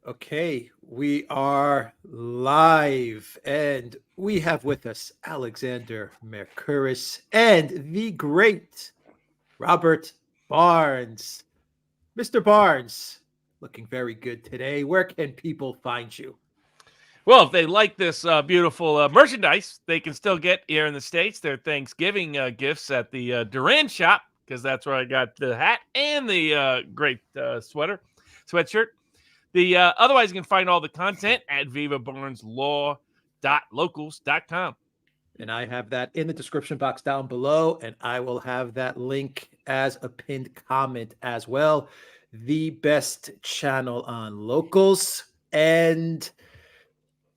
Okay, we are live and we have with us Alexander Mercouris and the great Robert Barnes. Mr. Barnes, looking very good today. Where can people find you? Well, if they like this beautiful merchandise, they can still get here in the States their Thanksgiving gifts at the Duran shop, because that's where I got the hat and the great sweatshirt. The Otherwise, you can find all the content at vivabarneslaw.locals.com. And I have that in the description box down below, and I will have that link as a pinned comment as well. The best channel on locals. And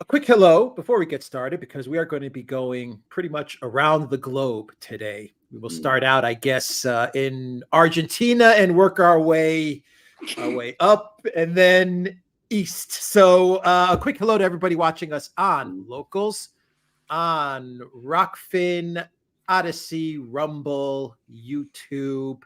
a quick hello before we get started, because we are going to be going pretty much around the globe today. We will start out, I guess, in Argentina and work our way up, and then east. So, a quick hello to everybody watching us on locals, on Rockfin, Odyssey, Rumble, YouTube,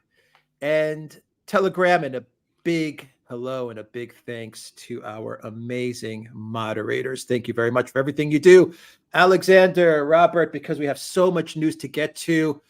and Telegram, and a big hello and a big thanks to our amazing moderators. Thank you very much for everything you do. Alexander, Robert, because we have so much news to get to.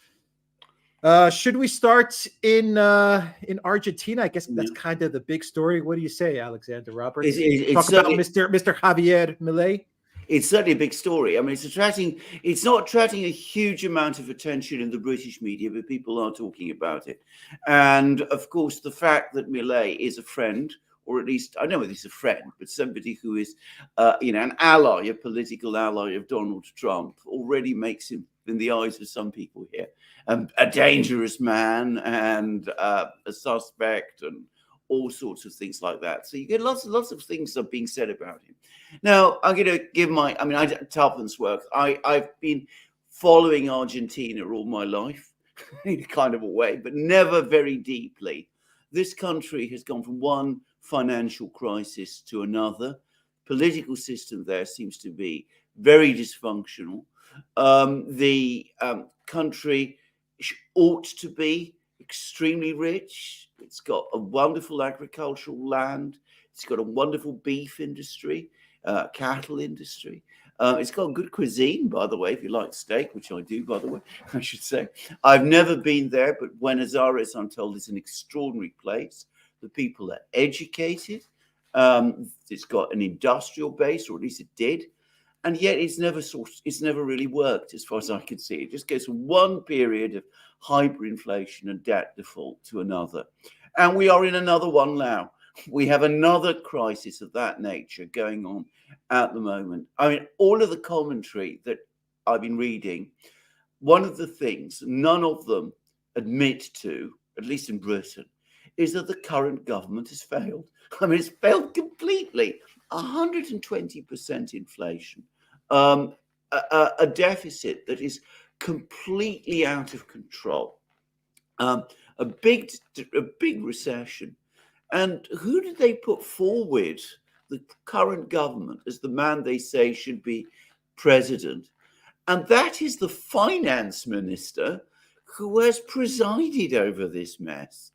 Should we start in Argentina? I guess that's kind of the big story. What do you say, Alexander, Robert? It's Talk about certainly Mr. Javier Milei. it's certainly a big story. I mean, it's not attracting a huge amount of attention in the British media, but people are talking about it. And of course, the fact that Millet is a friend, or at least I know whether he's a friend, but somebody who is, an ally, a political ally of Donald Trump, already makes him, in the eyes of some people here, a dangerous man and a suspect and all sorts of things like that. So you get lots of things are being said about him. Now, I'm going to give Taupman's work. I've been following Argentina all my life, in kind of a way, but never very deeply. This country has gone from one financial crisis to another. Political system there seems to be very dysfunctional. The country ought to be extremely rich. It's got a wonderful agricultural land. It's got a wonderful beef industry, cattle industry. It's got good cuisine, by the way, if you like steak, which I do, by the way, I should say. I've never been there, but Buenos Aires, I'm told, is an extraordinary place. The people are educated. It's got an industrial base, or at least it did. And yet it's never really worked as far as I can see. It just goes from one period of hyperinflation and debt default to another. And we are in another one now. We have another crisis of that nature going on at the moment. I mean, all of the commentary that I've been reading, one of the things none of them admit to, at least in Britain, is that the current government has failed. I mean, it's failed completely. 120% inflation, a deficit that is completely out of control, a big recession. And who did they put forward, the current government, as the man they say should be president? And that is the finance minister who has presided over this mess.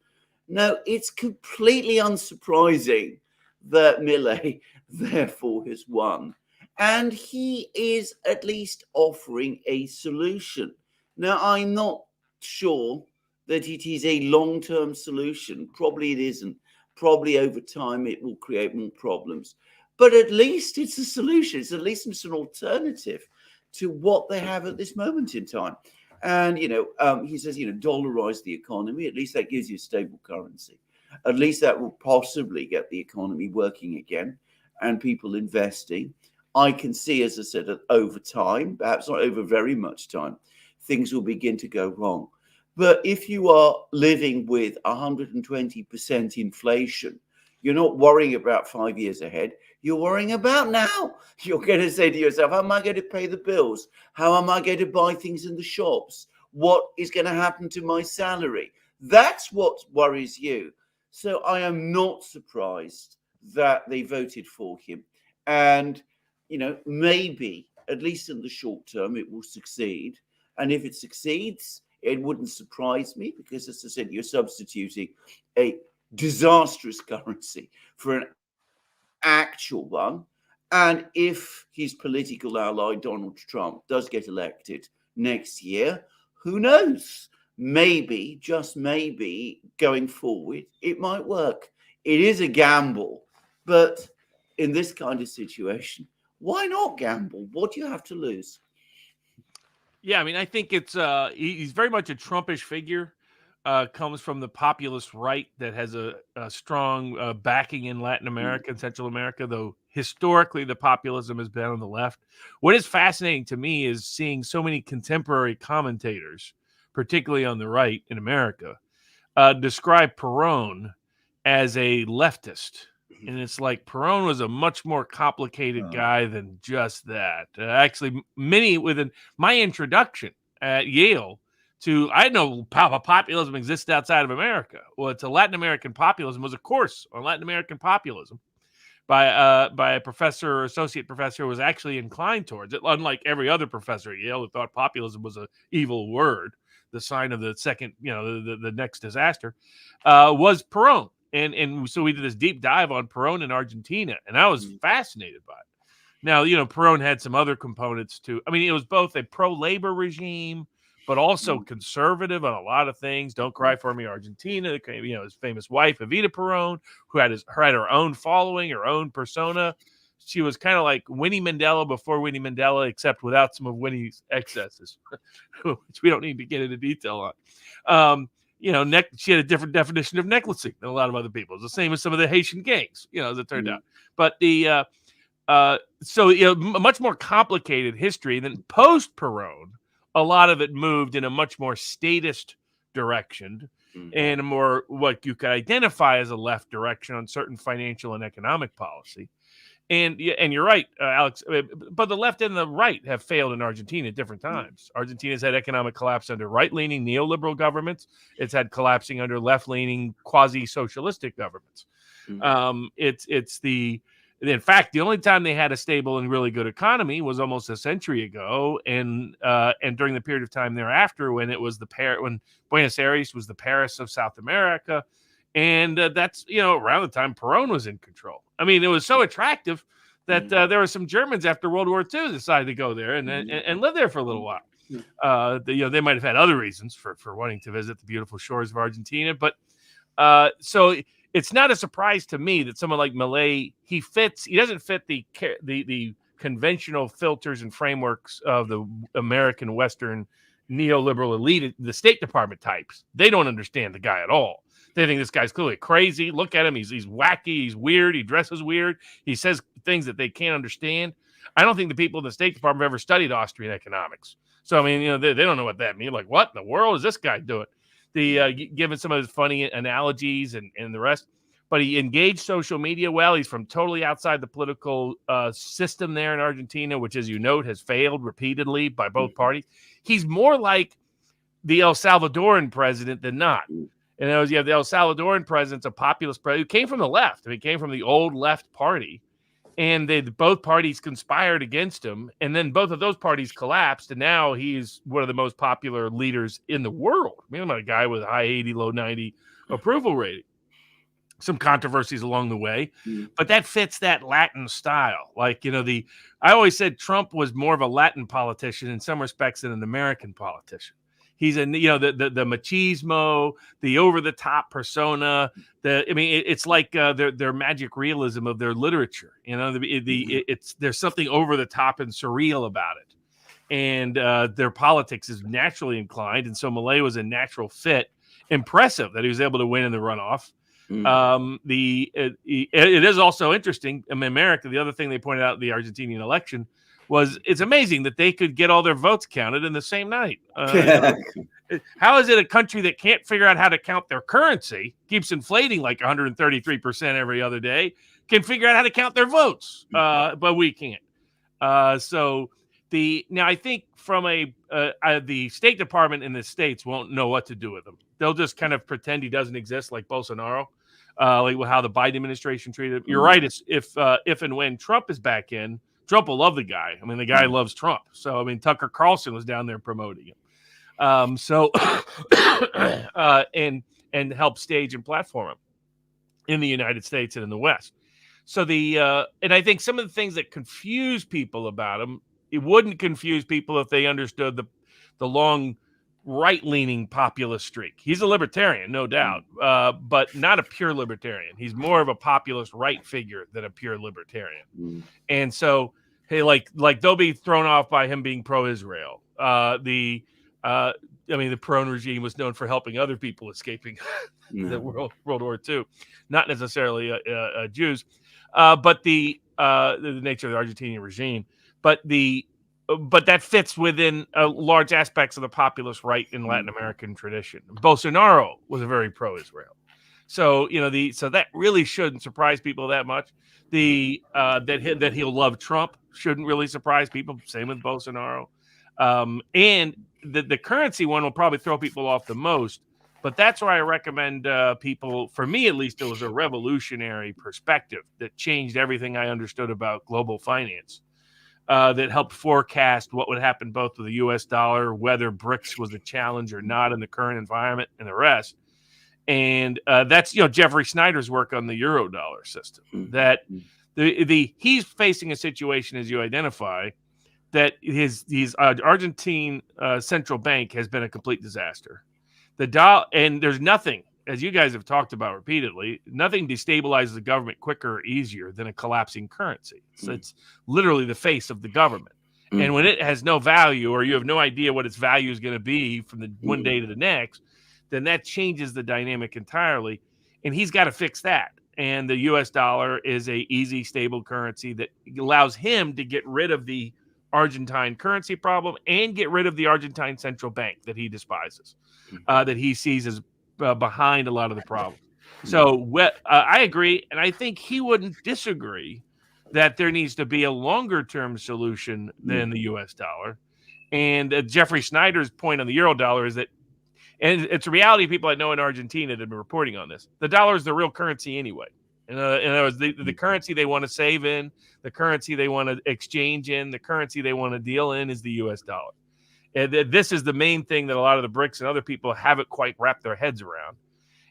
Now, it's completely unsurprising that Millet therefore has won. And he is at least offering a solution. Now, I'm not sure that it is a long-term solution. Probably it isn't. Probably over time it will create more problems. But at least it's a solution. At least it's an alternative to what they have at this moment in time. And, he says, dollarize the economy. At least that gives you a stable currency. At least that will possibly get the economy working again and people investing. I can see, as I said, that over time, perhaps not over very much time, things will begin to go wrong. But if you are living with 120% inflation, you're not worrying about 5 years ahead. You're worrying about now. You're going to say to yourself, how am I going to pay the bills? How am I going to buy things in the shops? What is going to happen to my salary? That's what worries you. So I am not surprised that they voted for him. And, maybe, at least in the short term, it will succeed. And if it succeeds, it wouldn't surprise me because, as I said, you're substituting a disastrous currency for an actual one. And if his political ally, Donald Trump, does get elected next year, who knows? Maybe, just maybe, going forward, it might work. It is a gamble, but in this kind of situation, why not gamble? What do you have to lose? Yeah, I mean, I think he's very much a Trumpish figure. Comes from the populist right that has a strong backing in Latin America and Central America, though historically the populism has been on the left. What is fascinating to me is seeing so many contemporary commentators, particularly on the right in America, describe Perón as a leftist. And it's like Perón was a much more complicated guy than just that. Actually, many within my introduction at Yale to I know populism exists outside of America. Well, it's a Latin American populism was a course on Latin American populism by a professor or associate professor who was actually inclined towards it, unlike every other professor at Yale who thought populism was an evil word, the sign of the second, the next disaster, was Perón. And so we did this deep dive on Perón in Argentina, and I was fascinated by it. Now, Perón had some other components too. I mean, it was both a pro-labor regime, but also conservative on a lot of things. Don't Cry for Me, Argentina. His famous wife, Evita Perón, who had her own following, her own persona. She was kind of like Winnie Mandela before Winnie Mandela, except without some of Winnie's excesses, which we don't need to get into detail on. She had a different definition of necklacing than a lot of other people. It's the same as some of the Haitian gangs, as it turned out. But much more complicated history than post Perón. A lot of it moved in a much more statist direction and a more what you could identify as a left direction on certain financial and economic policy. And you're right, Alex, but the left and the right have failed in Argentina at different times. Argentina's had economic collapse under right-leaning neoliberal governments. It's had collapsing under left-leaning quasi-socialistic governments. In fact, the only time they had a stable and really good economy was almost a century ago, and during the period of time thereafter, when it was when Buenos Aires was the Paris of South America, and that's around the time Perón was in control. I mean, it was so attractive that there were some Germans after World War II decided to go there and live there for a little while. They might have had other reasons for wanting to visit the beautiful shores of Argentina, but so. It's not a surprise to me that someone like Milei, he doesn't fit the conventional filters and frameworks of the American Western neoliberal elite, the State Department types. They don't understand the guy at all. They think this guy's clearly crazy. Look at him. He's wacky. He's weird. He dresses weird. He says things that they can't understand. I don't think the people in the State Department have ever studied Austrian economics. So, I mean, they don't know what that means. Like, what in the world is this guy doing? Given some of his funny analogies and the rest, but he engaged social media well. He's from totally outside the political system there in Argentina, which, as you note, has failed repeatedly by both parties. He's more like the El Salvadoran president than not. And you have the El Salvadoran president's a populist president who came from the left. I mean, he came from the old left party. And both parties conspired against him. And then both of those parties collapsed. And now he's one of the most popular leaders in the world. I mean, I'm not a guy with a high 80, low 90 approval rating. Some controversies along the way. But that fits that Latin style. Like, I always said Trump was more of a Latin politician in some respects than an American politician. He's the machismo, the over-the-top persona. It's like their magic realism of their literature. There's something over the top and surreal about it, and their politics is naturally inclined. And so Milei was a natural fit. Impressive that he was able to win in the runoff. It is also interesting in America. The other thing they pointed out in the Argentinian election was it's amazing that they could get all their votes counted in the same night. How is it a country that can't figure out how to count their currency, keeps inflating like 133% every other day, can figure out how to count their votes, but we can't. Now I think from the State Department in the States won't know what to do with him. They'll just kind of pretend he doesn't exist, like Bolsonaro, like how the Biden administration treated him. You're right. It's if and when Trump is back in, Trump will love the guy. I mean, the guy loves Trump. So, I mean, Tucker Carlson was down there promoting him. And help stage and platform him in the United States and in the West. So and I think some of the things that confuse people about him, it wouldn't confuse people if they understood the long right-leaning populist streak. He's a libertarian, no doubt, but not a pure libertarian. He's more of a populist right figure than a pure libertarian. And so, hey, like they'll be thrown off by him being pro-Israel. The Perón regime was known for helping other people escaping the World War II, not necessarily Jews, but the nature of the Argentinian regime. But that fits within large aspects of the populist right in Latin American tradition. Bolsonaro was a very pro-Israel, so so that really shouldn't surprise people that much. That he'll love Trump shouldn't really surprise people. Same with Bolsonaro, and the currency one will probably throw people off the most. But that's where I recommend people. For me, at least, it was a revolutionary perspective that changed everything I understood about global finance. That helped forecast what would happen both with the U.S. dollar, whether BRICS was a challenge or not in the current environment, and the rest. And that's Jeffrey Snyder's work on the euro dollar system. That he's facing a situation, as you identify, that his Argentine central bank has been a complete disaster. And there's nothing, as you guys have talked about repeatedly, nothing destabilizes the government quicker or easier than a collapsing currency. So it's literally the face of the government. And when it has no value, or you have no idea what its value is going to be from the one day to the next, then that changes the dynamic entirely. And he's got to fix that. And the U.S. dollar is a easy, stable currency that allows him to get rid of the Argentine currency problem and get rid of the Argentine central bank that he despises, that he sees as behind a lot of the problems. So I agree, and I think he wouldn't disagree that there needs to be a longer-term solution than the U.S. dollar. And Jeffrey Snyder's point on the euro dollar is that, and it's a reality people I know in Argentina that have been reporting on this, the dollar is the real currency anyway. In other words, the currency they want to save in, the currency they want to exchange in, the currency they want to deal in is the U.S. dollar. And this is the main thing that a lot of the BRICS and other people haven't quite wrapped their heads around.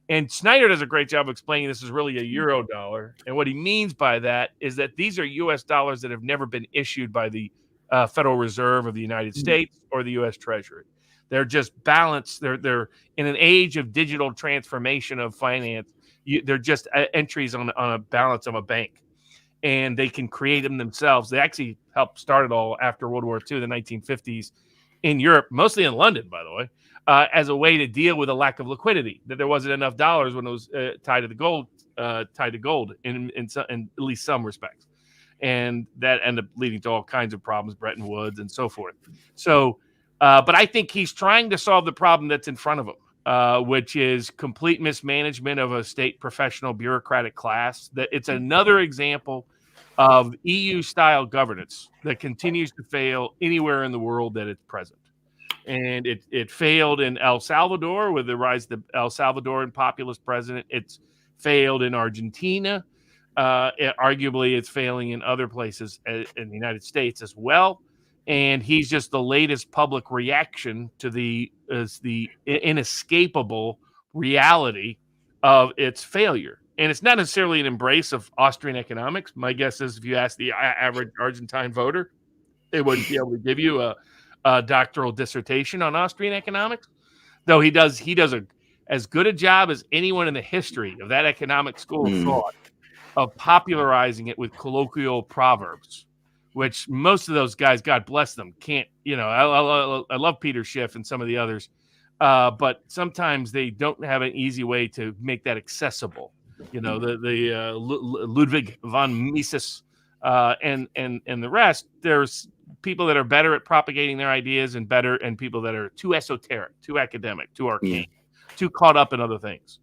And Snyder does a great job of explaining this is really a euro dollar. And what he means by that is that these are U.S. dollars that have never been issued by the Federal Reserve of the United States or the U.S. Treasury. They're just balanced. They're in an age of digital transformation of finance. They're just entries on a balance of a bank. And they can create them themselves. They actually helped start it all after World War II, the 1950s, in Europe, mostly in London, by the way, as a way to deal with a lack of liquidity, that there wasn't enough dollars when it was tied to gold in at least some respects. And that ended up leading to all kinds of problems, Bretton Woods and so forth. So, but I think he's trying to solve the problem that's in front of him, which is complete mismanagement of a state professional bureaucratic class. That it's another example of EU-style governance that continues to fail anywhere in the world that it's present. And it failed in El Salvador with the rise of the El Salvadoran populist president. It's failed in Argentina. Arguably, it's failing in other places in the United States as well. And he's just the latest public reaction to the inescapable reality of its failure. And it's not necessarily an embrace of Austrian economics. My guess is if you ask the average Argentine voter, they wouldn't be able to give you a doctoral dissertation on Austrian economics, though he does as good a job as anyone in the history of that economic school of thought of popularizing it with colloquial proverbs, which most of those guys, God bless them, can't. I love Peter Schiff and some of the others, but sometimes they don't have an easy way to make that accessible. The Ludwig von Mises and the rest. There's people that are better at propagating their ideas and people that are too esoteric, too academic, too arcane, too caught up in other things.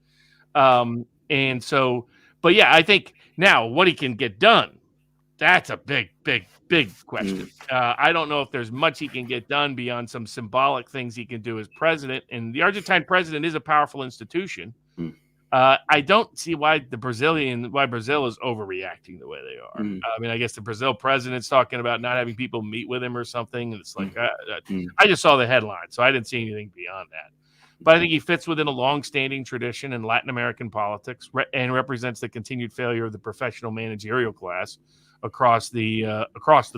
And so, but yeah, I think now what he can get done, that's a big question. I don't know if there's much he can get done beyond some symbolic things he can do as president. And the Argentine president is a powerful institution. I don't see why Brazil is overreacting the way they are. I mean, I guess the Brazil president's talking about not having people meet with him or something. And it's like, I just saw the headline, so I didn't see anything beyond that. But I think he fits within a long-standing tradition in Latin American politics and represents the continued failure of the professional managerial class across the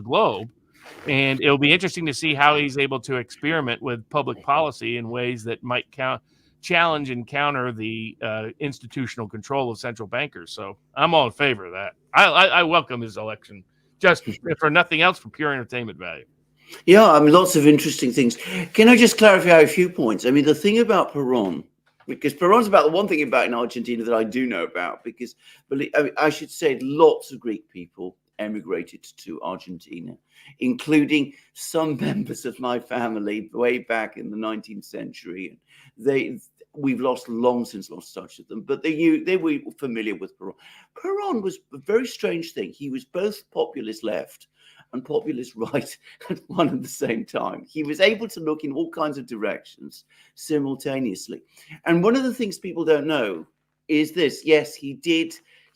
globe. And it'll be interesting to see how he's able to experiment with public policy in ways that might challenge and counter the institutional control of central bankers. So I'm all in favor of that. I welcome his election, just for nothing else, for pure entertainment value. Yeah, I mean, lots of interesting things. Can I just clarify a few points? I mean, the thing about Peron, because Peron's about the one thing about in Argentina that I do know about, because I should say lots of Greek people emigrated to Argentina, including some members of my family way back in the 19th century. We've long since lost touch with them, but they were familiar with Peron. Peron was a very strange thing. He was both populist left and populist right at one and the same time. He was able to look in all kinds of directions simultaneously. And one of the things people don't know is this. Yes, he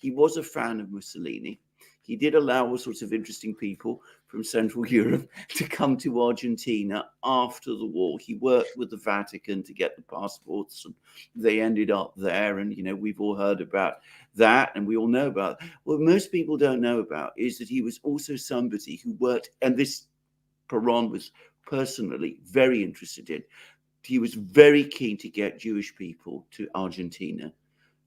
was a fan of Mussolini. He did allow all sorts of interesting people from Central Europe to come to Argentina after the war. He worked with the Vatican to get the passports, and they ended up there. And, we've all heard about that, and we all know about it. What most people don't know about is that he was also somebody who worked, and this Peron was personally very interested in. He was very keen to get Jewish people to Argentina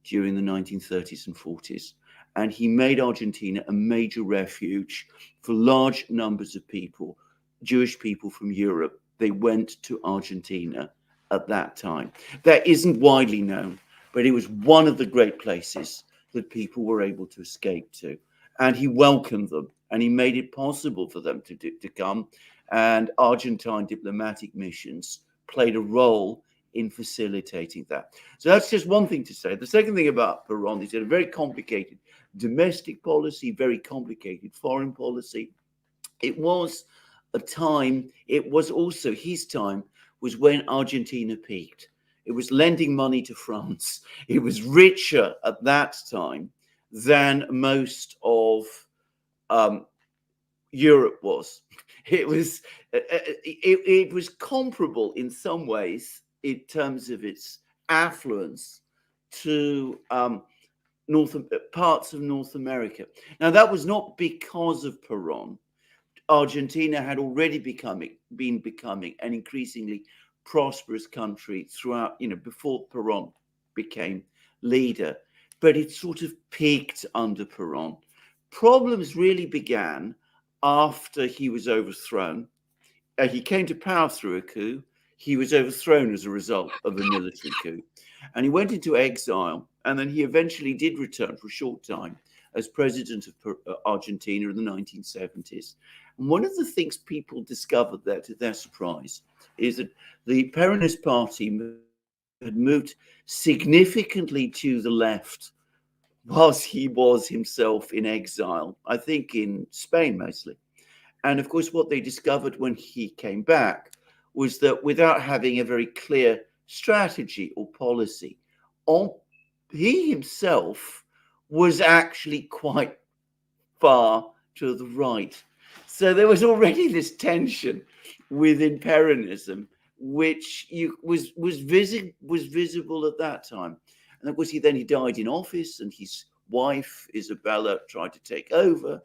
during the 1930s and 40s. And he made Argentina a major refuge for large numbers of people, Jewish people from Europe. They went to Argentina at that time. That isn't widely known, but it was one of the great places that people were able to escape to. And he welcomed them, and he made it possible for them to come. And Argentine diplomatic missions played a role in facilitating that. So that's just one thing to say. The second thing about Peron is that a very complicated domestic policy, very complicated foreign policy. It was also his time was when Argentina peaked. It was lending money to France. It was richer at that time than most of Europe was. It was comparable in some ways in terms of its affluence to parts of North America. Now, that was not because of Peron. Argentina had already been becoming an increasingly prosperous country throughout, before Peron became leader, but it sort of peaked under Peron. Problems really began after he was overthrown. He came to power through a coup. He was overthrown as a result of a military coup. And he went into exile, and then he eventually did return for a short time as president of Argentina in the 1970s. And one of the things people discovered there, to their surprise, is that the Peronist Party had moved significantly to the left whilst he was himself in exile, I think in Spain mostly. And of course, what they discovered when he came back was that without having a very clear strategy or policy, he himself was actually quite far to the right. So there was already this tension within Peronism, which was visible at that time. And of course, he died in office, and his wife Isabella tried to take over,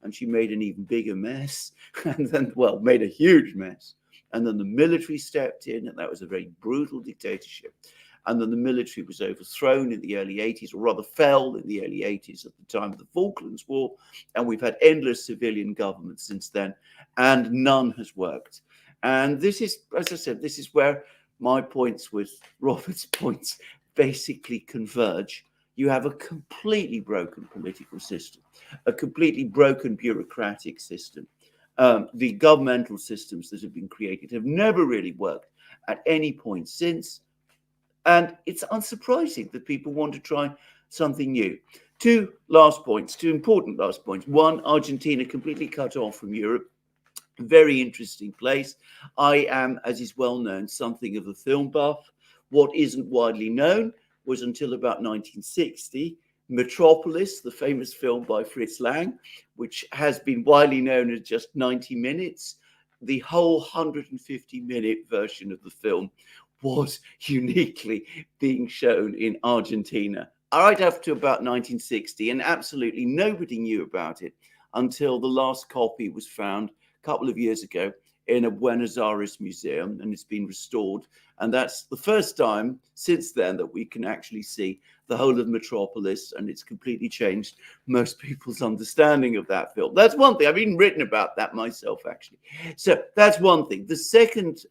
and she made an even bigger mess, and then made a huge mess. And then the military stepped in, and that was a very brutal dictatorship. And then the military was overthrown in the early 80s, or rather fell in the early 80s at the time of the Falklands War. And we've had endless civilian governments since then, and none has worked. And this is, as I said, this is where my points with Robert's points basically converge. You have a completely broken political system, a completely broken bureaucratic system. The governmental systems that have been created have never really worked at any point since. And it's unsurprising that people want to try something new. Two important last points. One, Argentina completely cut off from Europe. Very interesting place. I am, as is well known, something of a film buff. What isn't widely known was until about 1960, Metropolis, the famous film by Fritz Lang, which has been widely known as just 90 minutes. The whole 150-minute version of the film was uniquely being shown in Argentina right up to about 1960, and absolutely nobody knew about it until the last copy was found a couple of years ago in a Buenos Aires museum, and it's been restored. And that's the first time since then that we can actually see the whole of Metropolis, and it's completely changed most people's understanding of that film. That's one thing. I've even written about that myself, actually. So that's one thing. The second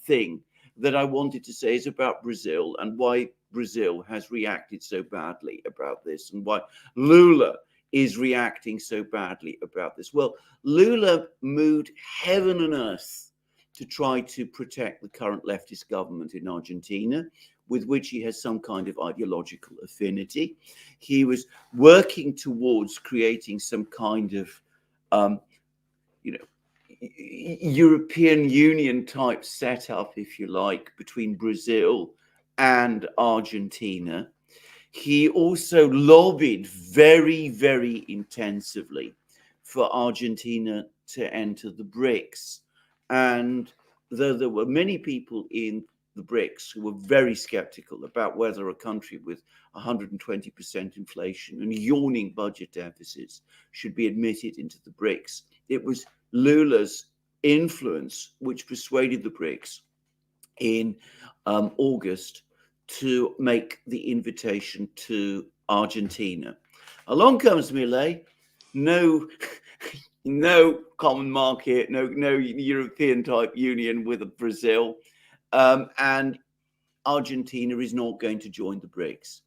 thing that I wanted to say is about Brazil and why Brazil has reacted so badly about this, and why Lula is reacting so badly about this. Well, Lula moved heaven and earth to try to protect the current leftist government in Argentina, with which he has some kind of ideological affinity. He was working towards creating some kind of, you know, European Union type setup, if you like, between Brazil and Argentina. He also lobbied very, very intensively for Argentina to enter the BRICS. And though there were many people in the BRICS who were very skeptical about whether a country with 120% inflation and yawning budget deficits should be admitted into the BRICS, it was Lula's influence which persuaded the BRICS in August to make the invitation to Argentina. Along comes Milei, no common market, no European type union with Brazil, and Argentina is not going to join the BRICS.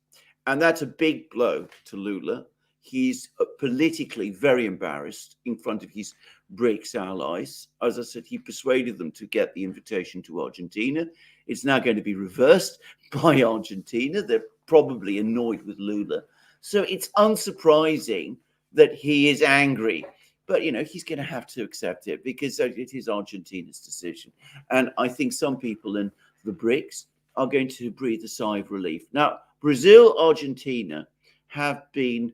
And that's a big blow to Lula. He's politically very embarrassed in front of his BRICS allies. As I said, he persuaded them to get the invitation to Argentina. It's now going to be reversed by Argentina. They're probably annoyed with Lula. So it's unsurprising that he is angry. But, he's going to have to accept it because it is Argentina's decision. And I think some people in the BRICS are going to breathe a sigh of relief. Now, Brazil, Argentina have been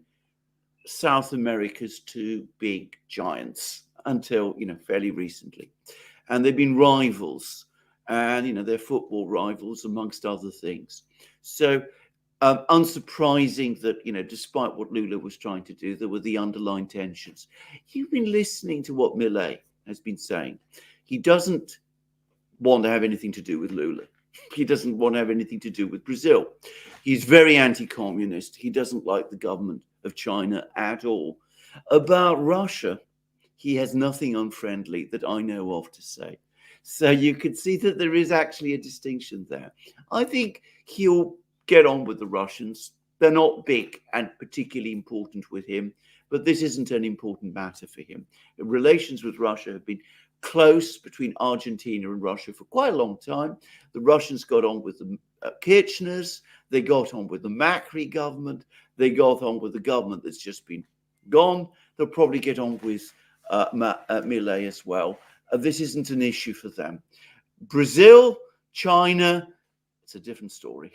South America's two big giants until, fairly recently. And they've been rivals, and, they're football rivals, amongst other things. So unsurprising that, despite what Lula was trying to do, there were the underlying tensions. You've been listening to what Milei has been saying. He doesn't want to have anything to do with Lula. He doesn't want to have anything to do with Brazil. He's very anti-communist. He doesn't like the government of China at all. About Russia, he has nothing unfriendly that I know of to say. So you could see that there is actually a distinction there. I think he'll get on with the Russians. They're not big and particularly important with him, but this isn't an important matter for him. Relations with Russia have been close between Argentina and Russia for quite a long time. The Russians got on with the Kirchners. They got on with the Macri government. They got on with the government that's just been gone. They'll probably get on with Milei as well. This isn't an issue for them. Brazil, China, it's a different story.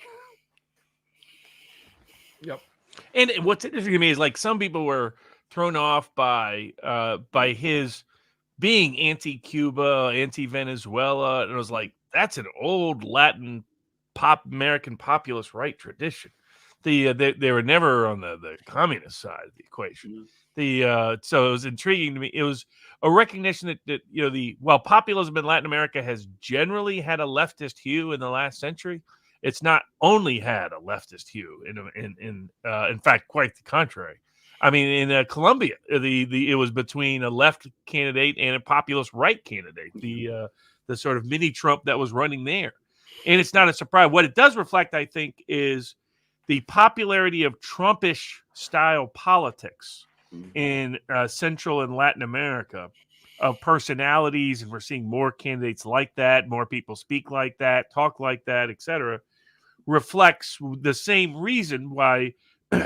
Yep. And what's interesting to me is, like, some people were thrown off by his being anti-Cuba, anti-Venezuela, and it was like, that's an old Latin American populist right tradition. They were never on the communist side of the equation. So it was intriguing to me. It was a recognition that while populism in Latin America has generally had a leftist hue in the last century, it's not only had a leftist hue. In fact, quite the contrary. I mean, in Colombia, it was between a left candidate and a populist right candidate. The sort of mini Trump that was running there, and it's not a surprise. What it does reflect, I think, is the popularity of Trumpish style politics in Central and Latin America, of personalities, and we're seeing more candidates like that, more people speak like that, talk like that, etc. Reflects the same reason why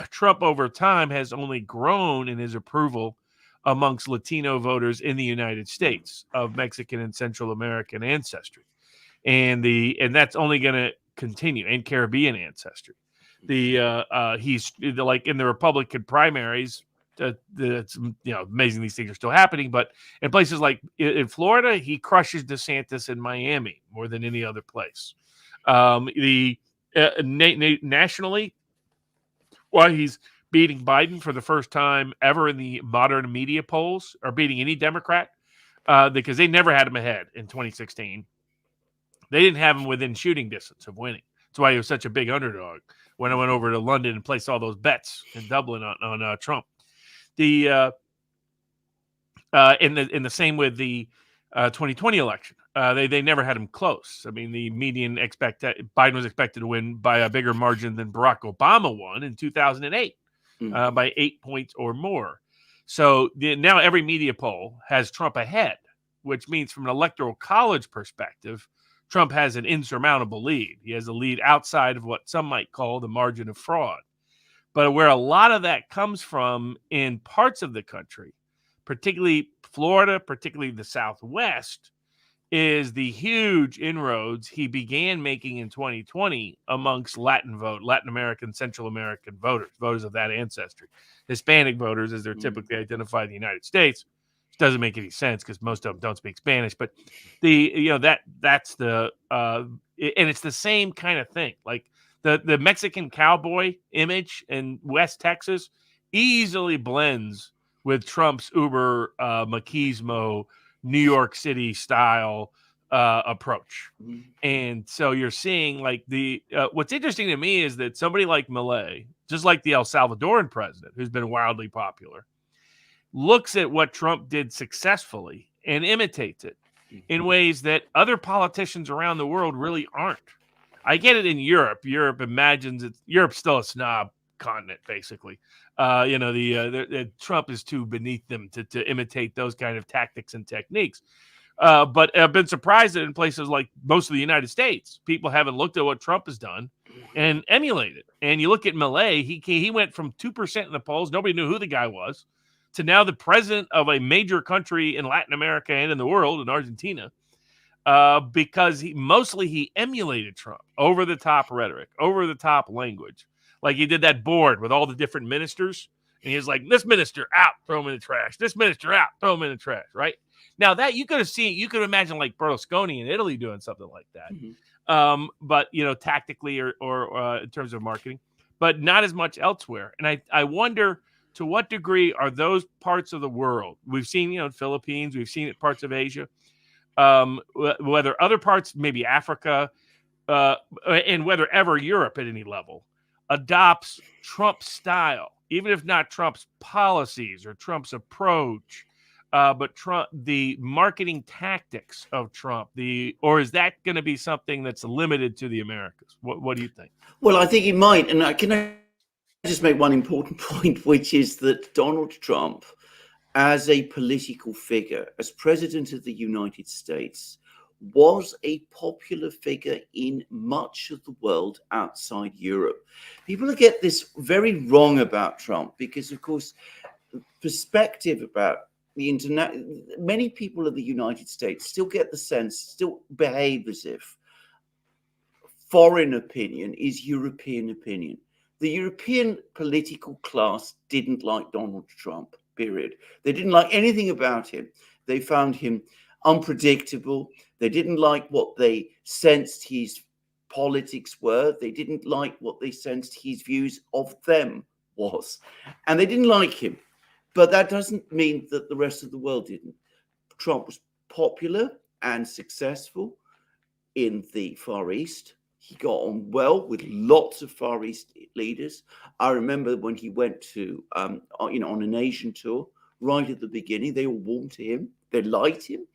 Trump over time has only grown in his approval amongst Latino voters in the United States of Mexican and Central American ancestry, and that's only going to continue, and Caribbean ancestry. He's like in the Republican primaries. It's amazing these things are still happening, but in places like in Florida, he crushes DeSantis in Miami more than any other place. Nationally, why he's beating Biden for the first time ever in the modern media polls, or beating any Democrat, because they never had him ahead in 2016. They didn't have him within shooting distance of winning. That's why he was such a big underdog when I went over to London and placed all those bets in Dublin on Trump. The in the same with the 2020 election. They never had him close. I mean, the median Biden was expected to win by a bigger margin than Barack Obama won in 2008 by 8 points or more. So now every media poll has Trump ahead, which means from an electoral college perspective, Trump has an insurmountable lead. He has a lead outside of what some might call the margin of fraud. But where a lot of that comes from in parts of the country, particularly Florida, particularly the Southwest, is the huge inroads he began making in 2020 amongst Latin American, Central American voters of that ancestry. Hispanic voters, as they're typically identified in the United States, which doesn't make any sense because most of them don't speak Spanish. But that's the and it's the same kind of thing. Like the Mexican cowboy image in West Texas easily blends with Trump's uber machismo, New York City style approach. And so you're seeing like what's interesting to me is that somebody like Milei, just like the El Salvadoran president, who's been wildly popular, looks at what Trump did successfully and imitates it in ways that other politicians around the world really aren't. I get it in Europe. Europe imagines Europe's still a snob continent, basically. Trump is too beneath them to imitate those kind of tactics and techniques. But I've been surprised that in places like most of the United States, people haven't looked at what Trump has done and emulated. And you look at Milei, he went from 2% in the polls, nobody knew who the guy was, to now the president of a major country in Latin America and in the world, in Argentina, because he emulated Trump, over the top rhetoric, over the top language. Like he did that board with all the different ministers, and he was like, this minister out, throw him in the trash. This minister out, throw him in the trash, right? Now that you could imagine like Berlusconi in Italy doing something like that. But tactically or in terms of marketing, but not as much elsewhere. And I wonder to what degree are those parts of the world, we've seen, Philippines, we've seen it parts of Asia, whether other parts, maybe Africa, and whether ever Europe at any level adopts Trump's style, even if not Trump's policies or Trump's approach, but the marketing tactics of Trump, or is that going to be something that's limited to the Americas? What do you think? Well, I think it might. And can I just make one important point, which is that Donald Trump, as a political figure, as president of the United States, was a popular figure in much of the world outside Europe. People get this very wrong about Trump because, of course, perspective about the internet, many people of the United States still get the sense, still behave as if foreign opinion is European opinion. The European political class didn't like Donald Trump, period. They didn't like anything about him. They found him unpredictable. They didn't like what they sensed his politics were. They didn't like what they sensed his views of them was. And they didn't like him. But that doesn't mean that the rest of the world didn't. Trump was popular and successful in the Far East. He got on well with lots of Far East leaders. I remember when he went to, on an Asian tour, right at the beginning, they all warmed to him. They liked him.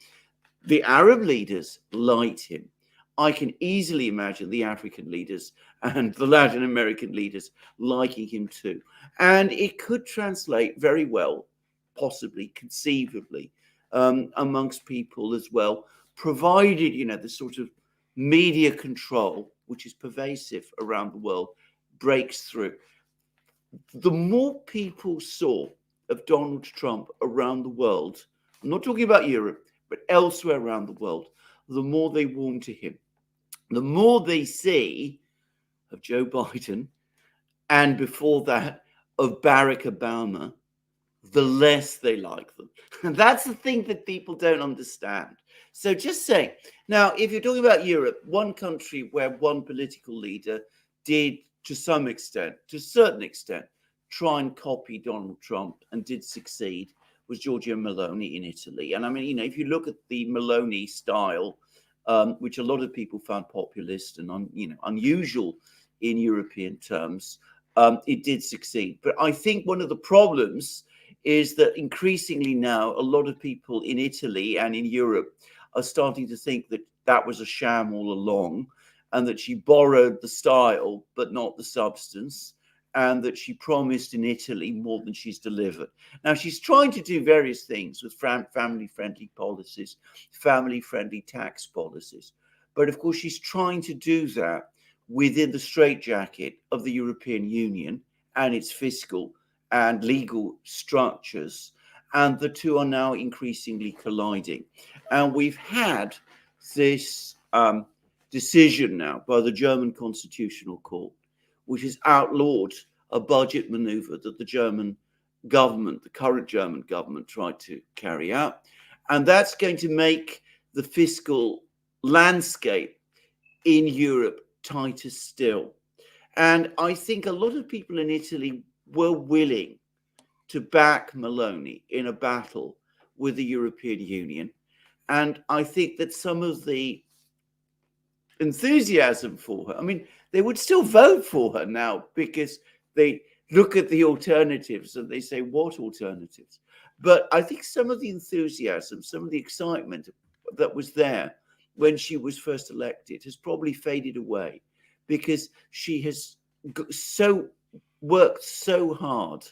The Arab leaders liked him. I can easily imagine the African leaders and the Latin American leaders liking him too. And it could translate very well, possibly, conceivably, amongst people as well, provided, the sort of media control, which is pervasive around the world, breaks through. The more people saw of Donald Trump around the world, I'm not talking about Europe, but elsewhere around the world, the more they warm to him. The more they see of Joe Biden, and before that, of Barack Obama, the less they like them. And that's the thing that people don't understand. So just saying. Now, if you're talking about Europe, one country where one political leader did, to some extent, to a certain extent, try and copy Donald Trump and did succeed was Giorgia Meloni in Italy. And I mean, you know, if you look at the Meloni style, which a lot of people found populist and unusual in European terms, it did succeed. But I think one of the problems is that increasingly now a lot of people in Italy and in Europe are starting to think that that was a sham all along, and that she borrowed the style but not the substance, and that she promised in Italy more than she's delivered. Now, she's trying to do various things with family-friendly policies, family-friendly tax policies. But of course, she's trying to do that within the straitjacket of the European Union and its fiscal and legal structures. And the two are now increasingly colliding. And we've had this decision now by the German Constitutional Court, which has outlawed a budget maneuver that the German government, the current German government, tried to carry out. And that's going to make the fiscal landscape in Europe tighter still. And I think a lot of people in Italy were willing to back Meloni in a battle with the European Union. And I think that some of the enthusiasm for her, I mean, they would still vote for her now because they look at the alternatives and they say, what alternatives? But I think some of the enthusiasm, some of the excitement that was there when she was first elected has probably faded away, because she has worked so hard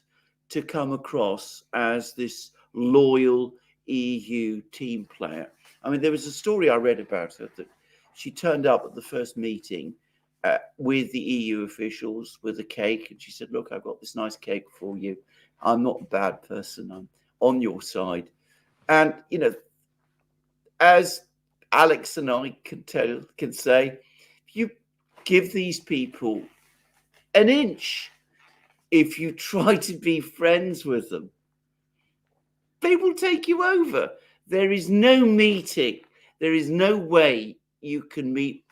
to come across as this loyal EU team player. I mean, there was a story I read about her that she turned up at the first meeting with the EU officials with a cake, and she said, look, I've got this nice cake for you. I'm not a bad person. I'm on your side. And, you know, as Alex and I can say, if you give these people an inch, if you try to be friends with them, they will take you over. There is no meeting. There is no way you can meet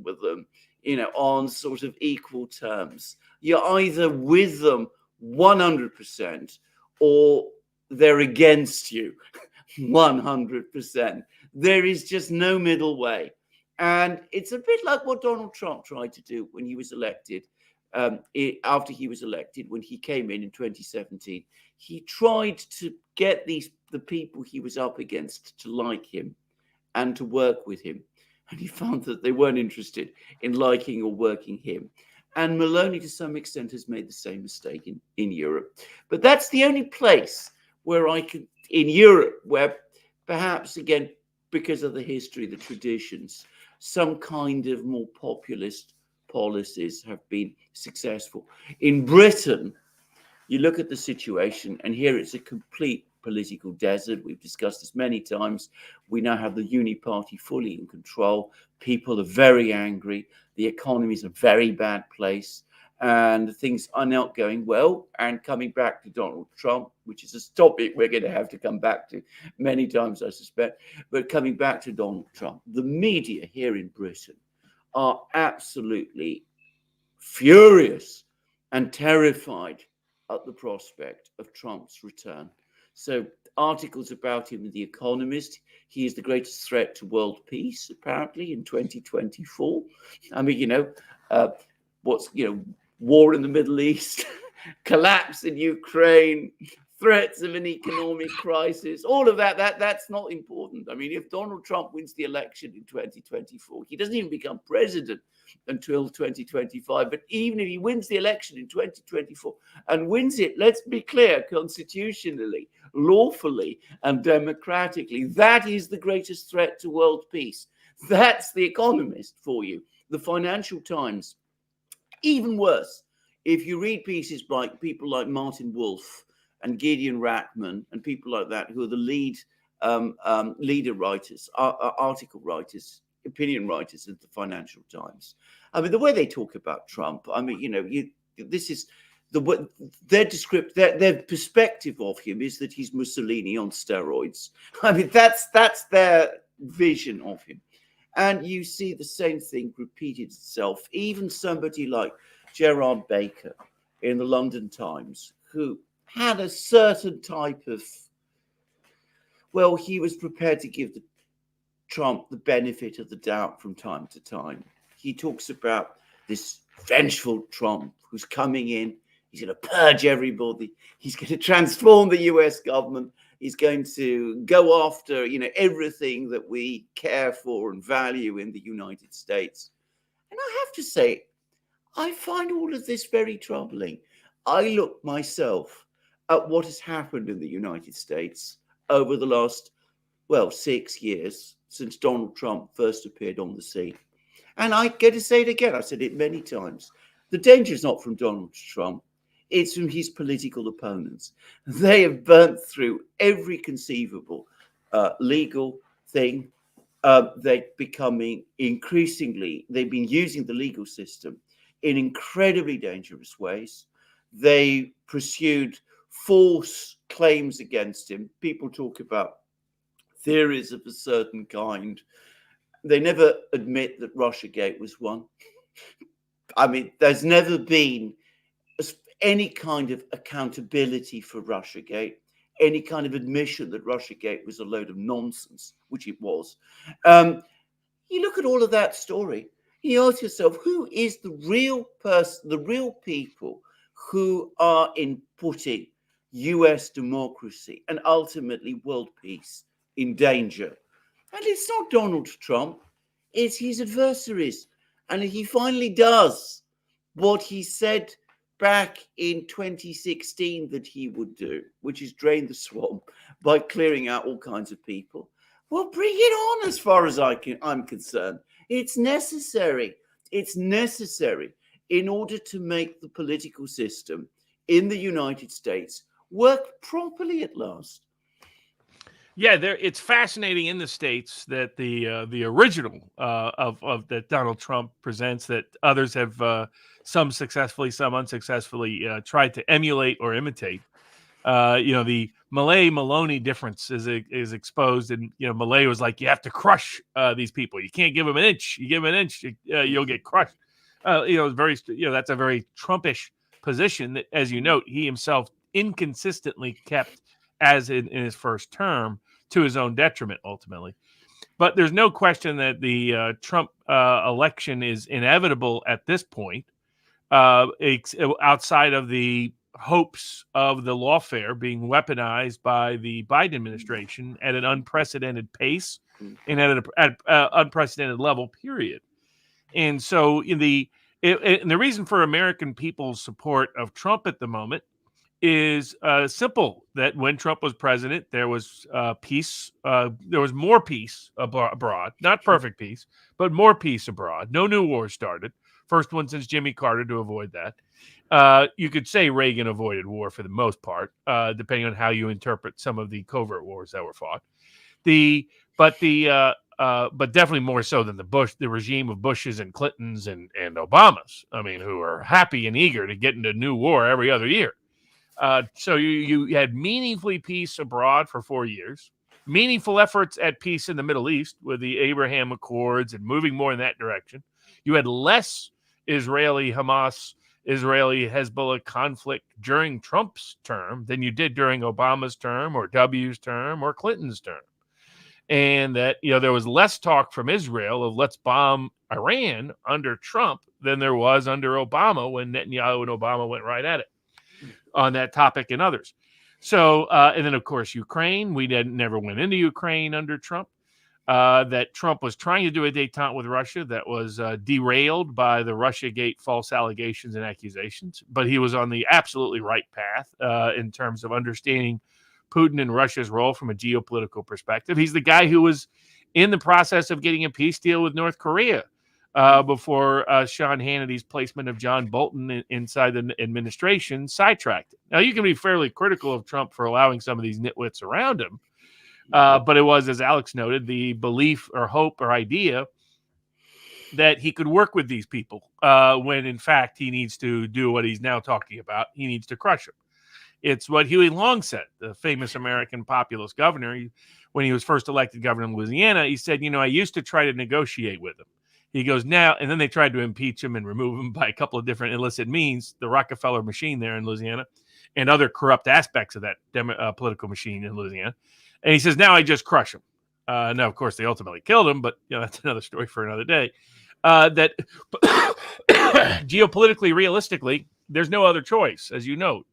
with them, you know, on sort of equal terms. You're either with them 100% or they're against you 100%. There is just no middle way. And it's a bit like what Donald Trump tried to do when he was elected. After he was elected, when he came in 2017, he tried to get the people he was up against to like him and to work with him. And he found that they weren't interested in liking or working him. And Meloni, to some extent, has made the same mistake in Europe. But that's the only place where in Europe, where perhaps, again, because of the history, the traditions, some kind of more populist policies have been successful. In Britain, you look at the situation, and here it's a complete political desert. We've discussed this many times. We now have the Uni Party fully in control. People are very angry. The economy is a very bad place, and things are not going well. And coming back to Donald Trump, which is a topic we're going to have to come back to many times, I suspect, but coming back to Donald Trump, the media here in Britain are absolutely furious and terrified at the prospect of Trump's return. So articles about him in The Economist, he is the greatest threat to world peace, apparently, in 2024. I mean, war in the Middle East, collapse in Ukraine, threats of an economic crisis, all of that's not important. I mean, if Donald Trump wins the election in 2024, he doesn't even become president until 2025. But even if he wins the election in 2024 and wins it, let's be clear, constitutionally, lawfully, and democratically, that is the greatest threat to world peace. That's The Economist for you. The Financial Times, even worse. If you read pieces by people like Martin Wolf and Gideon Rachman and people like that, who are the lead leader writers, article writers, opinion writers of the Financial Times. I mean, the way they talk about Trump, I mean, this is their perspective of him is that he's Mussolini on steroids. I mean, that's their vision of him. And you see the same thing repeated itself. Even somebody like Gerard Baker in the London Times, who had a certain type of, well, he was prepared to give Trump the benefit of the doubt from time to time. He talks about this vengeful Trump who's coming in. He's going to purge everybody. He's going to transform the US government. He's going to go after, everything that we care for and value in the United States. And I have to say, I find all of this very troubling. I look myself at what has happened in the United States over the last, 6 years since Donald Trump first appeared on the scene. And I get to say it again. I've said it many times. The danger is not from Donald Trump. It's from his political opponents. They have burnt through every conceivable legal thing. They're becoming increasingly, they've been using the legal system in incredibly dangerous ways. They pursued false claims against him. People talk about theories of a certain kind. They never admit that Russiagate was one. I mean, there's never been any kind of accountability for Russiagate, any kind of admission that Russiagate was a load of nonsense, which it was. You look at all of that story, you ask yourself, who is the real person, the real people who are in putting US democracy and ultimately world peace in danger? And it's not Donald Trump, it's his adversaries. And he finally does what he said back in 2016 that he would do, which is drain the swamp by clearing out all kinds of people. Well, bring it on as far as I'm concerned. It's necessary. It's necessary in order to make the political system in the United States work properly at last. Yeah, it's fascinating in the States that the original of that Donald Trump presents, that others have some successfully, some unsuccessfully tried to emulate or imitate. The Malay-Maloney difference is exposed, and Malay was like, you have to crush these people. You can't give them an inch. You give them an inch, you'll get crushed. Very that's a very Trumpish position that, as you note, he himself inconsistently kept as in his first term, to his own detriment ultimately. But there's no question that the Trump election is inevitable at this point, outside of the hopes of the lawfare being weaponized by the Biden administration at an unprecedented pace and at an unprecedented level, period. And so the reason for American people's support of Trump at the moment is simple, that when Trump was president, there was peace. There was more peace abroad, not perfect peace, but more peace abroad. No new wars started. First one since Jimmy Carter to avoid that. You could say Reagan avoided war for the most part, depending on how you interpret some of the covert wars that were fought. But definitely more so than the regime of Bushes and Clintons and Obamas. I mean, who are happy and eager to get into new war every other year. So you had meaningfully peace abroad for 4 years, meaningful efforts at peace in the Middle East with the Abraham Accords and moving more in that direction. You had less Israeli-Hamas, Israeli-Hezbollah conflict during Trump's term than you did during Obama's term or W's term or Clinton's term. And that, there was less talk from Israel of let's bomb Iran under Trump than there was under Obama, when Netanyahu and Obama went right at it on that topic and others. So, and then of course, Ukraine, we never went into Ukraine under Trump. That Trump was trying to do a détente with Russia that was derailed by the Russiagate false allegations and accusations. But he was on the absolutely right path in terms of understanding Putin and Russia's role from a geopolitical perspective. He's the guy who was in the process of getting a peace deal with North Korea before Sean Hannity's placement of John Bolton inside the administration sidetracked it. Now, you can be fairly critical of Trump for allowing some of these nitwits around him. But it was, as Alex noted, the belief or hope or idea that he could work with these people when, in fact, he needs to do what he's now talking about. He needs to crush them. It's what Huey Long said, the famous American populist governor. when he was first elected governor of Louisiana. He said, I used to try to negotiate with him. He goes, now, and then they tried to impeach him and remove him by a couple of different illicit means, the Rockefeller machine there in Louisiana and other corrupt aspects of that political machine in Louisiana. And he says, now I just crush him. Now, of course, they ultimately killed him, but that's another story for another day. That geopolitically, realistically, there's no other choice, as you note.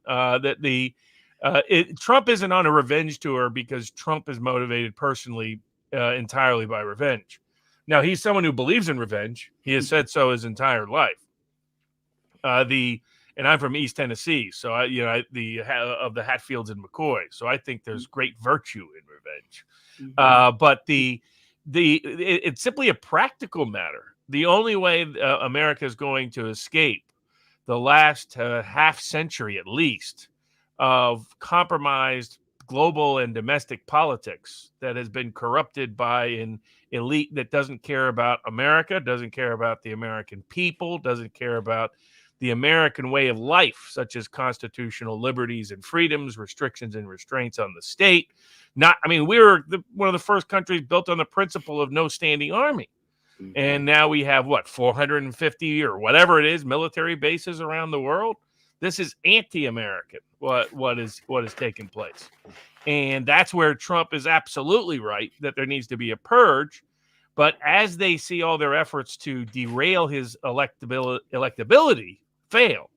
Trump isn't on a revenge tour because Trump is motivated personally entirely by revenge. Now, he's someone who believes in revenge. He has said so his entire life. And I'm from East Tennessee, so of the Hatfields and McCoy. So I think there's great virtue in revenge. But it's simply a practical matter. The only way America is going to escape the last half century, at least, of compromised global and domestic politics that has been corrupted by an elite that doesn't care about America, doesn't care about the American people, doesn't care about the American way of life, such as constitutional liberties and freedoms, restrictions and restraints on the state. We were one of the first countries built on the principle of no standing army. And now we have 450 or whatever it is, military bases around the world. This is anti-American, what is taking place. And that's where Trump is absolutely right, that there needs to be a purge. But as they see all their efforts to derail his electability fail,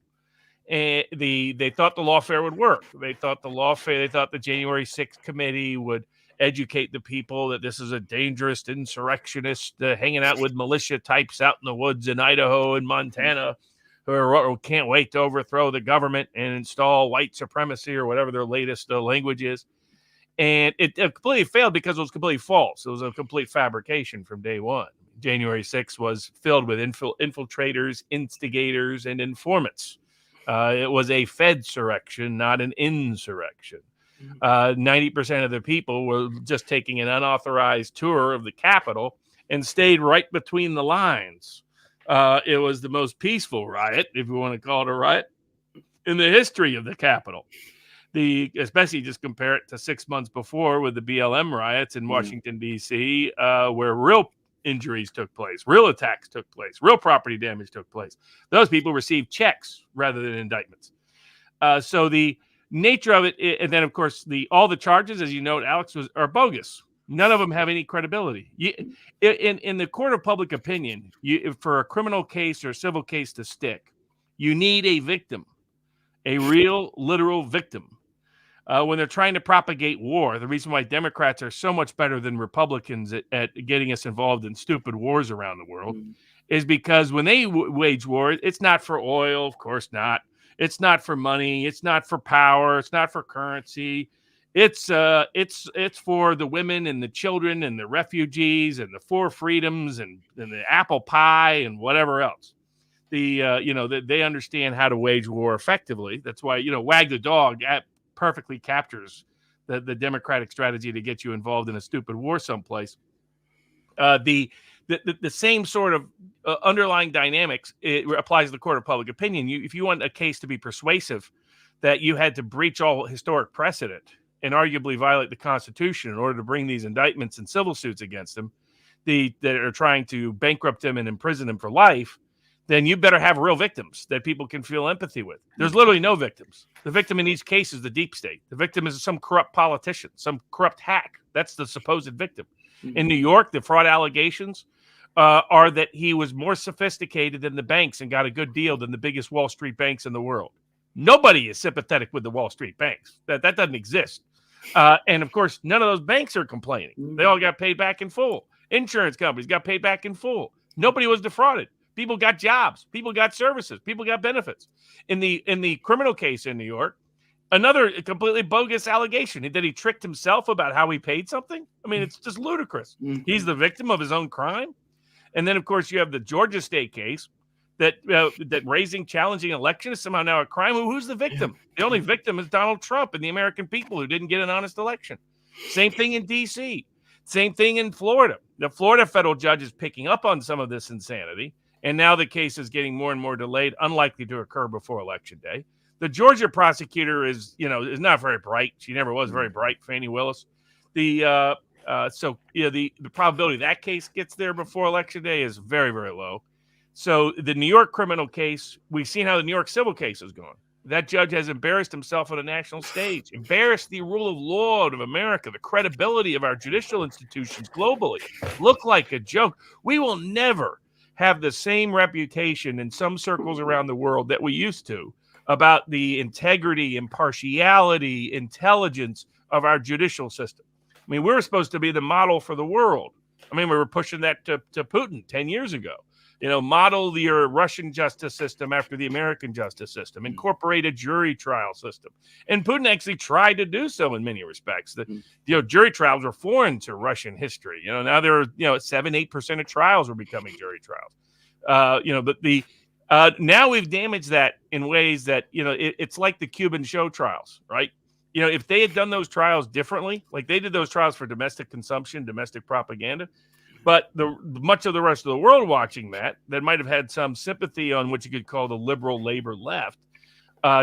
and they thought the lawfare would work. They thought the January 6th committee would educate the people that this is a dangerous insurrectionist hanging out with militia types out in the woods in Idaho and Montana who can't wait to overthrow the government and install white supremacy or whatever their latest language is. And it completely failed because it was completely false. It was a complete fabrication from day one. January 6th was filled with infiltrators, instigators, and informants. It was a Fedsurrection, not an insurrection. 90% of the people were just taking an unauthorized tour of the Capitol and stayed right between the lines. It was the most peaceful riot, if you want to call it a riot, in the history of the Capitol. Especially just compare it to 6 months before with the BLM riots in Washington, D.C., where real injuries took place, real attacks took place, real property damage took place. Those people received checks rather than indictments. So the nature of it, and then, of course, all the charges, as you note, Alex, are bogus. None of them have any credibility. In the court of public opinion, for a criminal case or a civil case to stick, you need a victim, a real, literal victim. When they're trying to propagate war, the reason why Democrats are so much better than Republicans at getting us involved in stupid wars around the world is because when they wage war, it's not for oil, of course not. It's not for money. It's not for power. It's not for currency. It's for the women and the children and the refugees and the four freedoms and the apple pie and whatever else. They understand how to wage war effectively. That's why, wag the dog perfectly captures the Democratic strategy to get you involved in a stupid war someplace. The same sort of underlying dynamics, it applies to the court of public opinion. If you want a case to be persuasive, that you had to breach all historic precedent and arguably violate the Constitution in order to bring these indictments and civil suits against them, that are trying to bankrupt them and imprison them for life, then you better have real victims that people can feel empathy with. There's literally no victims. The victim in each case is the deep state. The victim is some corrupt politician, some corrupt hack. That's the supposed victim. In New York, the fraud allegations are that he was more sophisticated than the banks and got a good deal than the biggest Wall Street banks in the world. Nobody is sympathetic with the Wall Street banks. That doesn't exist. And of course, none of those banks are complaining. They all got paid back in full. Insurance companies got paid back in full. Nobody was defrauded. People got jobs. People got services. People got benefits. In the criminal case in New York, another completely bogus allegation that he tricked himself about how he paid something. I mean, it's just ludicrous. He's the victim of his own crime. And then, of course, you have the Georgia state case that challenging election is somehow now a crime. Who's the victim? The only victim is Donald Trump and the American people who didn't get an honest election. Same thing in D.C. Same thing in Florida. The Florida federal judge is picking up on some of this insanity. And now the case is getting more and more delayed, unlikely to occur before Election Day. The Georgia prosecutor is not very bright. She never was very bright, Fani Willis. The So the probability that case gets there before election day is very, very low. So the New York criminal case, we've seen how the New York civil case is going. That judge has embarrassed himself on a national stage, embarrassed the rule of law of America, the credibility of our judicial institutions globally. Look like a joke. We will never have the same reputation in some circles around the world that we used to about the integrity, impartiality, intelligence of our judicial system. I mean, we were supposed to be the model for the world. I mean, we were pushing that to Putin 10 years ago. Model your Russian justice system after the American justice system, incorporate a jury trial system. And Putin actually tried to do so in many respects. Jury trials are foreign to Russian history. Now there are, 7-8% of trials are becoming jury trials. But now we've damaged that in ways that, it's like the Cuban show trials, right? If they had done those trials differently, like they did those trials for domestic consumption, domestic propaganda, but much of the rest of the world watching that might have had some sympathy on what you could call the liberal labor left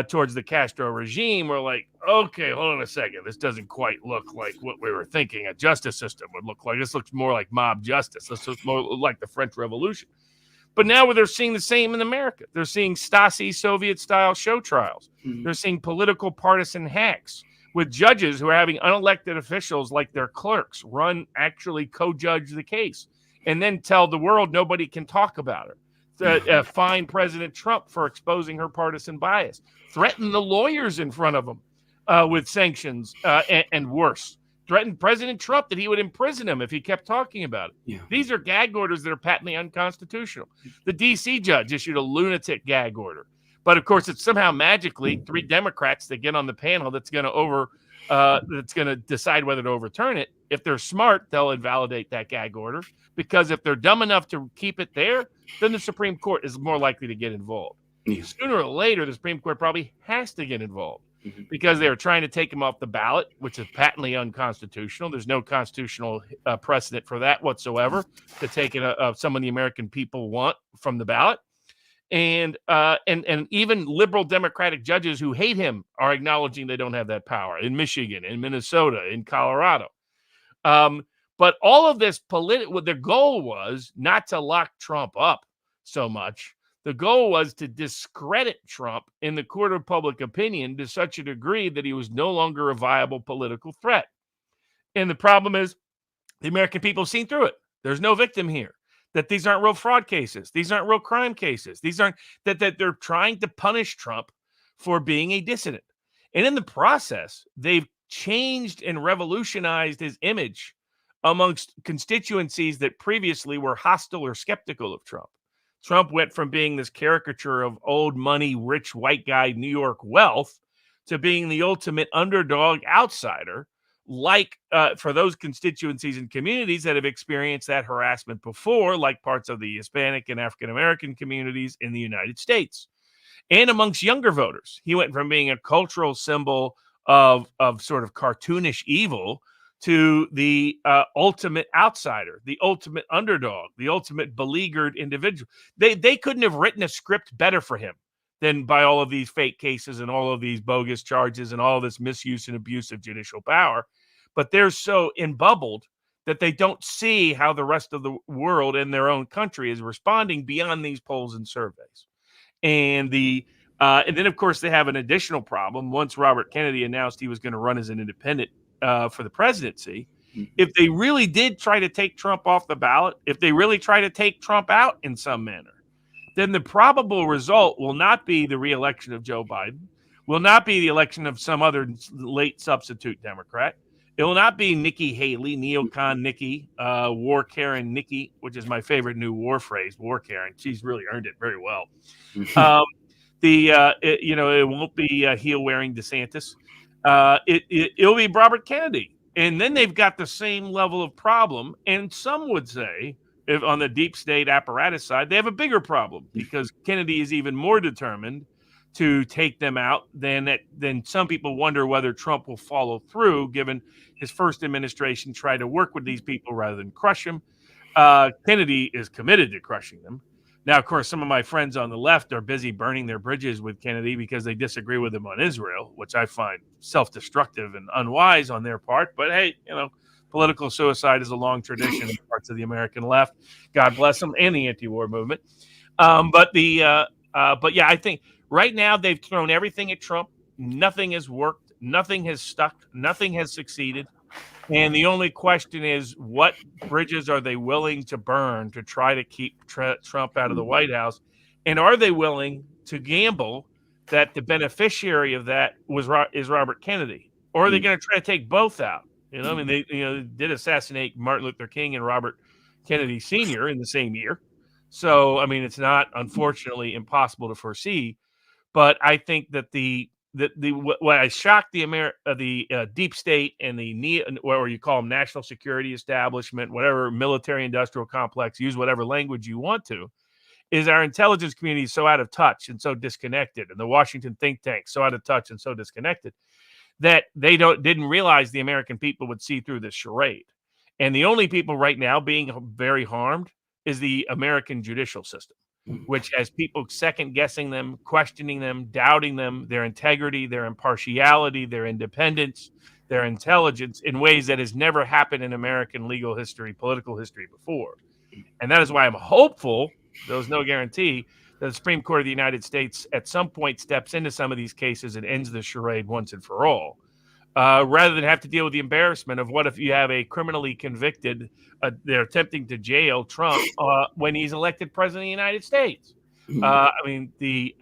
towards the Castro regime, were like, okay, hold on a second. This doesn't quite look like what we were thinking a justice system would look like. This looks more like mob justice. This looks more like the French Revolution. But now they're seeing the same in America. They're seeing Stasi Soviet-style show trials. They're seeing political partisan hacks with judges who are having unelected officials like their clerks actually co-judge the case and then tell the world nobody can talk about her. Fine President Trump for exposing her partisan bias. Threaten the lawyers in front of them with sanctions and worse. Threatened President Trump that he would imprison him if he kept talking about it. Yeah. These are gag orders that are patently unconstitutional. The D.C. judge issued a lunatic gag order. But, of course, it's somehow magically 3 Democrats that get on the panel that's going to decide whether to overturn it. If they're smart, they'll invalidate that gag order, because if they're dumb enough to keep it there, then the Supreme Court is more likely to get involved. Yeah. Sooner or later, the Supreme Court probably has to get involved. Because they are trying to take him off the ballot, which is patently unconstitutional. There's no constitutional precedent for that whatsoever, to take someone the American people want from the ballot. And even liberal Democratic judges who hate him are acknowledging they don't have that power in Michigan, in Minnesota, in Colorado. But all of this the goal was not to lock Trump up so much. The goal was to discredit Trump in the court of public opinion to such a degree that he was no longer a viable political threat. And the problem is the American people have seen through it. There's no victim here. That these aren't real fraud cases. These aren't real crime cases. These aren't that they're trying to punish Trump for being a dissident. And in the process, they've changed and revolutionized his image amongst constituencies that previously were hostile or skeptical of Trump. Trump went from being this caricature of old money, rich white guy, New York wealth, to being the ultimate underdog outsider, for those constituencies and communities that have experienced that harassment before, like parts of the Hispanic and African-American communities in the United States. And amongst younger voters, he went from being a cultural symbol of sort of cartoonish evil to the ultimate outsider, the ultimate underdog, the ultimate beleaguered individual. They couldn't have written a script better for him than by all of these fake cases and all of these bogus charges and all of this misuse and abuse of judicial power. But they're so embubbled that they don't see how the rest of the world and their own country is responding beyond these polls and surveys. And then, of course, they have an additional problem. Once Robert Kennedy announced he was going to run as an independent for the presidency, if they really did try to take Trump off the ballot, if they really try to take Trump out in some manner, then the probable result will not be the reelection of Joe Biden, will not be the election of some other late substitute Democrat. It will not be Nikki Haley, neocon Nikki, war Karen Nikki, which is my favorite new war phrase, war Karen. She's really earned it very well. It won't be heel-wearing DeSantis. It'll be Robert Kennedy. And then they've got the same level of problem. And some would say, if on the deep state apparatus side, they have a bigger problem because Kennedy is even more determined to take them out than some people wonder whether Trump will follow through, given his first administration tried to work with these people rather than crush them. Kennedy is committed to crushing them. Now, of course, some of my friends on the left are busy burning their bridges with Kennedy because they disagree with him on Israel, which I find self-destructive and unwise on their part. But hey, political suicide is a long tradition in parts of the American left. God bless them, and the anti-war movement. But yeah, I think right now they've thrown everything at Trump. Nothing has worked. Nothing has stuck. Nothing has succeeded. And the only question is, what bridges are they willing to burn to try to keep Trump out of the White House? And are they willing to gamble that the beneficiary of that is Robert Kennedy? Or are they going to try to take both out? I mean, they did assassinate Martin Luther King and Robert Kennedy Sr. in the same year. So, I mean, it's not, unfortunately, impossible to foresee. But I think that what I shocked the deep state and or you call them national security establishment, whatever, military industrial complex, use whatever language you want to, is our intelligence community is so out of touch and so disconnected, and the Washington think tank so out of touch and so disconnected that they didn't realize the American people would see through this charade. And the only people right now being very harmed is the American judicial system, which has people second guessing them, questioning them, doubting them, their integrity, their impartiality, their independence, their intelligence in ways that has never happened in American legal history, political history before. And that is why I'm hopeful, there's no guarantee, that the Supreme Court of the United States at some point steps into some of these cases and ends the charade once and for all. Rather than have to deal with the embarrassment of what if you have a criminally convicted, they're attempting to jail Trump when he's elected president of the United States. I mean, the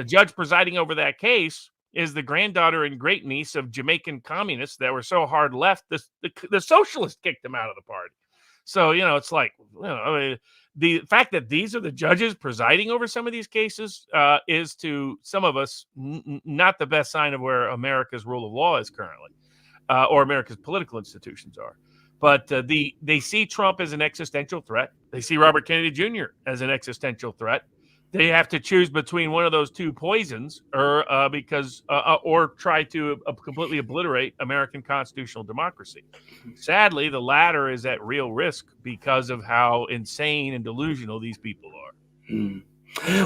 judge presiding over that case is the granddaughter and great niece of Jamaican communists that were so hard left, the socialists kicked them out of the party. So, it's like, I mean, the fact that these are the judges presiding over some of these cases is to some of us not the best sign of where America's rule of law is currently, or America's political institutions are. But they see Trump as an existential threat. They see Robert Kennedy Jr. as an existential threat. They have to choose between one of those two poisons, or try to completely obliterate American constitutional democracy. Sadly, the latter is at real risk because of how insane and delusional these people are.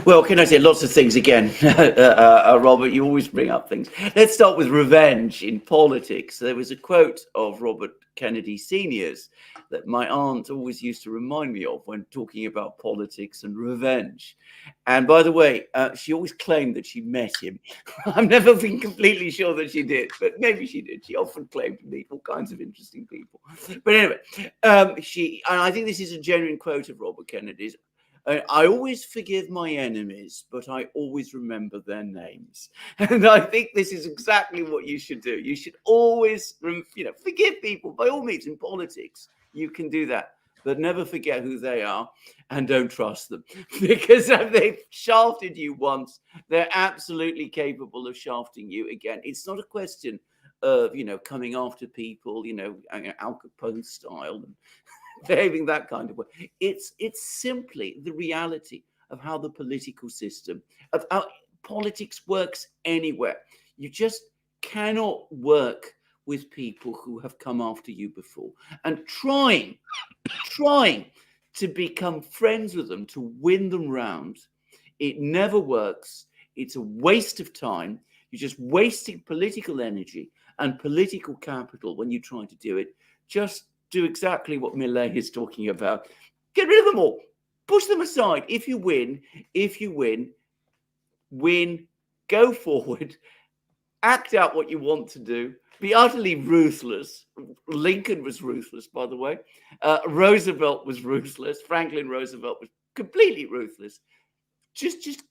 Well, can I say lots of things again? Robert, you always bring up things. Let's start with revenge in politics. There was a quote of Robert Kennedy Sr.'s that my aunt always used to remind me of when talking about politics and revenge. And by the way, she always claimed that she met him. I've never been completely sure that she did, but maybe she did. She often claimed to meet all kinds of interesting people. But anyway, and I think this is a genuine quote of Robert Kennedy's. I always forgive my enemies, but I always remember their names. And I think this is exactly what you should do. You should always, forgive people. By all means, in politics, you can do that. But never forget who they are and don't trust them. Because if they've shafted you once, they're absolutely capable of shafting you again. It's not a question of, coming after people, Al Capone style and behaving that kind of way. It's simply the reality of how the political system, of how politics works anywhere. You just cannot work with people who have come after you before. And trying to become friends with them, to win them round, it never works. It's a waste of time. You're just wasting political energy and political capital when you try to do it. Just do exactly what Millet is talking about. Get rid of them all. Push them aside. If you win, go forward, act out what you want to do, be utterly ruthless. Lincoln was ruthless, by the way. Roosevelt was ruthless. Franklin Roosevelt was completely ruthless. Just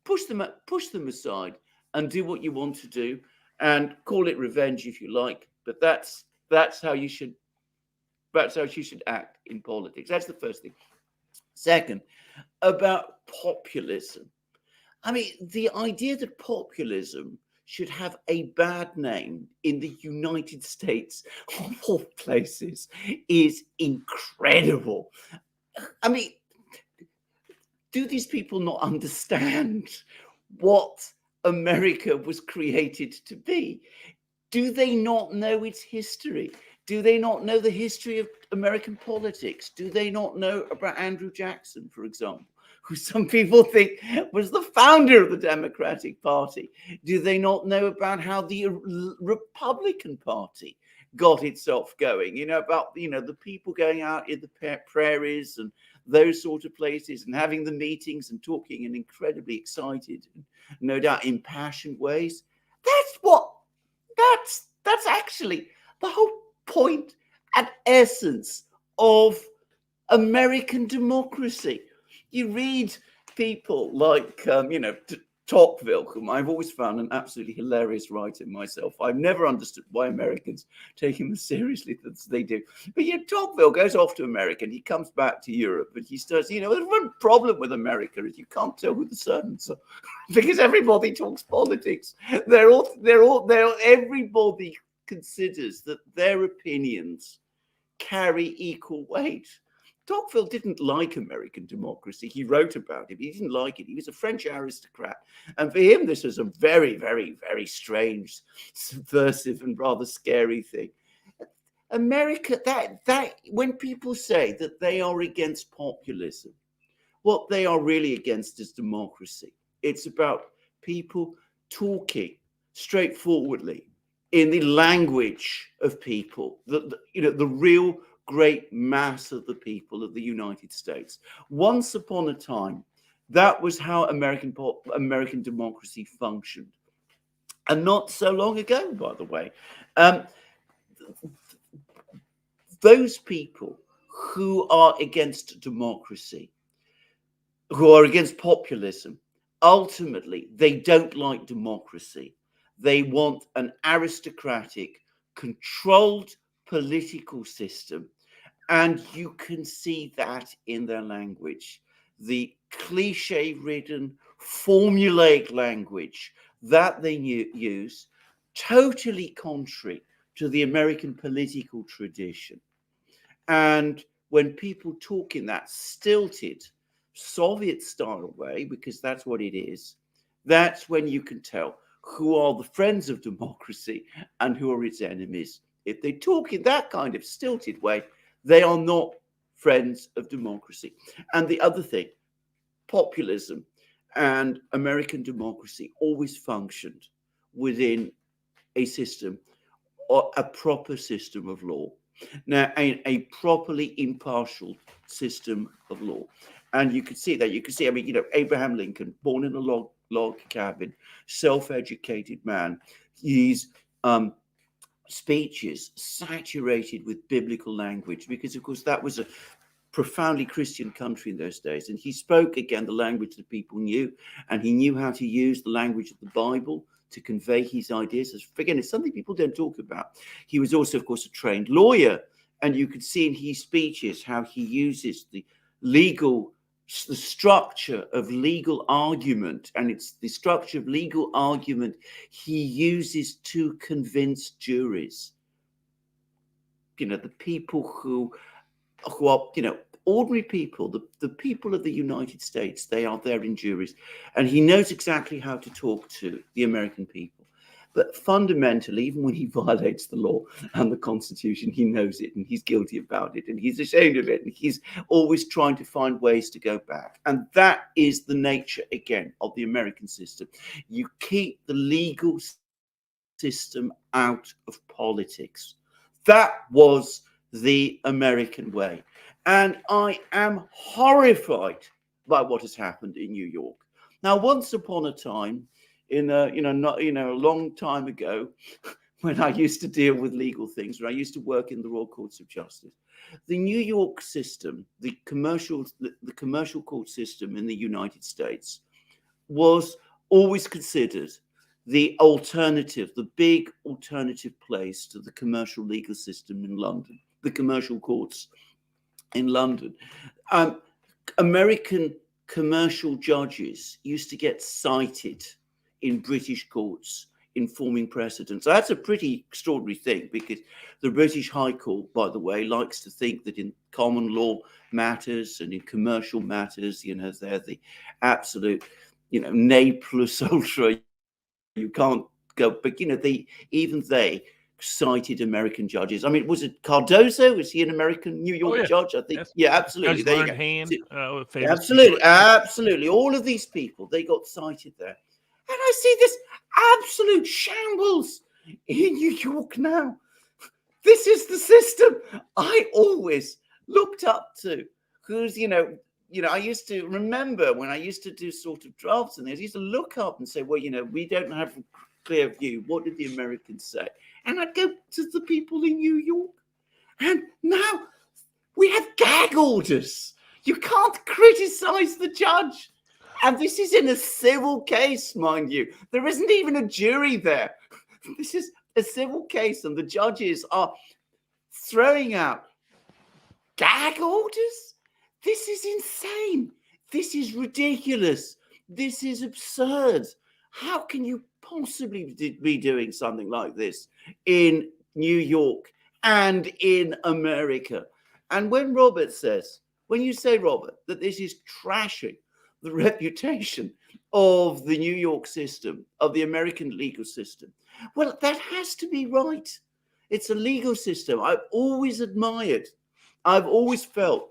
push them aside and do what you want to do, and call it revenge if you like. But that's how you should. That's how she should act in politics. That's the first thing. Second, about populism. I mean, the idea that populism should have a bad name in the United States, of all places, is incredible. I mean, do these people not understand what America was created to be? Do they not know its history? Do they not know the history of American politics? Do they not know about Andrew Jackson, for example, who some people think was the founder of the Democratic Party. Do they not know about how the Republican Party got itself going? About the people going out in the prairies and those sort of places and having the meetings and talking in incredibly excited and no doubt impassioned ways. That's actually the whole point and essence of American democracy. You read people like, Tocqueville, whom I've always found an absolutely hilarious writer myself. I've never understood why Americans take him as seriously as they do. But Tocqueville goes off to America and he comes back to Europe and he starts, the one problem with America is you can't tell who the servants are because everybody talks politics. Everybody considers that their opinions carry equal weight. Tocqueville didn't like American democracy. He wrote about it. He didn't like it. He was a French aristocrat. And for him, this was a very, very, very strange, subversive and rather scary thing. America, that when people say that they are against populism, what they are really against is democracy. It's about people talking straightforwardly in the language of people, the real great mass of the people of the United States. Once upon a time, that was how American democracy functioned. And not so long ago, by the way. Those people who are against democracy, who are against populism, ultimately, they don't like democracy. They want an aristocratic, controlled political system. And you can see that in their language. The cliche-ridden, formulaic language that they use, totally contrary to the American political tradition. And when people talk in that stilted, Soviet-style way, because that's what it is, that's when you can tell who are the friends of democracy and who are its enemies. If they talk in that kind of stilted way, they are not friends of democracy. And the other thing, populism and American democracy always functioned within a system or a proper system of law. Now, a properly impartial system of law. And you could see that. You could see, Abraham Lincoln, born in a log cabin, self-educated man, his speeches saturated with biblical language, because, of course, that was a profoundly Christian country in those days. And he spoke, again, the language that people knew, and he knew how to use the language of the Bible to convey his ideas. Again, it's something people don't talk about. He was also, of course, a trained lawyer, and you could see in his speeches how he uses the structure of legal argument, and it's the structure of legal argument he uses to convince juries. The people who are, ordinary people, the people of the United States, they are there in juries, and he knows exactly how to talk to the American people. But fundamentally, even when he violates the law and the Constitution, he knows it and he's guilty about it and he's ashamed of it. And he's always trying to find ways to go back. And that is the nature, again, of the American system. You keep the legal system out of politics. That was the American way. And I am horrified by what has happened in New York. Now, once upon a time, a long time ago, when I used to deal with legal things, when I used to work in the Royal Courts of Justice, the New York system, the commercial court system in the United States, was always considered the alternative, the big alternative place to the commercial legal system in London, the commercial courts in London. American commercial judges used to get cited in British courts in forming precedents. So that's a pretty extraordinary thing, because the British High Court, by the way, likes to think that in common law matters and in commercial matters, they're the absolute, ne plus ultra. You can't go, but they cited American judges. I mean, was it Cardozo? Was he an American New York judge? I think. Yes. Yeah, absolutely. Judge There you Learned go. Hand, famous New Absolutely, York. absolutely. All of these people, they got cited there. And I see this absolute shambles in New York now. This is the system I always looked up to. Because, I used to remember when I used to do sort of drafts and I used to look up and say, well, we don't have a clear view. What did the Americans say? And I'd go to the people in New York. And now we have gag orders. You can't criticize the judge. And this is in a civil case, mind you. There isn't even a jury there. This is a civil case, and the judges are throwing out gag orders. This is insane. This is ridiculous. This is absurd. How can you possibly be doing something like this in New York and in America? And when you say, Robert, that this is trashing the reputation of the New York system, of the American legal system, well, that has to be right. It's a legal system I've always admired. I've always felt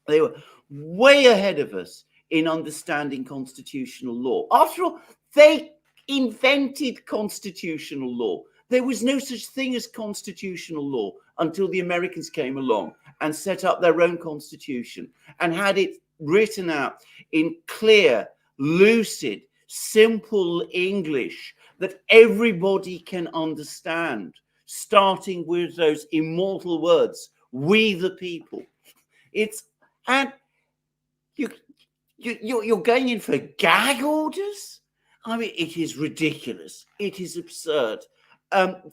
they were way ahead of us in understanding constitutional law. After all, they invented constitutional law. There was no such thing as constitutional law until the Americans came along and set up their own constitution and had it written out in clear, lucid, simple English that everybody can understand, starting with those immortal words, we the people. And you're going in for gag orders? I mean, it is ridiculous. It is absurd.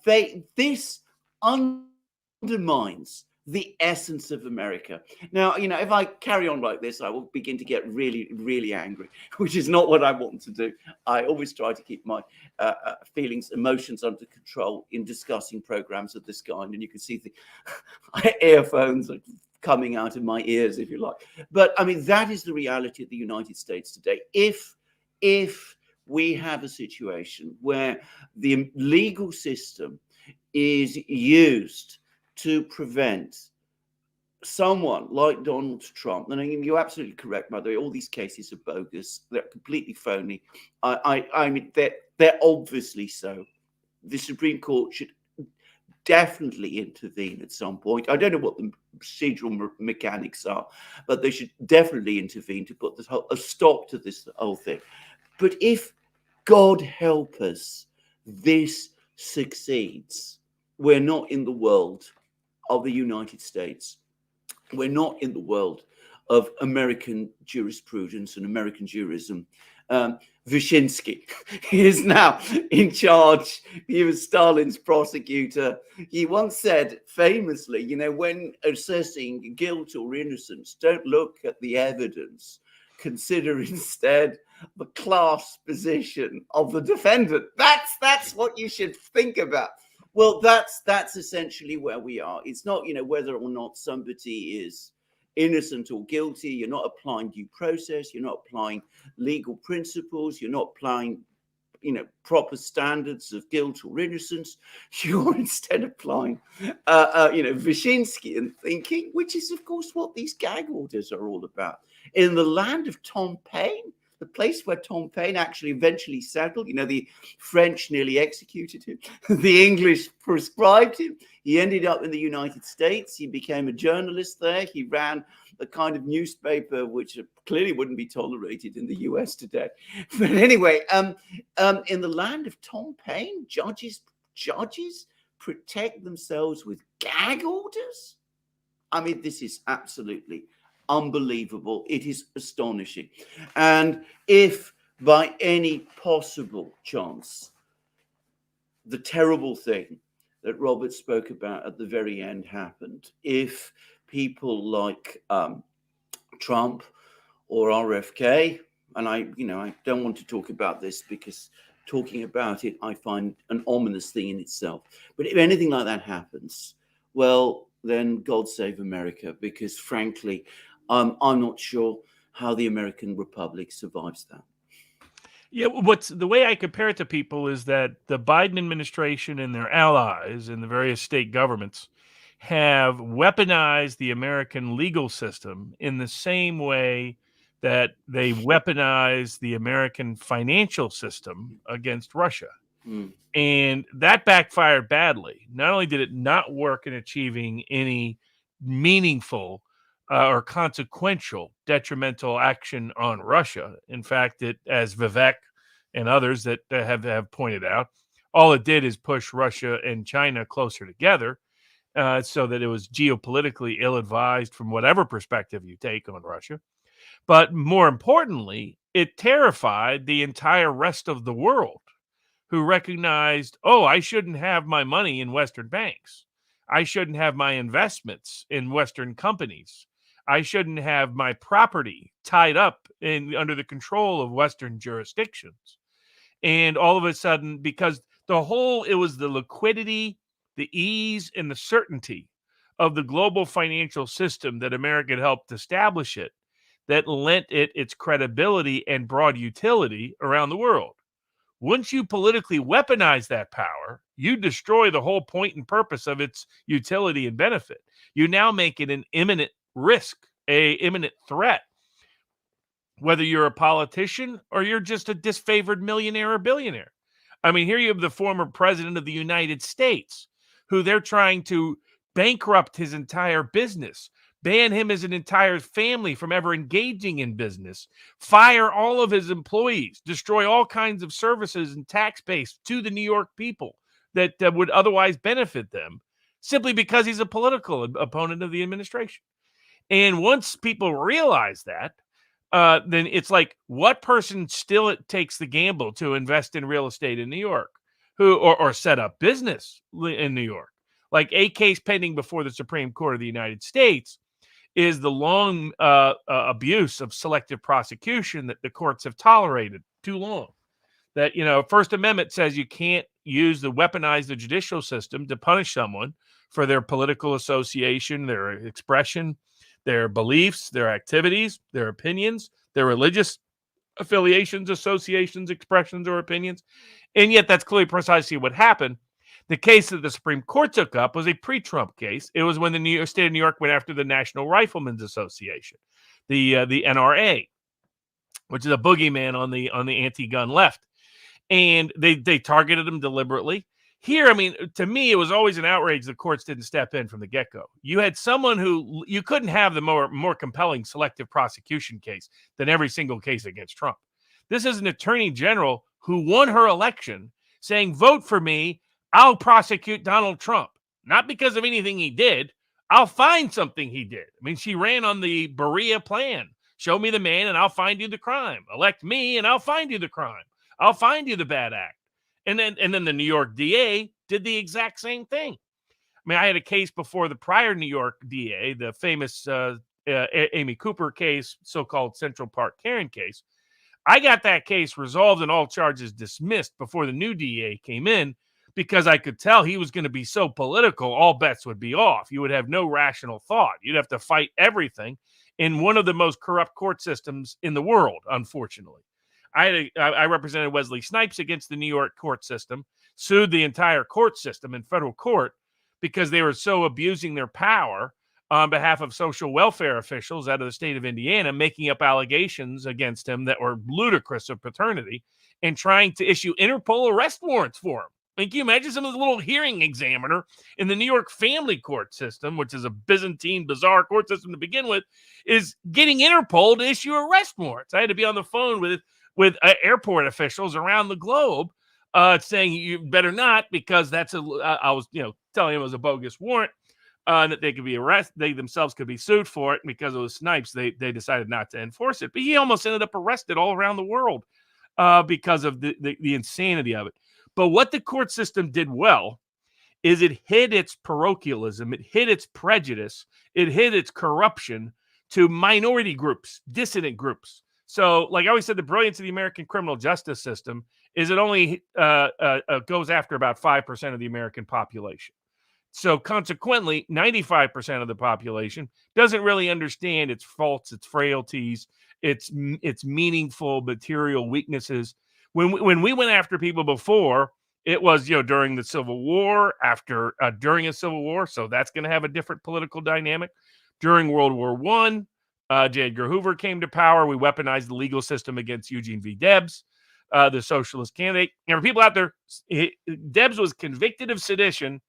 This undermines the essence of America. Now, if I carry on like this, I will begin to get really, really angry, which is not what I want to do. I always try to keep my feelings, emotions under control in discussing programs of this kind. And you can see the earphones are coming out of my ears, if you like. But I mean, that is the reality of the United States today. If we have a situation where the legal system is used to prevent someone like Donald Trump, and I mean, you're absolutely correct, by the way, all these cases are bogus. They're completely phony. I mean, they're obviously so. The Supreme Court should definitely intervene at some point. I don't know what the procedural mechanics are, but they should definitely intervene to put a stop to this whole thing. But if, God help us, this succeeds, we're not in the world of the United States. We're not in the world of American jurisprudence and American jurism. Wyszynski is now in charge. He was Stalin's prosecutor. He once said famously, when assessing guilt or innocence, don't look at the evidence. Consider instead the class position of the defendant. That's what you should think about. Well, that's essentially where we are. It's not, whether or not somebody is innocent or guilty. You're not applying due process. You're not applying legal principles. You're not applying, proper standards of guilt or innocence. You're instead applying, Wyszynski and thinking, which is, of course, what these gag orders are all about. In the land of Tom Paine, the place where Tom Paine actually eventually settled, the French nearly executed him. The English proscribed him. He ended up in the United States. He became a journalist there. He ran the kind of newspaper which clearly wouldn't be tolerated in the US today. But anyway, in the land of Tom Paine, judges protect themselves with gag orders. I mean, this is absolutely unbelievable. It is astonishing. And if by any possible chance the terrible thing that Robert spoke about at the very end happened, if people like Trump or RFK, and I don't want to talk about this because talking about it I find an ominous thing in itself, but if anything like that happens, well, then God save America, because frankly, I'm not sure how the American Republic survives that. Yeah, what's the way I compare it to people is that the Biden administration and their allies and the various state governments have weaponized the American legal system in the same way that they weaponize the American financial system against Russia. Mm. And that backfired badly. Not only did it not work in achieving any meaningful or consequential detrimental action on Russia. In fact, it, as Vivek and others that have pointed out, all it did is push Russia and China closer together, so that it was geopolitically ill-advised from whatever perspective you take on Russia. But more importantly, it terrified the entire rest of the world, who recognized, oh, I shouldn't have my money in Western banks. I shouldn't have my investments in Western companies. I shouldn't have my property tied up in under the control of Western jurisdictions. And all of a sudden, because it was the liquidity, the ease, and the certainty of the global financial system that America had helped establish it that lent it its credibility and broad utility around the world. Once you politically weaponize that power, you destroy the whole point and purpose of its utility and benefit. You now make it an imminent risk, a imminent threat, whether you're a politician or you're just a disfavored millionaire or billionaire. I mean, here you have the former president of the United States, who they're trying to bankrupt his entire business, ban him as an entire family from ever engaging in business, fire all of his employees, destroy all kinds of services and tax base to the New York people that would otherwise benefit them, simply because he's a political opponent of the administration. And once people realize that, then it's like, what person still it takes the gamble to invest in real estate in New York, or set up business in New York? Like a case pending before the Supreme Court of the United States is the long abuse of selective prosecution that the courts have tolerated too long. That, First Amendment says you can't weaponize the judicial system to punish someone for their political association, their expression, their beliefs, their activities, their opinions, their religious affiliations, associations, expressions, or opinions. And yet that's clearly precisely what happened. The case that the Supreme Court took up was a pre-Trump case. It was when the state of New York went after the National Riflemen's Association, the NRA, which is a boogeyman on the anti-gun left. And they targeted them deliberately. Here, I mean, to me, it was always an outrage the courts didn't step in from the get-go. You had someone who you couldn't have the more compelling selective prosecution case than every single case against Trump. This is an attorney general who won her election saying, vote for me, I'll prosecute Donald Trump. Not because of anything he did. I'll find something he did. I mean, she ran on the Berea plan. Show me the man and I'll find you the crime. Elect me and I'll find you the crime. I'll find you the bad act. And then the New York DA did the exact same thing. I mean, I had a case before the prior New York DA, the famous Amy Cooper case, so-called Central Park Karen case. I got that case resolved and all charges dismissed before the new DA came in, because I could tell he was going to be so political, all bets would be off. You would have no rational thought. You'd have to fight everything in one of the most corrupt court systems in the world, unfortunately. I represented Wesley Snipes against the New York court system, sued the entire court system in federal court because they were so abusing their power on behalf of social welfare officials out of the state of Indiana, making up allegations against him that were ludicrous of paternity and trying to issue Interpol arrest warrants for him. Can you imagine some of the little hearing examiner in the New York family court system, which is a Byzantine, bizarre court system to begin with, is getting Interpol to issue arrest warrants? I had to be on the phone with airport officials around the globe saying you better not, because I was telling him it was a bogus warrant, that they could be arrested. They themselves could be sued for it. Because it was Snipes, they decided not to enforce it. But he almost ended up arrested all around the world because of the insanity of it. But what the court system did well is it hid its parochialism, it hid its prejudice, it hid its corruption to minority groups, dissident groups. So, like I always said, the brilliance of the American criminal justice system is it only goes after about 5% of the American population. So consequently, 95% of the population doesn't really understand its faults, its frailties, its meaningful material weaknesses. When we went after people before, it was, during the Civil War, during a Civil War, so that's going to have a different political dynamic. During World War I, J. Edgar Hoover came to power. We weaponized the legal system against Eugene V. Debs, the socialist candidate. And for people out there, Debs was convicted of sedition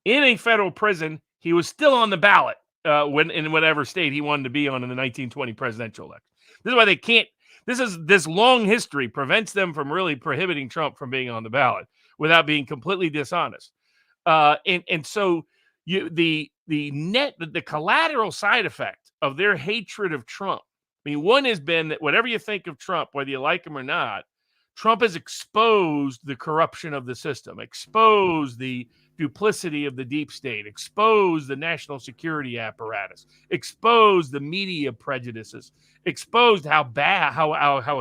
in a federal prison. He was still on the ballot when in whatever state he wanted to be on in the 1920 presidential election. This is why they can't. This long history prevents them from really prohibiting Trump from being on the ballot without being completely dishonest. And so the collateral side effect of their hatred of Trump. I mean, one has been that whatever you think of Trump, whether you like him or not, Trump has exposed the corruption of the system, exposed the duplicity of the deep state, exposed the national security apparatus, exposed the media prejudices, exposed how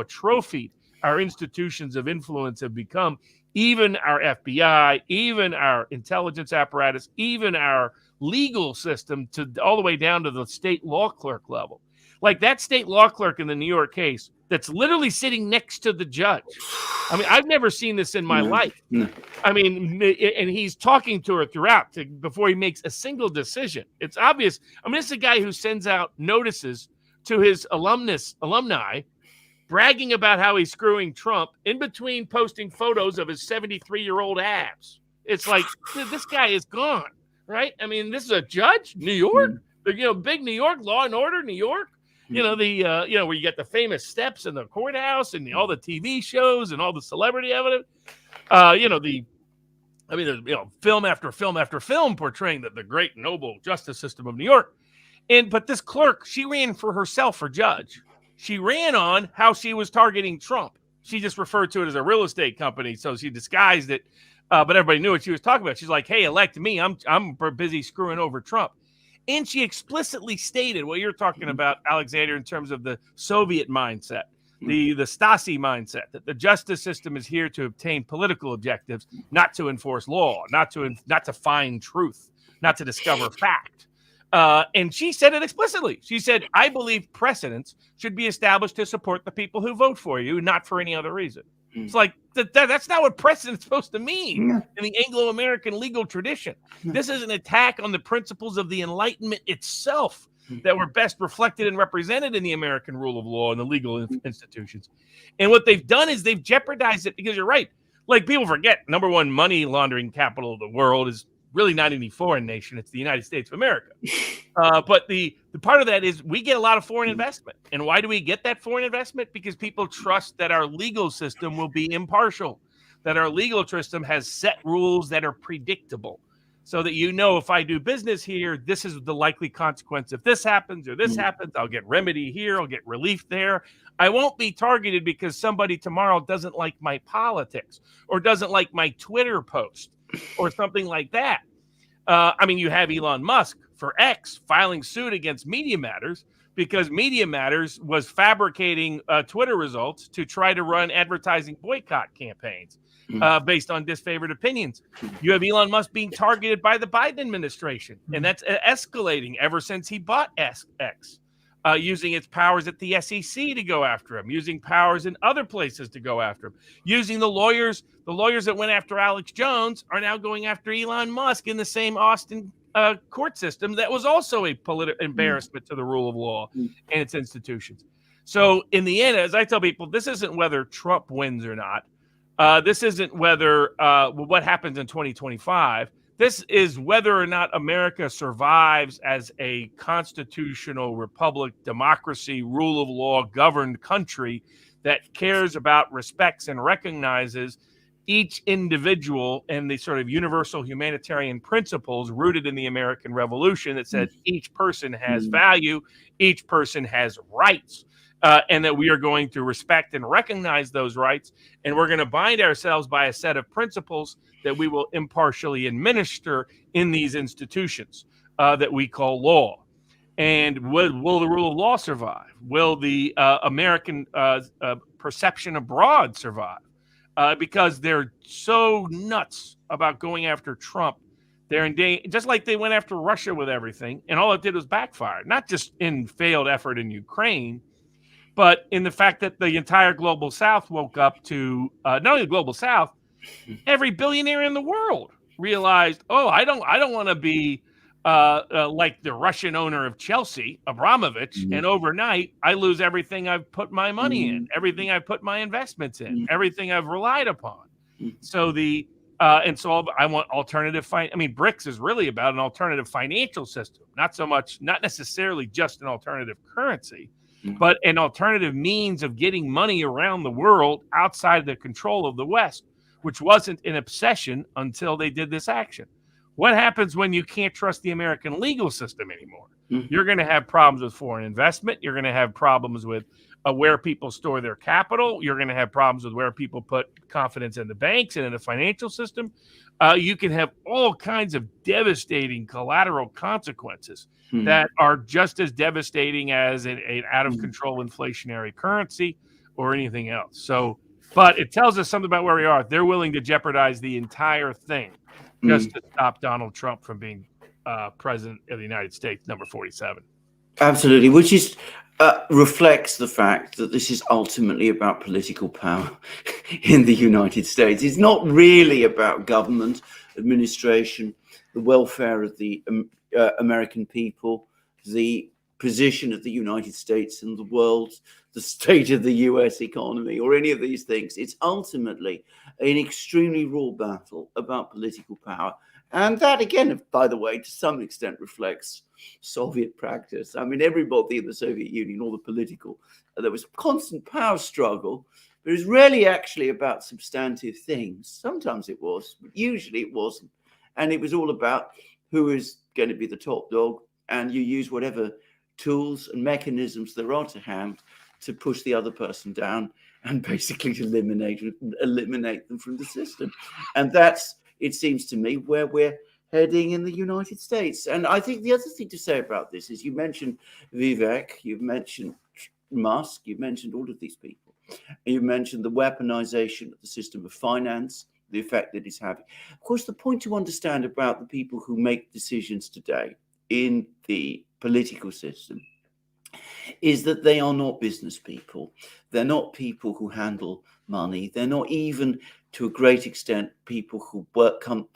atrophied our institutions of influence have become, even our FBI, even our intelligence apparatus, even our legal system, to all the way down to the state law clerk level. Like that state law clerk in the New York case that's literally sitting next to the judge. I mean, I've never seen this in my life. No. I mean, and he's talking to her throughout before he makes a single decision. It's obvious. I mean, this is a guy who sends out notices to his alumni, bragging about how he's screwing Trump in between posting photos of his 73-year-old abs. It's like, this guy is gone, right? I mean, this is a judge, New York, big New York, Law and Order, New York. Where you get the famous steps in the courthouse and all the TV shows and all the celebrity evidence. Film after film after film portraying the great noble justice system of New York. But this clerk, she ran for herself for judge. She ran on how she was targeting Trump. She just referred to it as a real estate company, so she disguised it. But everybody knew what she was talking about. She's like, "Hey, elect me. I'm busy screwing over Trump." And she explicitly stated what you're talking about, Alexander, in terms of the Soviet mindset, the Stasi mindset, that the justice system is here to obtain political objectives, not to enforce law, not to find truth, not to discover fact. And she said it explicitly. She said, "I believe precedents should be established to support the people who vote for you, not for any other reason." It's like, that's not what precedent's supposed to mean in the Anglo-American legal tradition. This is an attack on the principles of the Enlightenment itself that were best reflected and represented in the American rule of law and the legal institutions. And what they've done is they've jeopardized it, because you're right. Like, people forget, number one money laundering capital of the world is really not any foreign nation. It's the United States of America. But the part of that is we get a lot of foreign investment. And why do we get that foreign investment? Because people trust that our legal system will be impartial, that our legal system has set rules that are predictable, so that, if I do business here, this is the likely consequence. If this happens or this happens, I'll get remedy here, I'll get relief there. I won't be targeted because somebody tomorrow doesn't like my politics or doesn't like my Twitter post or something like that. You have Elon Musk for X filing suit against Media Matters because Media Matters was fabricating Twitter results to try to run advertising boycott campaigns based on disfavored opinions. You have Elon Musk being targeted by the Biden administration, and that's escalating ever since he bought X, using its powers at the SEC to go after him, using powers in other places to go after him, using the lawyers that went after Alex Jones are now going after Elon Musk in the same Austin court system that was also a political embarrassment to the rule of law and its institutions. So in the end, as I tell people, this isn't whether Trump wins or not. This isn't whether what happens in 2025. This is whether or not America survives as a constitutional republic, democracy, rule of law, governed country that cares about, respects, and recognizes each individual and the sort of universal humanitarian principles rooted in the American Revolution that said each person has value, each person has rights, and that we are going to respect and recognize those rights. And we're going to bind ourselves by a set of principles that we will impartially administer in these institutions that we call law. And will the rule of law survive? Will the American perception abroad survive? Because they're so nuts about going after Trump. They're in just like they went after Russia with everything, and all it did was backfire. Not just in failed effort in Ukraine, but in the fact that the entire global South woke up to not only the global South, every billionaire in the world realized, oh, I don't want to be like the Russian owner of Chelsea, Abramovich, and overnight I lose everything I've put my money in, everything I've put my investments in, everything I've relied upon. So I want alternative I mean, BRICS is really about an alternative financial system, not necessarily just an alternative currency, but an alternative means of getting money around the world outside the control of the West, which wasn't an obsession until they did this action. What happens when you can't trust the American legal system anymore? You're going to have problems with foreign investment. You're going to have problems with where people store their capital. You're going to have problems with where people put confidence in the banks and in the financial system. You can have all kinds of devastating collateral consequences that are just as devastating as an out of control inflationary currency or anything else. So, but it tells us something about where we are. They're willing to jeopardize the entire thing just to stop Donald Trump from being president of the United States, number 47. Absolutely, which is reflects the fact that this is ultimately about political power in the United States. It's not really about government, administration, the welfare of the American people, the position of the United States in the world, the state of the US economy, or any of these things. It's ultimately an extremely raw battle about political power. And that, again, by the way, to some extent reflects Soviet practice. I mean, everybody in the Soviet Union, all the political, there was constant power struggle, but it was rarely actually about substantive things. Sometimes it was, but usually it wasn't. And it was all about who is going to be the top dog, and you use whatever tools and mechanisms there are to hand to push the other person down and basically to eliminate them from the system. And that's, it seems to me, where we're heading in the United States. And I think the other thing to say about this is, you mentioned Vivek, you've mentioned Musk, you've mentioned all of these people. And you mentioned the weaponization of the system of finance, the effect that it's having. Of course, the point to understand about the people who make decisions today in the political system is that they are not business people. They're not people who handle money. They're not even, to a great extent, people who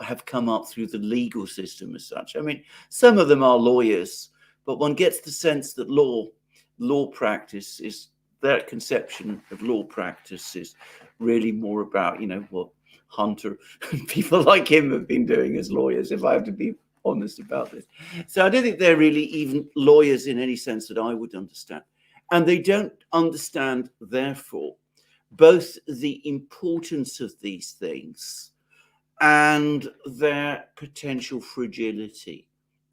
have come up through the legal system as such. I mean, some of them are lawyers, but one gets the sense that law practice is, their conception of law practice is really more about, what Hunter and people like him have been doing as lawyers, if I have to be honest about this. So I don't think they're really even lawyers in any sense that I would understand. And they don't understand, therefore, both the importance of these things and their potential fragility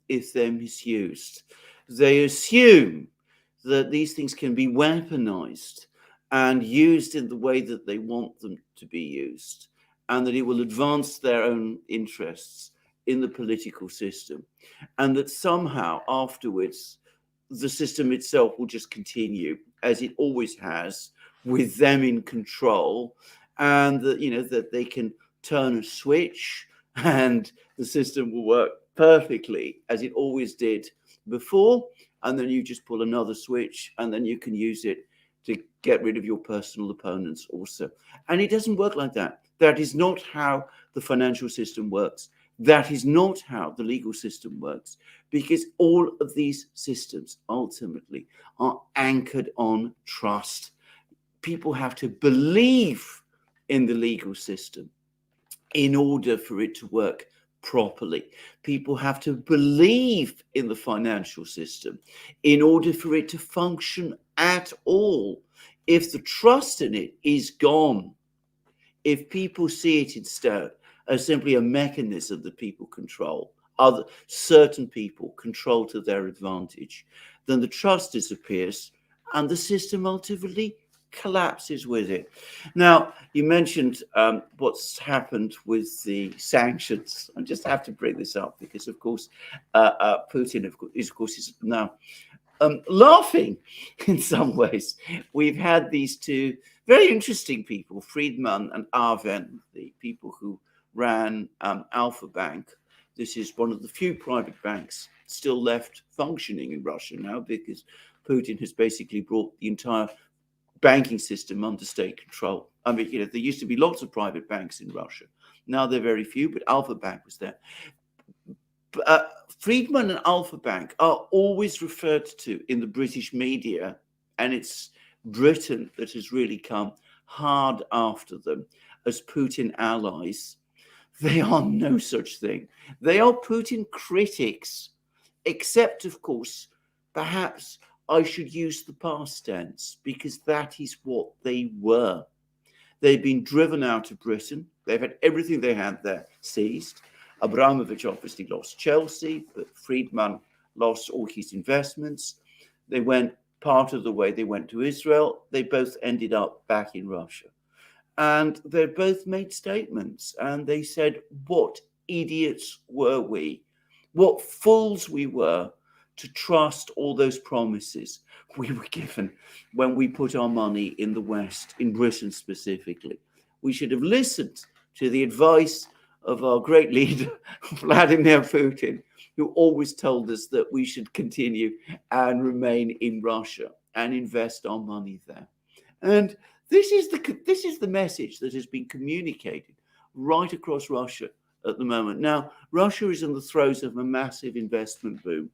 if they're misused. They assume that these things can be weaponized and used in the way that they want them to be used, and that it will advance their own interests in the political system, and that somehow afterwards the system itself will just continue as it always has, with them in control, and that that they can turn a switch and the system will work perfectly as it always did before, and then you just pull another switch and then you can use it to get rid of your personal opponents also. And it doesn't work like that. That is not how the financial system works. That is not how the legal system works, because all of these systems ultimately are anchored on trust. People have to believe in the legal system in order for it to work properly. People have to believe in the financial system in order for it to function at all. If the trust in it is gone, if people see it instead as simply a mechanism that people control, certain people control to their advantage, then the trust disappears and the system ultimately collapses with it. Now, you mentioned what's happened with the sanctions. I just have to bring this up because, of course, Putin, is now laughing in some ways. We've had these two very interesting people, Friedman and Arven, the people who ran Alpha Bank. This is one of the few private banks still left functioning in Russia now, because Putin has basically brought the entire banking system under state control. I mean, there used to be lots of private banks in Russia. Now there are very few, but Alpha Bank was there. Friedman and Alpha Bank are always referred to in the British media, and it's Britain that has really come hard after them as Putin allies. They are no such thing. They are Putin critics, except, of course, perhaps I should use the past tense, because that is what they were. They've been driven out of Britain. They've had everything they had there seized. Abramovich obviously lost Chelsea, but Friedman lost all his investments. They went part of the way, they went to Israel. They both ended up back in Russia. And they both made statements, and they said, what idiots were we? What fools we were to trust all those promises we were given when we put our money in the West, in Britain specifically. We should have listened to the advice of our great leader, Vladimir Putin, who always told us that we should continue and remain in Russia and invest our money there. And this is the message that has been communicated right across Russia at the moment. Now, Russia is in the throes of a massive investment boom.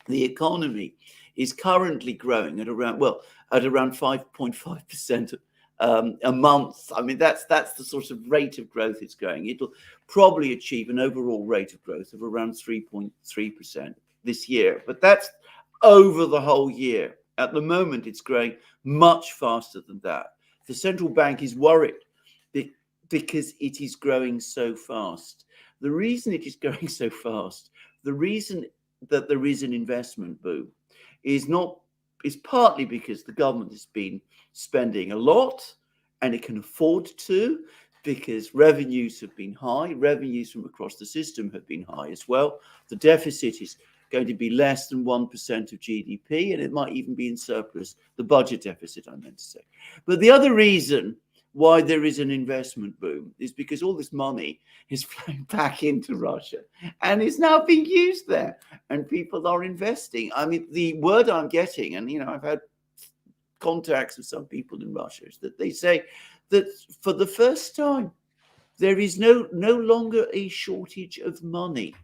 The economy is currently growing at around 5.5% a month. I mean, that's the sort of rate of growth it's growing. It'll probably achieve an overall rate of growth of around 3.3% this year, but that's over the whole year. At the moment, it's growing much faster than that. The central bank is worried because it is growing so fast. The reason it is growing so fast, the reason that there is an investment boom is partly because the government has been spending a lot and it can afford to, because revenues have been high. Revenues from across the system have been high as well. The deficit is going to be less than 1% of GDP, and it might even be in surplus, the budget deficit, I meant to say. But the other reason why there is an investment boom is because all this money is flowing back into Russia and is now being used there, and people are investing. I mean, the word I'm getting, and I've had contacts with some people in Russia, is that they say that for the first time there is no longer a shortage of money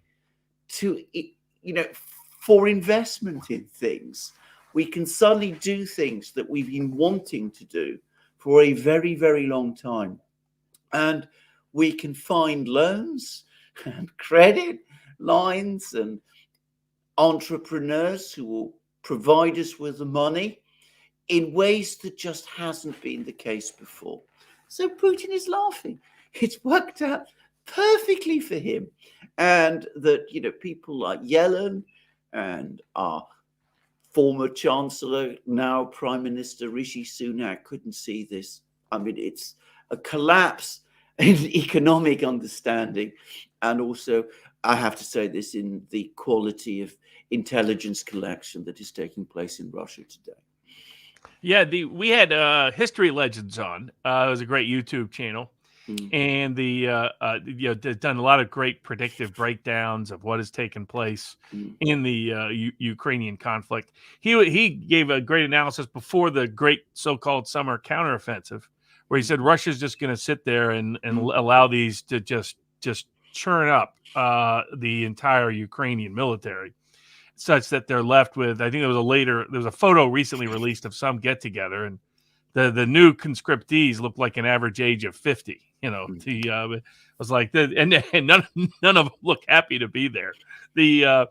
for investment in things. We can suddenly do things that we've been wanting to do for a very, very long time. And we can find loans and credit lines and entrepreneurs who will provide us with the money in ways that just hasn't been the case before. So Putin is laughing. It's worked out perfectly for him. And that, people like Yellen and our former Chancellor, now Prime Minister Rishi Sunak, couldn't see this. I mean, it's a collapse in economic understanding. And also, I have to say this, in the quality of intelligence collection that is taking place in Russia today. Yeah, we had History Legends on. It was a great YouTube channel. And they've done a lot of great predictive breakdowns of what has taken place in the Ukrainian conflict. He gave a great analysis before the great so-called summer counteroffensive, where he said Russia's just going to sit there and allow these to just churn up the entire Ukrainian military, such that they're left with. I think there was a photo recently released of some get together, and the new conscriptees looked like an average age of 50. It was like, and none of them look happy to be there. And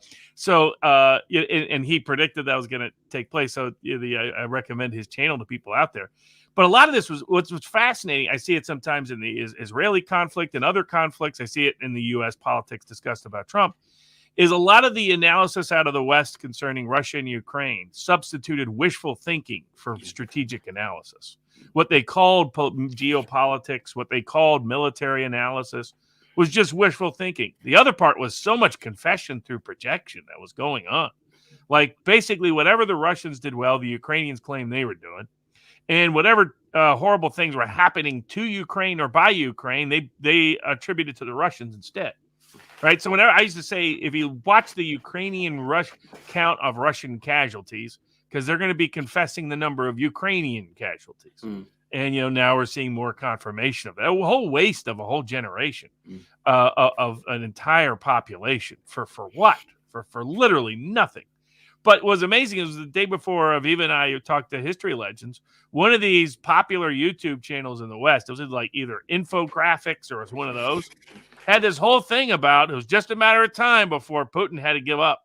he predicted that was going to take place. So I recommend his channel to people out there. But a lot of this was what's fascinating. I see it sometimes in the Israeli conflict and other conflicts. I see it in the U.S. politics discussed about Trump. Is a lot of the analysis out of the West concerning Russia and Ukraine substituted wishful thinking for strategic analysis. What they called geopolitics, what they called military analysis, was just wishful thinking. The other part was so much confession through projection that was going on. Like, basically, whatever the Russians did well, the Ukrainians claimed they were doing. And whatever horrible things were happening to Ukraine or by Ukraine, they attributed to the Russians instead. Right. So whenever I used to say, if you watch the Ukrainian count of Russian casualties because they're going to be confessing the number of Ukrainian casualties. And, now we're seeing more confirmation of that. A whole waste of a whole generation of an entire population for what? For literally nothing. But what was amazing is the day before Aviva and I talked to history legends, one of these popular YouTube channels in the West, it was like either infographics or it was one of those, had this whole thing about it was just a matter of time before Putin had to give up.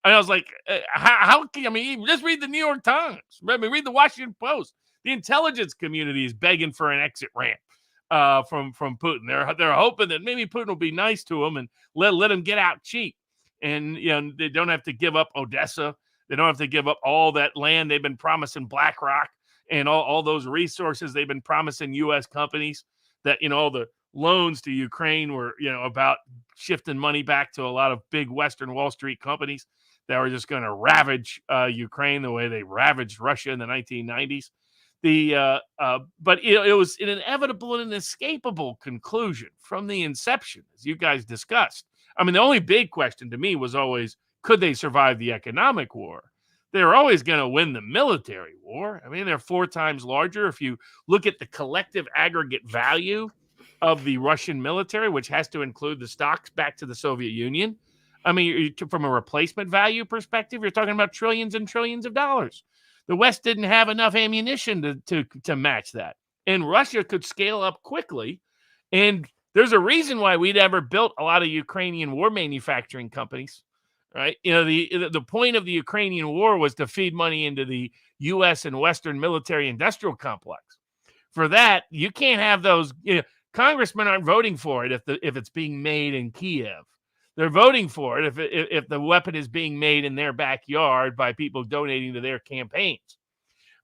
And I was like, how can, just read the New York Times. Read the Washington Post. The intelligence community is begging for an exit ramp from Putin. They're hoping that maybe Putin will be nice to him and let him get out cheap. And they don't have to give up Odessa. They don't have to give up all that land they've been promising BlackRock and all those resources they've been promising U.S. companies. That all the loans to Ukraine were about shifting money back to a lot of big Western Wall Street companies that were just going to ravage Ukraine the way they ravaged Russia in the 1990s. But it was an inevitable and inescapable conclusion from the inception, as you guys discussed. The only big question to me was always, could they survive the economic war? They're always going to win the military war. They're 4 times larger. If you look at the collective aggregate value of the Russian military, which has to include the stocks back to the Soviet Union, from a replacement value perspective, you're talking about trillions and trillions of dollars. The West didn't have enough ammunition to match that. And Russia could scale up quickly. And there's a reason why we'd ever built a lot of Ukrainian war manufacturing companies, right? The point of the Ukrainian war was to feed money into the U.S. and Western military industrial complex. For that, you can't have those. Congressmen aren't voting for it if it's being made in Kiev. They're voting for it if the weapon is being made in their backyard by people donating to their campaigns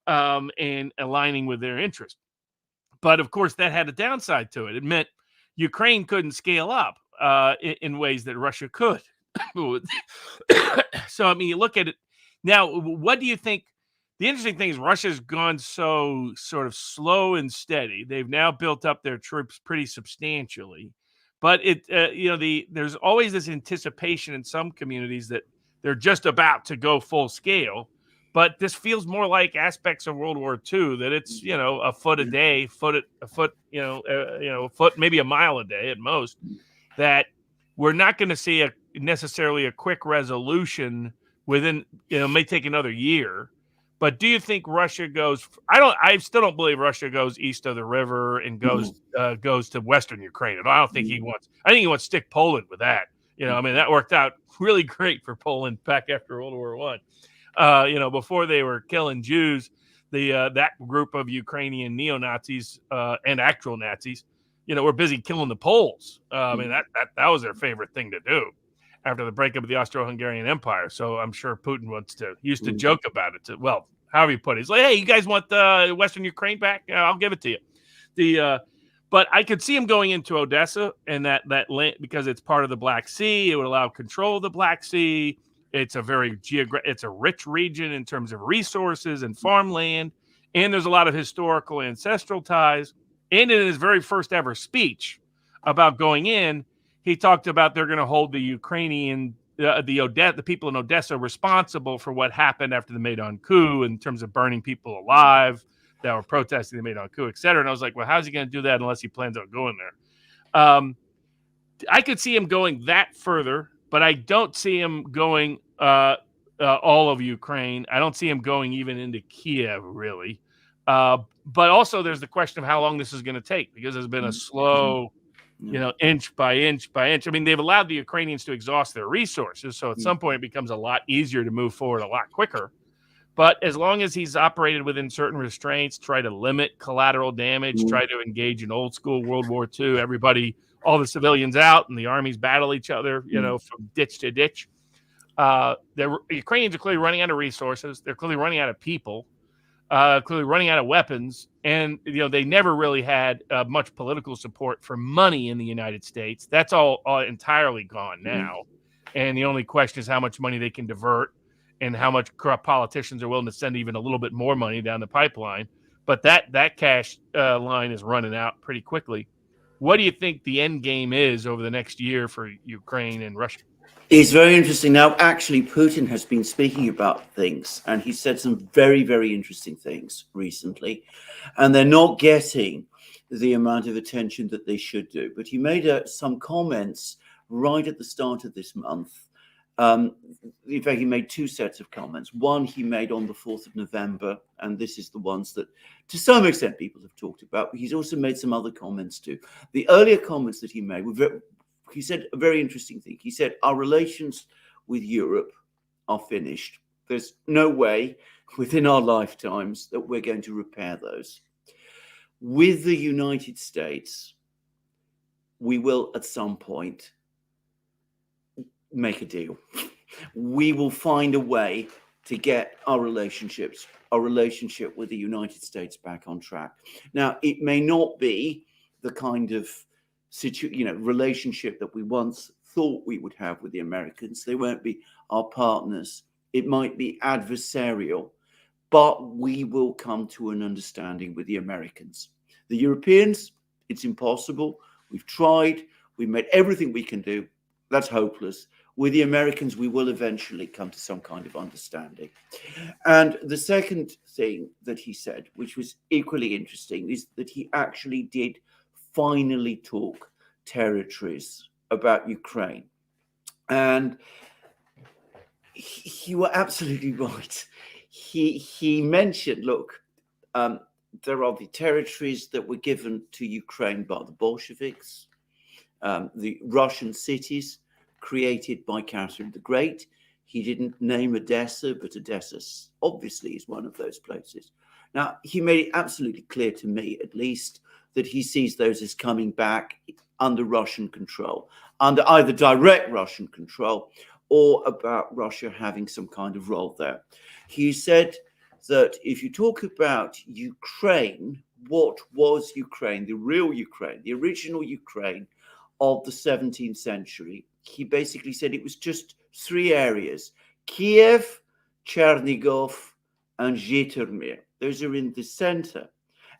and aligning with their interest. But of course, that had a downside to it. It meant Ukraine couldn't scale up in ways that Russia could. So, you look at it now. What do you think? The interesting thing is Russia's gone so sort of slow and steady. They've now built up their troops pretty substantially. But there's always this anticipation in some communities that they're just about to go full scale. But this feels more like aspects of World War II, that it's a foot a day, a foot, a foot, maybe a mile a day at most. That we're not going to see necessarily a quick resolution within. May take another year. But do you think Russia goes? I still don't believe Russia goes east of the river and goes to Western Ukraine. I don't think he wants. I think he wants to stick Poland with that. That worked out really great for Poland back after World War I. Before they were killing Jews, that group of Ukrainian neo-Nazis and actual Nazis, were busy killing the Poles. That was their favorite thing to do after the breakup of the Austro-Hungarian Empire. So I'm sure Putin used to joke about it. Well, however you put it, he's like, "Hey, you guys want Western Ukraine back? I'll give it to you." But I could see him going into Odessa and that land because it's part of the Black Sea. It would allow control of the Black Sea. It's a very it's a rich region in terms of resources and farmland, and there's a lot of historical ancestral ties. And in his very first ever speech about going in, he talked about they're going to hold the Ukrainian, the people in Odessa responsible for what happened after the Maidan coup in terms of burning people alive that were protesting the Maidan coup, et cetera. And I was like, well, how's he going to do that unless he plans on going there? I could see him going that further, but I don't see him going all of Ukraine. I don't see him going even into Kiev, really. But also there's the question of how long this is going to take, because there's been a slow inch by inch by inch. They've allowed the Ukrainians to exhaust their resources. So at some point it becomes a lot easier to move forward a lot quicker. But as long as he's operated within certain restraints, try to limit collateral damage, try to engage in old school World War II, all the civilians out and the armies battle each other, from ditch to ditch. The Ukrainians are clearly running out of resources. They're clearly running out of people. Clearly running out of weapons, and they never really had much political support for money in the United States. That's all entirely gone now, and the only question is how much money they can divert, and how much corrupt politicians are willing to send even a little bit more money down the pipeline. But that cash line is running out pretty quickly. What do you think the end game is over the next year for Ukraine and Russia? It's very interesting. Now, actually, Putin has been speaking about things, and he said some very, very interesting things recently, and they're not getting the amount of attention that they should do. But he made some comments right at the start of this month. In fact, he made two sets of comments. One he made on the 4th of November, and this is the ones that, to some extent, people have talked about. But he's also made some other comments too. The earlier comments that he made were he said a very interesting thing. He said, our relations with Europe are finished. There's no way within our lifetimes that we're going to repair those. With the United States, we will at some point make a deal. We will find a way to get our relationship with the United States back on track. Now, it may not be the kind of relationship that we once thought we would have with the Americans. They won't be our partners. It might be adversarial, but we will come to an understanding with the Americans. The Europeans, it's impossible. We've tried. We've made everything we can do. That's hopeless. With the Americans, we will eventually come to some kind of understanding. And the second thing that he said, which was equally interesting, is that he actually did finally talk territories about Ukraine. And you were absolutely right. He mentioned, look, there are the territories that were given to Ukraine by the Bolsheviks, the Russian cities created by Catherine the Great. He didn't name Odessa, but Odessa obviously is one of those places. Now, he made it absolutely clear to me, at least, that he sees those as coming back under Russian control, under either direct Russian control or about Russia having some kind of role there. He said that if you talk about Ukraine, what was Ukraine, the real Ukraine, the original Ukraine of the 17th century, he basically said it was just three areas: Kiev, Chernigov, and Zhytomyr. Those are in the center.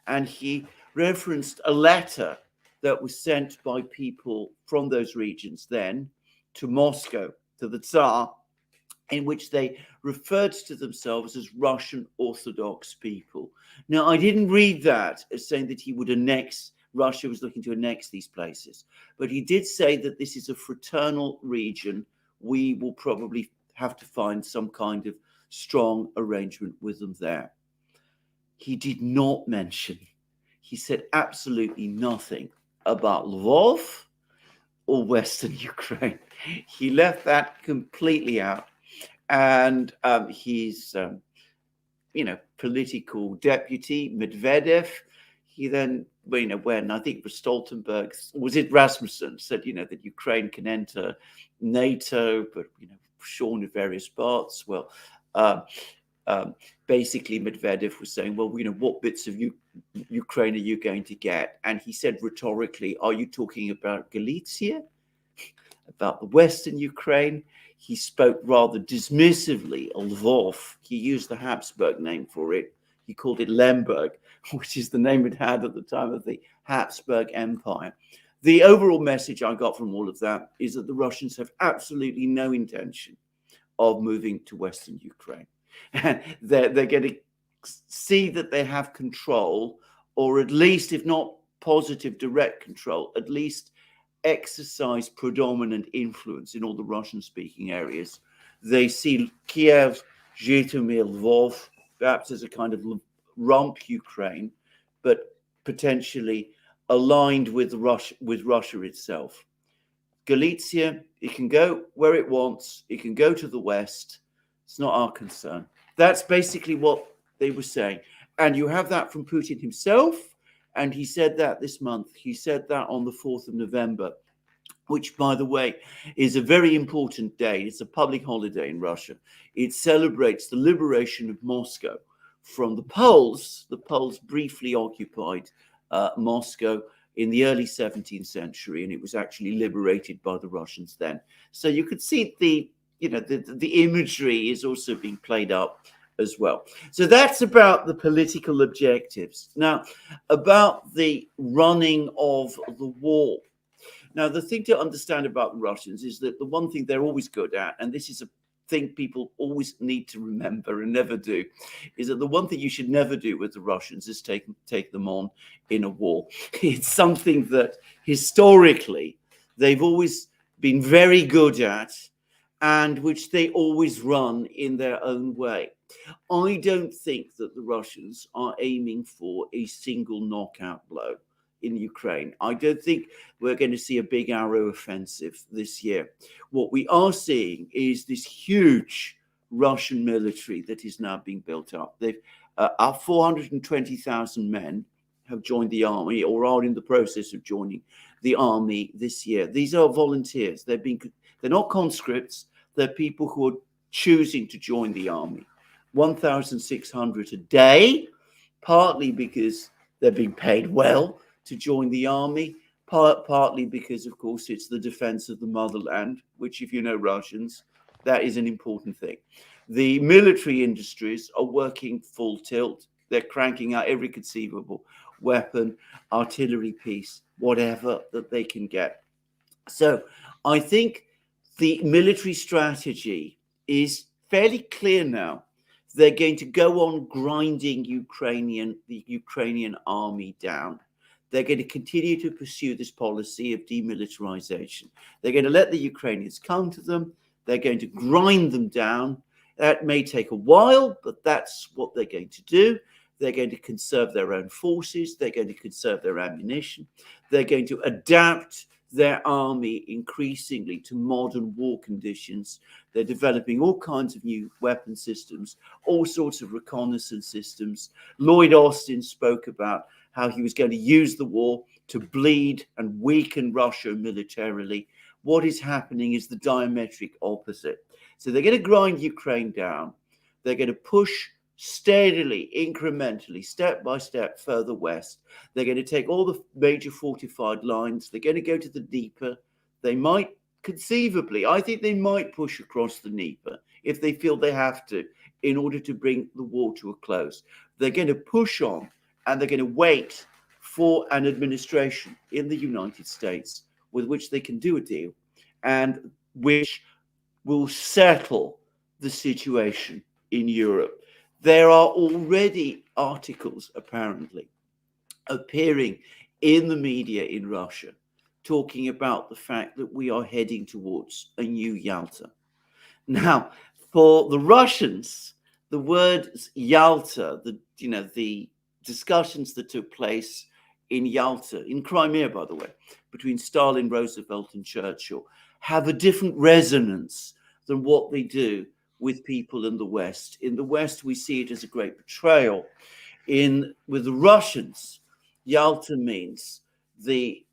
And he referenced a letter that was sent by people from those regions then to Moscow, to the Tsar, in which they referred to themselves as Russian Orthodox people. Now, I didn't read that as saying that he would annex, Russia was looking to annex these places, but he did say that this is a fraternal region. We will probably have to find some kind of strong arrangement with them there. He did not mention, he said absolutely nothing about Lvov or Western Ukraine. He left that completely out. And his, political deputy, Medvedev, he then, when I think it was Stoltenberg, was it Rasmussen, said, that Ukraine can enter NATO, but, shorn of various parts. Well, basically Medvedev was saying, well, what bits of Ukraine are you going to get? And he said rhetorically, are you talking about Galicia? About the Western Ukraine? He spoke rather dismissively of Lvov. He used the Habsburg name for it. He called it Lemberg, which is the name it had at the time of the Habsburg Empire. The overall message I got from all of that is that the Russians have absolutely no intention of moving to Western Ukraine. And they're going to see that they have control, or at least, if not positive direct control, at least exercise predominant influence in all the Russian-speaking areas. They see Kiev, Zhytomyr, Lvov, perhaps as a kind of rump Ukraine, but potentially aligned with Russia itself. Galicia, it can go where it wants. It can go to the west. It's not our concern. That's basically what they were saying. And you have that from Putin himself. And he said that this month. He said that on the 4th of November, which, by the way, is a very important day. It's a public holiday in Russia. It celebrates the liberation of Moscow from the Poles. The Poles briefly occupied Moscow in the early 17th century, and it was actually liberated by the Russians then. So you could see the imagery is also being played up as well. So that's about the political objectives. Now, about the running of the war. Now, the thing to understand about the Russians is that the one thing they're always good at, and this is a thing people always need to remember and never do, is that the one thing you should never do with the Russians is take them on in a war. It's something that historically they've always been very good at, and which they always run in their own way. I don't think that the Russians are aiming for a single knockout blow in Ukraine. I don't think we're going to see a big arrow offensive this year. What we are seeing is this huge Russian military that is now being built up. Our 420,000 men have joined the army or are in the process of joining the army this year. These are volunteers. They're not conscripts. They're people who are choosing to join the army. 1,600 a day, partly because they're being paid well to join the army, partly because, of course, it's the defense of the motherland, which, if you know Russians, that is an important thing. The military industries are working full tilt. They're cranking out every conceivable weapon, artillery piece, whatever that they can get. So I think the military strategy is fairly clear now. They're going to go on grinding the Ukrainian army down. They're going to continue to pursue this policy of demilitarization. They're going to let the Ukrainians come to them. They're going to grind them down. That may take a while, but that's what they're going to do. They're going to conserve their own forces. They're going to conserve their ammunition. They're going to adapt their army increasingly to modern war conditions. They're developing all kinds of new weapon systems, all sorts of reconnaissance systems. Lloyd Austin spoke about how he was going to use the war to bleed and weaken Russia militarily. What is happening is the diametric opposite. So they're going to grind Ukraine down. They're going to push steadily, incrementally, step by step further west. They're going to take all the major fortified lines. They're going to go to the Dnieper. They might conceivably, I think they might push across the Dnieper if they feel they have to in order to bring the war to a close. They're going to push on and they're going to wait for an administration in the United States with which they can do a deal and which will settle the situation in Europe. There are already articles, apparently, appearing in the media in Russia talking about the fact that we are heading towards a new Yalta. Now, for the Russians, the word Yalta, the discussions that took place in Yalta, in Crimea, by the way, between Stalin, Roosevelt, and Churchill, have a different resonance than what they do with people in the West. In the West, we see it as a great betrayal. With the Russians, Yalta means the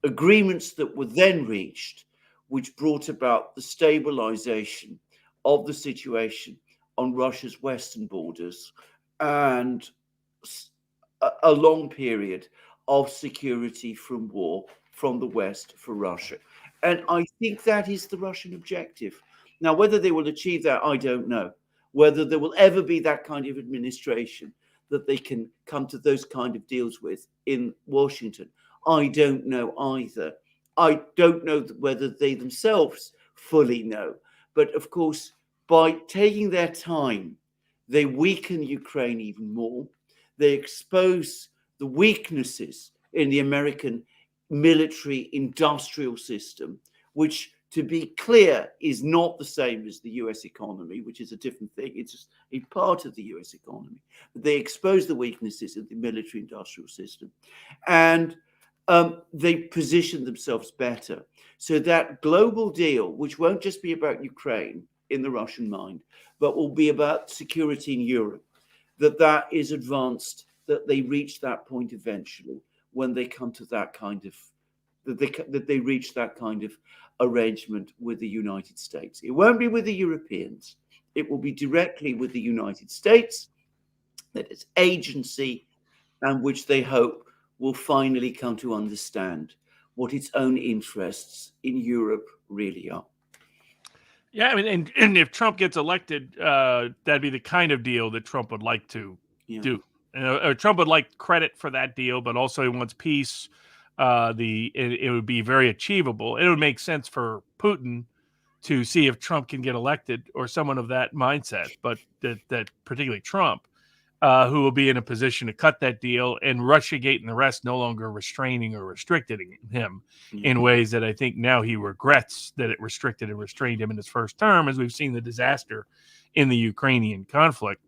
agreements that were then reached, which brought about the stabilization of the situation on Russia's western borders and a long period of security from war from the West for Russia. And I think that is the Russian objective. Now, whether they will achieve that, I don't know. Whether there will ever be that kind of administration that they can come to those kind of deals with in Washington, I don't know either. I don't know whether they themselves fully know. But of course, by taking their time, they weaken Ukraine even more. They expose the weaknesses in the American military industrial system, which, to be clear, is not the same as the US economy, which is a different thing. It's just a part of the US economy. But they expose the weaknesses in the military industrial system. And they position themselves better. So that global deal, which won't just be about Ukraine in the Russian mind, but will be about security in Europe, that is advanced, that they reach that point eventually when they come to that kind of, that they reach that kind of arrangement with the United States. It won't be with the Europeans. It will be directly with the United States, that its agency, and which they hope will finally come to understand what its own interests in Europe really are. Yeah, I mean, and if Trump gets elected, that'd be the kind of deal that Trump would like to do. Trump would like credit for that deal, but also he wants peace. it would be very achievable. It would make sense for Putin to see if Trump can get elected or someone of that mindset, but that particularly Trump, who will be in a position to cut that deal, and Russiagate and the rest no longer restraining or restricting him in ways that I think now he regrets that it restricted and restrained him in his first term, as we've seen the disaster in the Ukrainian conflict.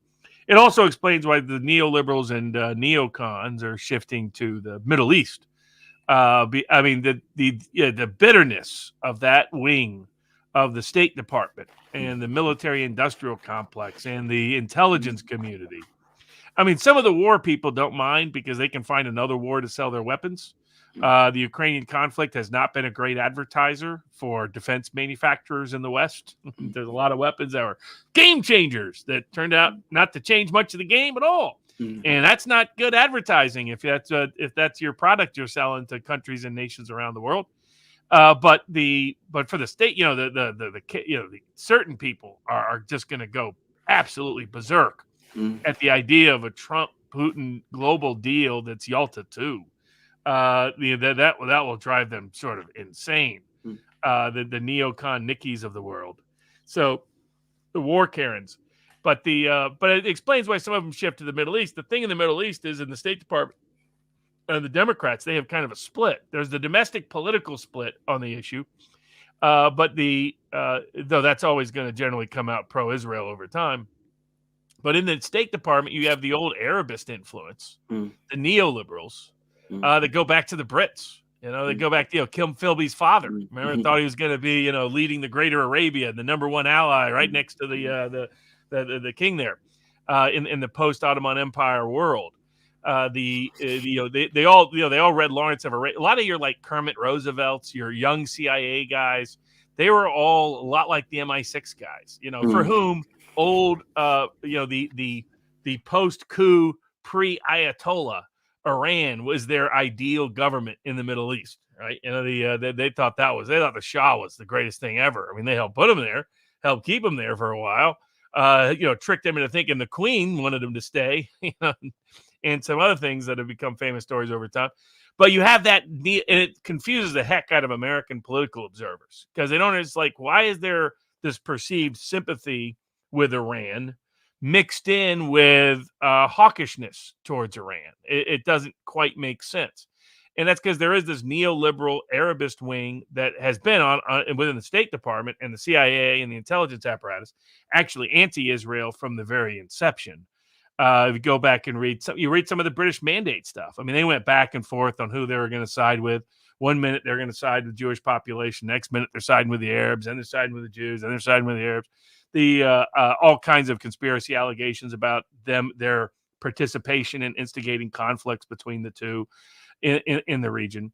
It also explains why the neoliberals and neocons are shifting to the Middle East. The bitterness of that wing of the State Department and the military-industrial complex and the intelligence community. I mean, some of the war people don't mind because they can find another war to sell their weapons. The Ukrainian conflict has not been a great advertiser for defense manufacturers in the West. There's a lot of weapons that were game changers that turned out not to change much of the game at all. And that's not good advertising if that's your product you're selling to countries and nations around the world. But for the state, the certain people are just going to go absolutely berserk at the idea of a Trump-Putin global deal that's Yalta 2. That will drive them sort of insane. The neocon Nickies of the world. So the war Karens. But it explains why some of them shift to the Middle East. The thing in the Middle East is in the State Department and the Democrats, they have kind of a split. There's the domestic political split on the issue, but though that's always going to generally come out pro-Israel over time. But in the State Department, you have the old Arabist influence, the neoliberals that go back to the Brits. They go back to Kim Philby's father. Remember, thought he was going to be leading the Greater Arabia, the number one ally, right next to the king there in the post-Ottoman Empire world. They all read Lawrence of Arabia. A lot of your like Kermit Roosevelts, your young CIA guys, they were all a lot like the MI6 guys. For whom old the post-coup pre-Ayatollah Iran was their ideal government in the Middle East, right? They thought the Shah was the greatest thing ever. I mean, they helped put him there, helped keep him there for a while. Tricked them into thinking the Queen wanted him to stay, and some other things that have become famous stories over time. But you have that, and it confuses the heck out of American political observers because they don't. It's like, why is there this perceived sympathy with Iran mixed in with hawkishness towards Iran? It doesn't quite make sense. And that's because there is this neoliberal Arabist wing that has been on within the State Department and the CIA and the intelligence apparatus, actually anti-Israel from the very inception. If you go back and read some of the British Mandate stuff. I mean, they went back and forth on who they were going to side with. One minute they're going to side with the Jewish population. Next minute they're siding with the Arabs. Then they're siding with the Jews. Then they're siding with the Arabs. All kinds of conspiracy allegations about their participation in instigating conflicts between the two in the region.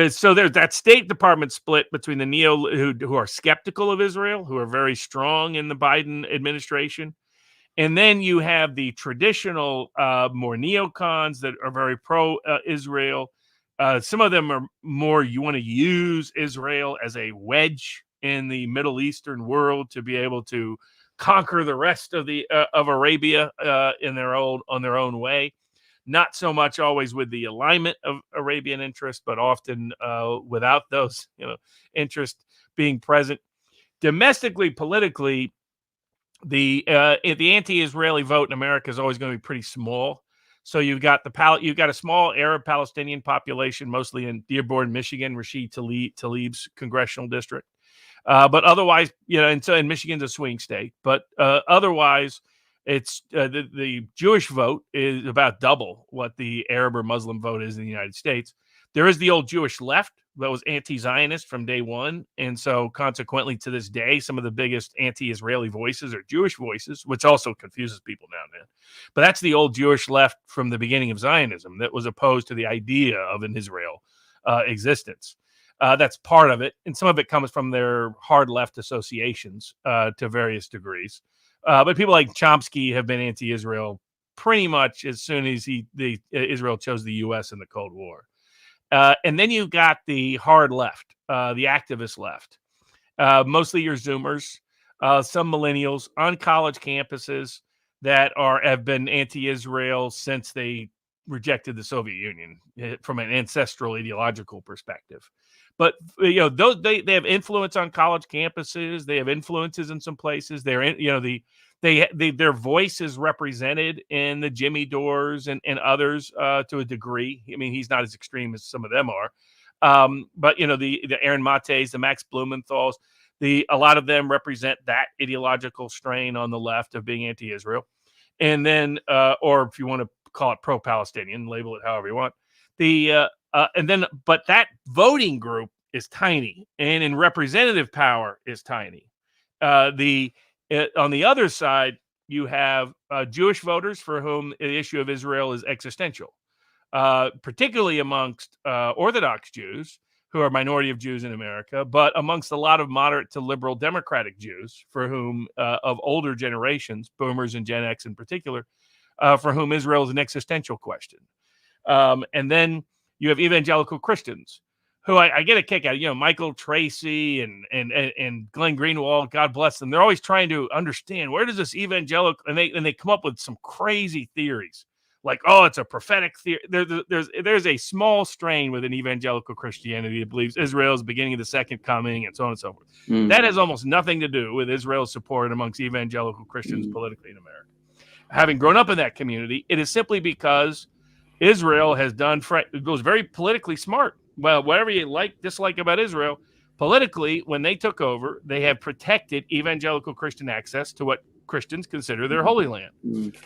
So there's that State Department split between the who are skeptical of Israel, who are very strong in the Biden administration. And then you have the traditional, more neocons that are very pro-Israel. Some of them are more, you want to use Israel as a wedge in the Middle Eastern world to be able to conquer the rest of of Arabia on their own way. Not so much always with the alignment of Arabian interests, but often without those interests being present. Domestically, politically, the anti-Israeli vote in America is always going to be pretty small. So you've got a small Arab Palestinian population, mostly in Dearborn, Michigan, Rashid Tlaib's congressional district. But otherwise, and Michigan's a swing state. But otherwise, it's the Jewish vote is about double what the Arab or Muslim vote is in the United States. There is the old Jewish left that was anti-Zionist from day one. And so consequently to this day, some of the biggest anti-Israeli voices are Jewish voices, which also confuses people now and then. But that's the old Jewish left from the beginning of Zionism that was opposed to the idea of an Israel existence. That's part of it. And some of it comes from their hard left associations to various degrees. But people like Chomsky have been anti-Israel pretty much as soon as Israel chose the U.S. in the Cold War. And then you've got the hard left, the activist left, mostly your Zoomers, some millennials on college campuses that have been anti-Israel since they rejected the Soviet Union from an ancestral ideological perspective. But those they have influence on college campuses. They have influences in some places. They're in, their voice is represented in the Jimmy Dores and others to a degree. I mean, he's not as extreme as some of them are. But the Aaron Mates, the Max Blumenthals, a lot of them represent that ideological strain on the left of being anti-Israel. And then, or if you want to call it pro-Palestinian, label it however you want. But that voting group is tiny, and in representative power is tiny. On the other side, you have Jewish voters for whom the issue of Israel is existential, particularly amongst Orthodox Jews, who are a minority of Jews in America, but amongst a lot of moderate to liberal Democratic Jews for whom, of older generations, boomers and Gen X in particular, for whom Israel is an existential question. And then you have evangelical Christians who I get a kick out of, Michael Tracy and Glenn Greenwald, God bless them. They're always trying to understand, where does this evangelical, and they come up with some crazy theories like, oh, it's a prophetic theory. There's a small strain within evangelical Christianity that believes Israel is the beginning of the second coming and so on and so forth. That has almost nothing to do with Israel's support amongst evangelical Christians politically in America. Having grown up in that community, it is simply because Israel has it goes very politically smart. Well, whatever you dislike about Israel, politically, when they took over, they have protected evangelical Christian access to what Christians consider their holy land.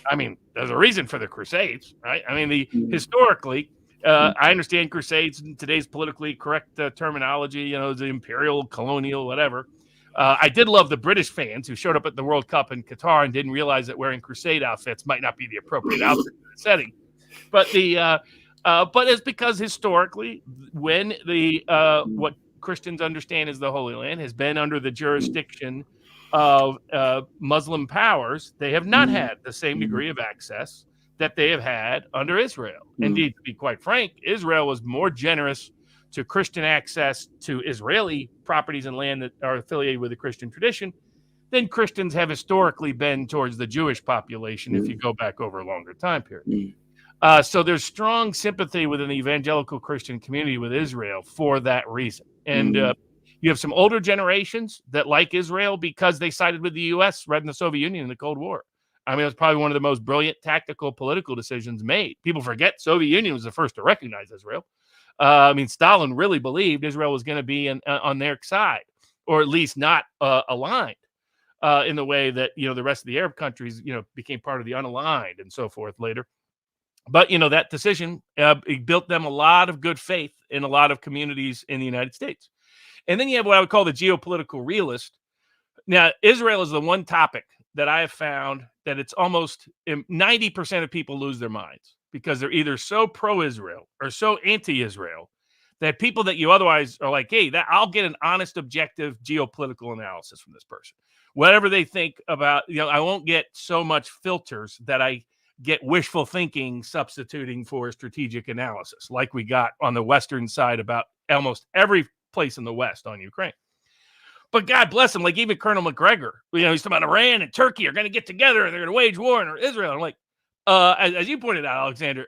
I mean, there's a reason for the Crusades, right? I mean, historically, I understand Crusades in today's politically correct terminology, the imperial, colonial, whatever. I did love the British fans who showed up at the World Cup in Qatar and didn't realize that wearing Crusade outfits might not be the appropriate outfit for the setting. But but it's because historically, when what Christians understand as the Holy Land has been under the jurisdiction of Muslim powers, they have not had the same degree of access that they have had under Israel. Indeed, to be quite frank, Israel was more generous to Christian access to Israeli properties and land that are affiliated with the Christian tradition than Christians have historically been towards the Jewish population if you go back over a longer time period. So there's strong sympathy within the evangelical Christian community with Israel for that reason. And you have some older generations that like Israel because they sided with the U.S. rather than the Soviet Union in the Cold War. I mean, it was probably one of the most brilliant tactical political decisions made. People forget Soviet Union was the first to recognize Israel. I mean, Stalin really believed Israel was going to be on their side, or at least not aligned in the way that, the rest of the Arab countries, became part of the unaligned and so forth later. But, that decision it built them a lot of good faith in a lot of communities in the United States. And then you have what I would call the geopolitical realist. Now, Israel is the one topic that I have found that it's almost 90% of people lose their minds because they're either so pro-Israel or so anti-Israel that people that you otherwise are like, hey, I'll get an honest, objective geopolitical analysis from this person. Whatever they think about, I won't get so much filters that I get wishful thinking substituting for strategic analysis, like we got on the Western side about almost every place in the West on Ukraine. But God bless him, like even Colonel McGregor, he's talking about Iran and Turkey are going to get together and they're going to wage war on Israel. I'm like, as you pointed out, Alexander,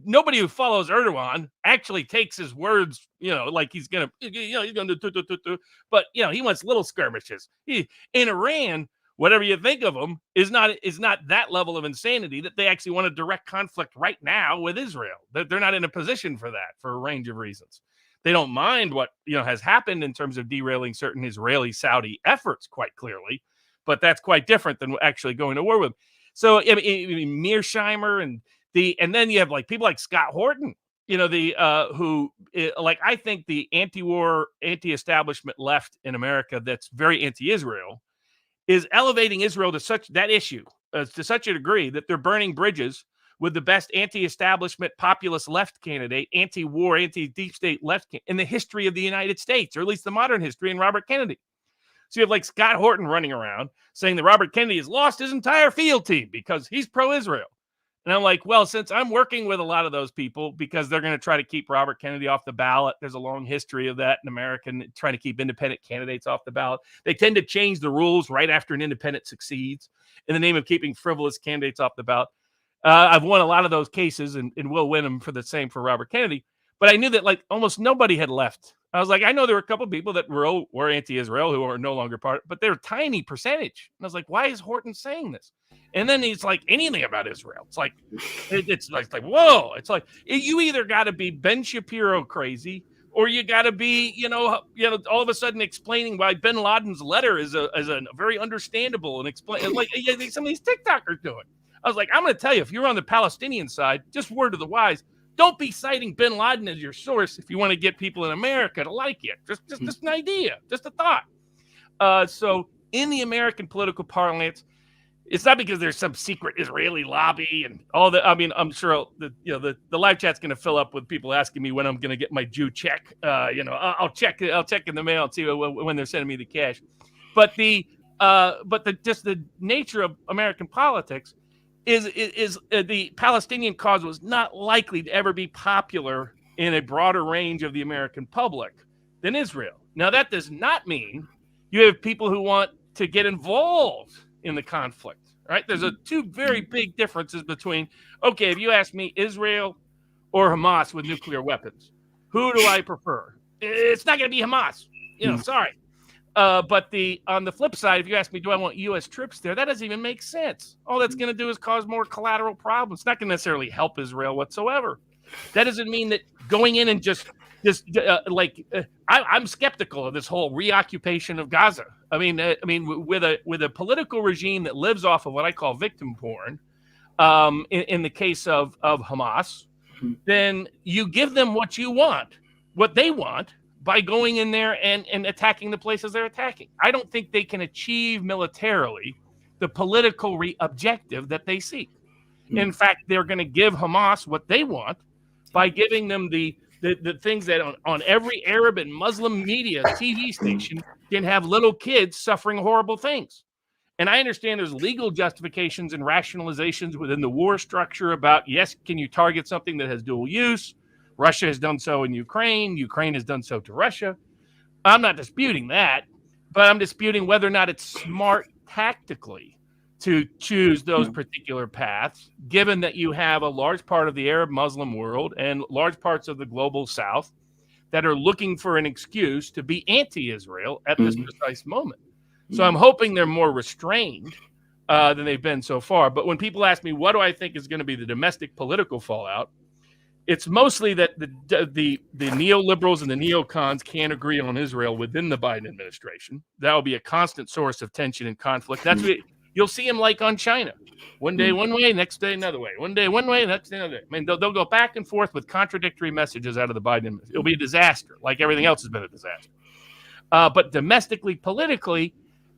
nobody who follows Erdogan actually takes his words, like he's going to, he's going to, but, he wants little skirmishes. In Iran, whatever you think of them, is not that level of insanity that they actually want a direct conflict right now with Israel. They're not in a position for that for a range of reasons. They don't mind what has happened in terms of derailing certain Israeli-Saudi efforts, quite clearly, but that's quite different than actually going to war with them. So I mean, Mearsheimer and then you have like people like Scott Horton, who I think the anti-war, anti-establishment left in America that's very anti-Israel is elevating Israel to such a degree that they're burning bridges with the best anti-establishment populist left candidate, anti-war, anti-deep state left in the history of the United States, or at least the modern history, in Robert Kennedy. So you have like Scott Horton running around saying that Robert Kennedy has lost his entire field team because he's pro-Israel. And I'm like, well, since I'm working with a lot of those people because they're going to try to keep Robert Kennedy off the ballot, there's a long history of that in America, trying to keep independent candidates off the ballot. They tend to change the rules right after an independent succeeds in the name of keeping frivolous candidates off the ballot. I've won a lot of those cases and will win them for the same for Robert Kennedy. But I knew that like almost nobody had left. I was like, I know there were a couple of people that were anti-Israel who are no longer part, but they're a tiny percentage. And I was like, why is Horton saying this? And then he's like, anything about Israel. It's like, it's like whoa. It's like you either got to be Ben Shapiro crazy, or you got to be, all of a sudden explaining why Bin Laden's letter is a very understandable and explain like some of these TikTokers do it. I was like, I'm going to tell you, if you're on the Palestinian side, just word to the wise, don't be citing Bin Laden as your source if you want to get people in America to like you. Just an idea, just a thought. So in the American political parlance, it's not because there's some secret Israeli lobby and all that. I mean, I'm sure the live chat's going to fill up with people asking me when I'm going to get my Jew check. I'll check in the mail and see when they're sending me the cash. But the nature of American politics is the Palestinian cause was not likely to ever be popular in a broader range of the American public than Israel. Now, that does not mean you have people who want to get involved in the conflict, right? There's two very big differences between, okay, if you ask me Israel or Hamas with nuclear weapons, who do I prefer? It's not going to be Hamas, sorry. But on the flip side, if you ask me, do I want U.S. troops there? That doesn't even make sense. All that's going to do is cause more collateral problems. It's not going to necessarily help Israel whatsoever. That doesn't mean that going in and I'm skeptical of this whole reoccupation of Gaza. I mean, with a political regime that lives off of what I call victim porn, in the case of Hamas, then you give them what they want, by going in there and attacking the places they're attacking. I don't think they can achieve militarily the political objective that they seek. In fact, they're going to give Hamas what they want by giving them the things that on every Arab and Muslim media TV station can have little kids suffering horrible things. And I understand there's legal justifications and rationalizations within the war structure about, yes, can you target something that has dual use? Russia has done so in Ukraine. Ukraine has done so to Russia. I'm not disputing that, but I'm disputing whether or not it's smart tactically to choose those particular paths, given that you have a large part of the Arab Muslim world and large parts of the global South that are looking for an excuse to be anti-Israel at this precise moment. So I'm hoping they're more restrained than they've been so far. But when people ask me, what do I think is going to be the domestic political fallout? It's mostly that the neoliberals and the neocons can't agree on Israel within the Biden administration. That will be a constant source of tension and conflict. That's what you'll see them like on China. One day one way, next day another way. One day one way, next day another way. I mean, they'll go back and forth with contradictory messages out of the Biden administration. It'll be a disaster, like everything else has been a disaster. But domestically, politically,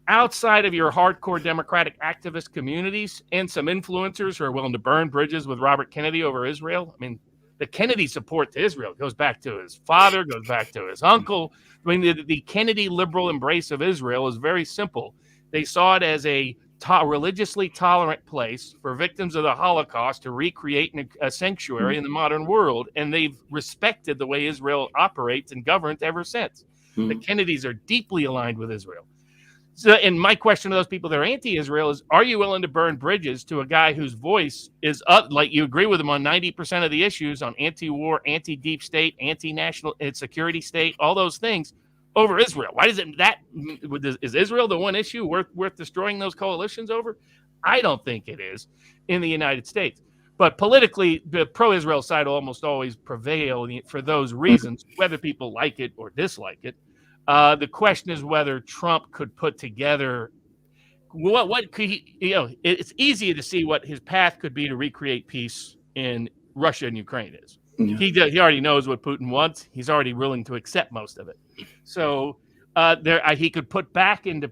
outside of your hardcore Democratic activist communities and some influencers who are willing to burn bridges with Robert Kennedy over Israel, I mean, the Kennedy support to Israel goes back to his father, goes back to his uncle. I mean, the Kennedy liberal embrace of Israel is very simple. They saw it as a religiously tolerant place for victims of the Holocaust to recreate a sanctuary in the modern world, and they've respected the way Israel operates and governs ever since. The Kennedys are deeply aligned with Israel. So, and my question to those people that are anti-Israel is, are you willing to burn bridges to a guy whose voice is up, like you agree with him on 90% of the issues on anti-war, anti-deep state, anti-national security state, all those things over Israel? Why is Israel the one issue worth destroying those coalitions over? I don't think it is in the United States. But politically, the pro-Israel side will almost always prevail for those reasons, whether people like it or dislike it. The question is whether Trump could put together what could he, it's easy to see what his path could be to recreate peace in Russia and Ukraine is. Yeah. He already knows what Putin wants. He's already willing to accept most of it. So he could put back into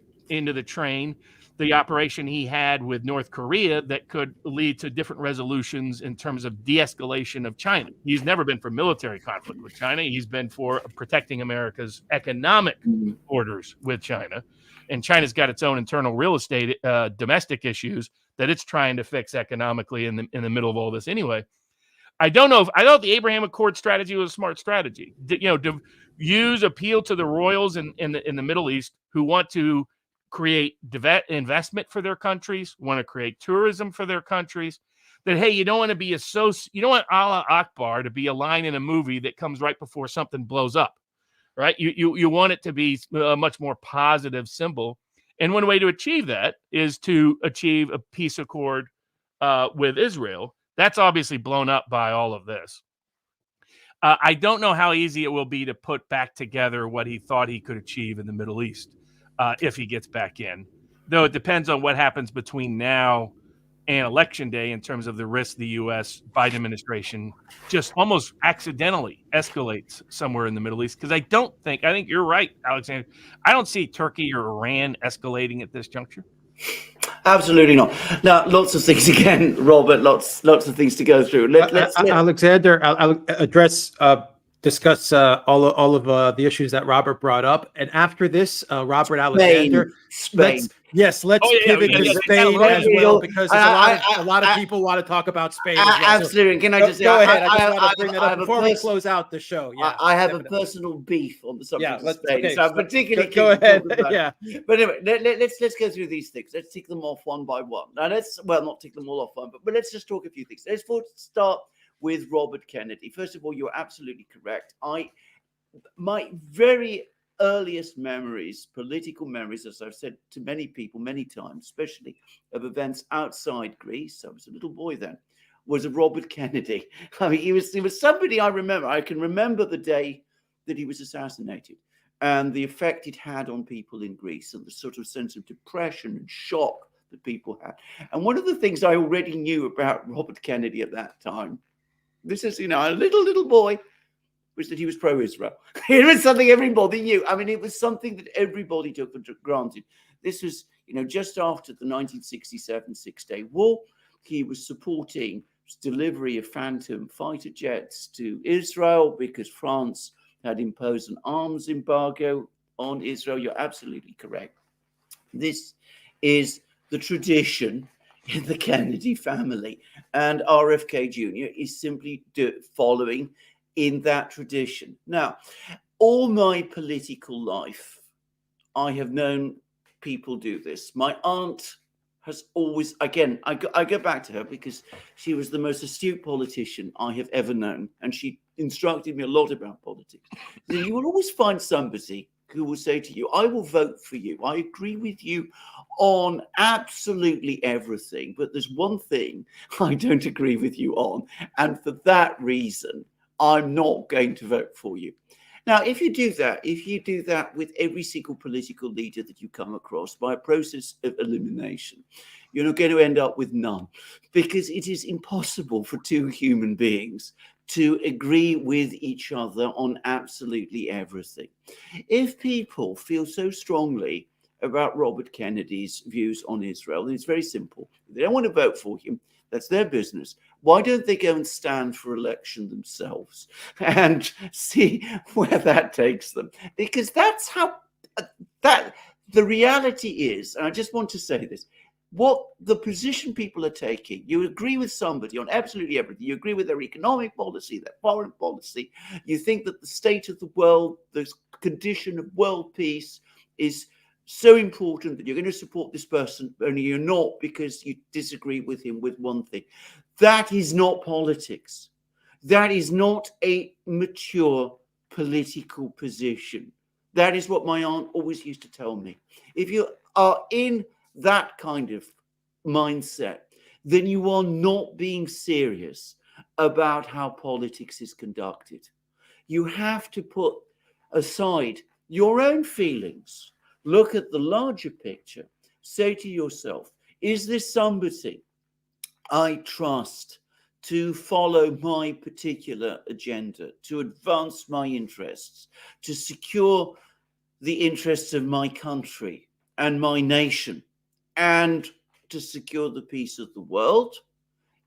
the train the operation he had with North Korea that could lead to different resolutions in terms of de-escalation of China. He's never been for military conflict with China. He's been for protecting America's economic borders with China. And China's got its own internal real estate, domestic issues that it's trying to fix economically in the middle of all this anyway. I don't know if the Abraham Accord strategy was a smart strategy. To use appeal to the royals in the Middle East who want to create investment for their countries, want to create tourism for their countries. that, hey, you don't want to be you don't want Allah Akbar to be a line in a movie that comes right before something blows up, right? You want it to be a much more positive symbol. And one way to achieve that is to achieve a peace accord with Israel. That's obviously blown up by all of this. I don't know how easy it will be to put back together what he thought he could achieve in the Middle East if he gets back in, though it depends on what happens between now and election day in terms of the risk the U.S. Biden administration just almost accidentally escalates somewhere in the Middle East. Because I think you're right, Alexander. I don't see Turkey or Iran escalating at this juncture. Absolutely not. Now, lots of things again, Robert. Lots of things to go through. Alexander, I'll discuss all of the issues that Robert brought up, and after this, Robert Alexander, Spain. Let's pivot to Spain as well, because a lot of people want to talk about Spain as well. Absolutely. Can I just go ahead? I just want to bring that up before we close out the show. Yeah, I have a personal beef on the subject of Spain, okay, so I'm particularly go ahead. Yeah, but anyway, let's go through these things. Let's tick them off one by one. Now not tick them all off one, but let's just talk a few things. Let's start with Robert Kennedy. First of all, you're absolutely correct. My very earliest memories, political memories, as I've said to many people many times, especially of events outside Greece, I was a little boy then, was of Robert Kennedy. I mean, he was somebody I remember. I can remember the day that he was assassinated and the effect it had on people in Greece and the sort of sense of depression and shock that people had. And one of the things I already knew about Robert Kennedy at that time, this is, a little boy, was that he was pro-Israel. It was something everybody knew. I mean, it was something that everybody took for granted. This was, just after the 1967 Six-Day War. He was supporting delivery of Phantom fighter jets to Israel because France had imposed an arms embargo on Israel. You're absolutely correct. This is the tradition in the Kennedy family, and RFK Jr. is simply following in that tradition. Now, all my political life, I have known people do this. My aunt has always, again, I go back to her because she was the most astute politician I have ever known, and she instructed me a lot about politics. Then you will always find somebody who will say to you, I will vote for you. I agree with you on absolutely everything, but there's one thing I don't agree with you on, and for that reason, I'm not going to vote for you. Now, if you do that with every single political leader that you come across by a process of elimination, you're not going to end up with none, because it is impossible for two human beings to agree with each other on absolutely everything. If people feel so strongly about Robert Kennedy's views on Israel, then it's very simple. If they don't want to vote for him, that's their business. Why don't they go and stand for election themselves and see where that takes them? Because that's how the reality is. And I just want to say this. What the position people are taking, you agree with somebody on absolutely everything. You agree with their economic policy, their foreign policy. You think that the state of the world, the condition of world peace is so important that you're going to support this person, only you're not because you disagree with him with one thing. That is not politics. That is not a mature political position. That is what my aunt always used to tell me. If you are in that kind of mindset, then you are not being serious about how politics is conducted. You have to put aside your own feelings. Look at the larger picture. Say to yourself, is this somebody I trust to follow my particular agenda, to advance my interests, to secure the interests of my country and my nation, and to secure the peace of the world?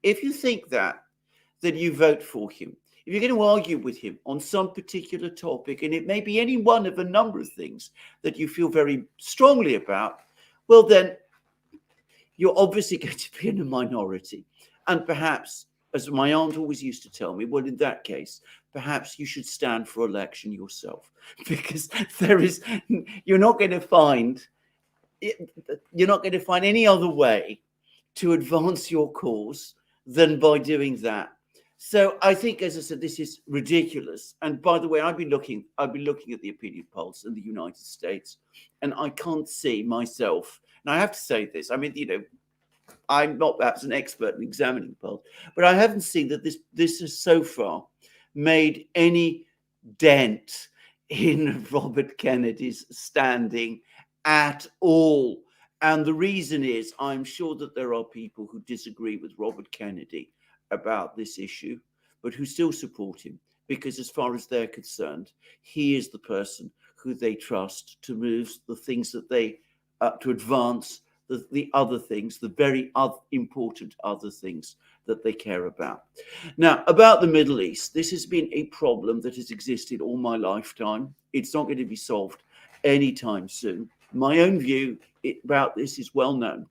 If you think that, then you vote for him. If you're going to argue with him on some particular topic, and it may be any one of a number of things that you feel very strongly about, well, then you're obviously going to be in a minority. And perhaps, as my aunt always used to tell me, well, in that case, perhaps you should stand for election yourself, because you're not going to find any other way to advance your cause than by doing that. So I think, as I said, this is ridiculous. And by the way, I've been looking at the opinion polls in the United States, and I can't see myself. And I have to say this. I mean, I'm not perhaps an expert in examining polls, but I haven't seen that this has so far made any dent in Robert Kennedy's standing at all. And the reason is, I'm sure that there are people who disagree with Robert Kennedy about this issue, but who still support him, because as far as they're concerned, he is the person who they trust to move the things that they, to advance the other things, the very important other things that they care about. Now, about the Middle East, this has been a problem that has existed all my lifetime. It's not going to be solved anytime soon. My own view about this is well known.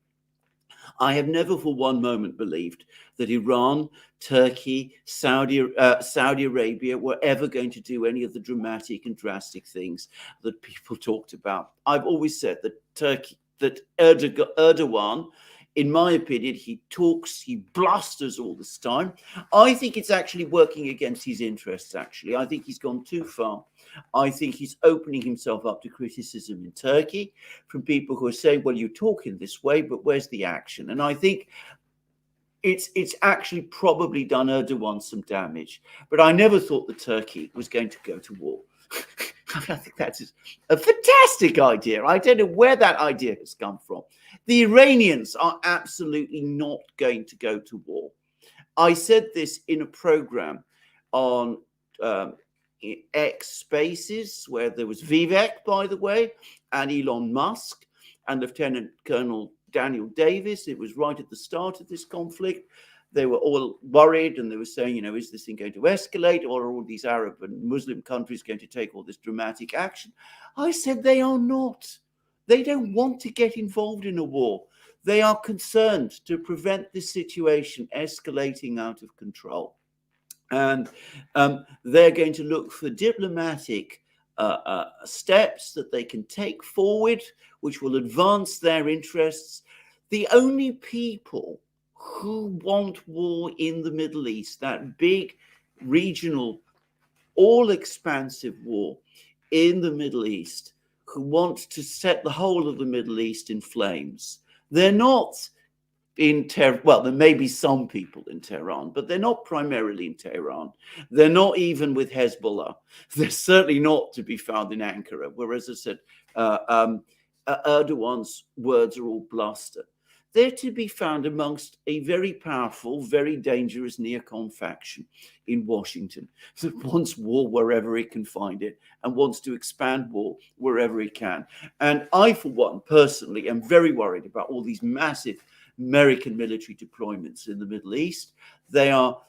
I have never for one moment believed that Iran, Turkey, Saudi Arabia were ever going to do any of the dramatic and drastic things that people talked about. I've always said that Erdogan, in my opinion, he blusters all this time. I think it's actually working against his interests, actually. I think he's gone too far. I think he's opening himself up to criticism in Turkey from people who are saying, well, you're talking this way, but where's the action? And I think it's actually probably done Erdogan some damage. But I never thought that Turkey was going to go to war. I think that's a fantastic idea. I don't know where that idea has come from. The Iranians are absolutely not going to go to war. I said this in a program on X Spaces, where there was Vivek, by the way, and Elon Musk, and Lieutenant Colonel Daniel Davis. It was right at the start of this conflict. They were all worried, and they were saying, is this thing going to escalate, or are all these Arab and Muslim countries going to take all this dramatic action? I said they are not. They don't want to get involved in a war. They are concerned to prevent this situation escalating out of control. And they're going to look for diplomatic steps that they can take forward, which will advance their interests. The only people who want war in the Middle East, that big regional, all-expansive war in the Middle East, who want to set the whole of the Middle East in flames, they're not in Tehran. Well, there may be some people in Tehran, but they're not primarily in Tehran. They're not even with Hezbollah. They're certainly not to be found in Ankara, where, as I said, Erdogan's words are all bluster. They're to be found amongst a very powerful, very dangerous neocon faction in Washington that wants war wherever it can find it and wants to expand war wherever it can. And I, for one, personally, am very worried about all these massive American military deployments in the Middle East. They are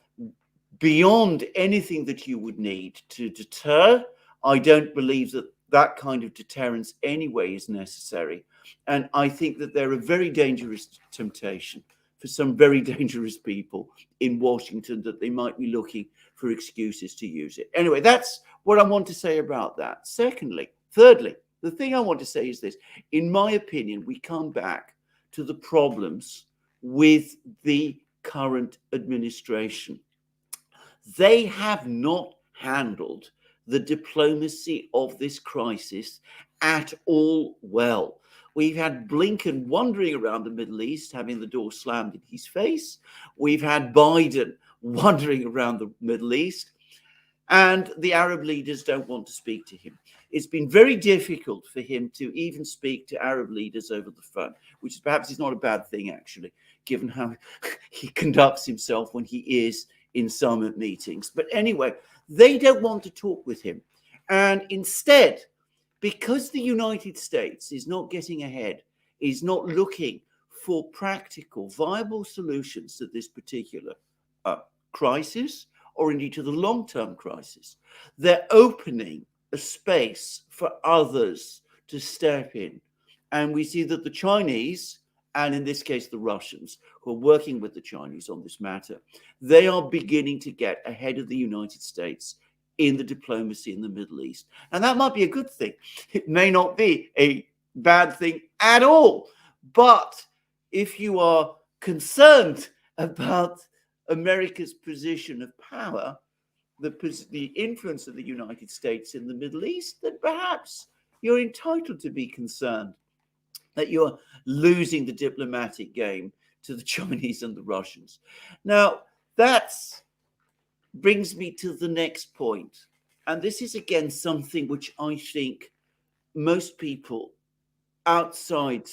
beyond anything that you would need to deter. I don't believe that kind of deterrence anyway is necessary. And I think that they're a very dangerous temptation for some very dangerous people in Washington, that they might be looking for excuses to use it. Anyway, that's what I want to say about that. Thirdly, the thing I want to say is this. In my opinion, we come back to the problems with the current administration. They have not handled the diplomacy of this crisis at all well. We've had Blinken wandering around the Middle East, having the door slammed in his face. We've had Biden wandering around the Middle East, and the Arab leaders don't want to speak to him. It's been very difficult for him to even speak to Arab leaders over the phone, which is perhaps not a bad thing, actually, given how he conducts himself when he is in summit meetings. But anyway, they don't want to talk with him. And instead, because the United States is not getting ahead, is not looking for practical, viable solutions to this particular crisis, or indeed to the long-term crisis, they're opening a space for others to step in. And we see that the Chinese, and in this case the Russians, who are working with the Chinese on this matter, they are beginning to get ahead of the United States in the diplomacy in the Middle East. And that might be a good thing. It may not be a bad thing at all. But if you are concerned about America's position of power, the influence of the United States in the Middle East, that perhaps you're entitled to be concerned that you're losing the diplomatic game to the Chinese and the Russians. Now, that brings me to the next point. And this is again something which I think most people outside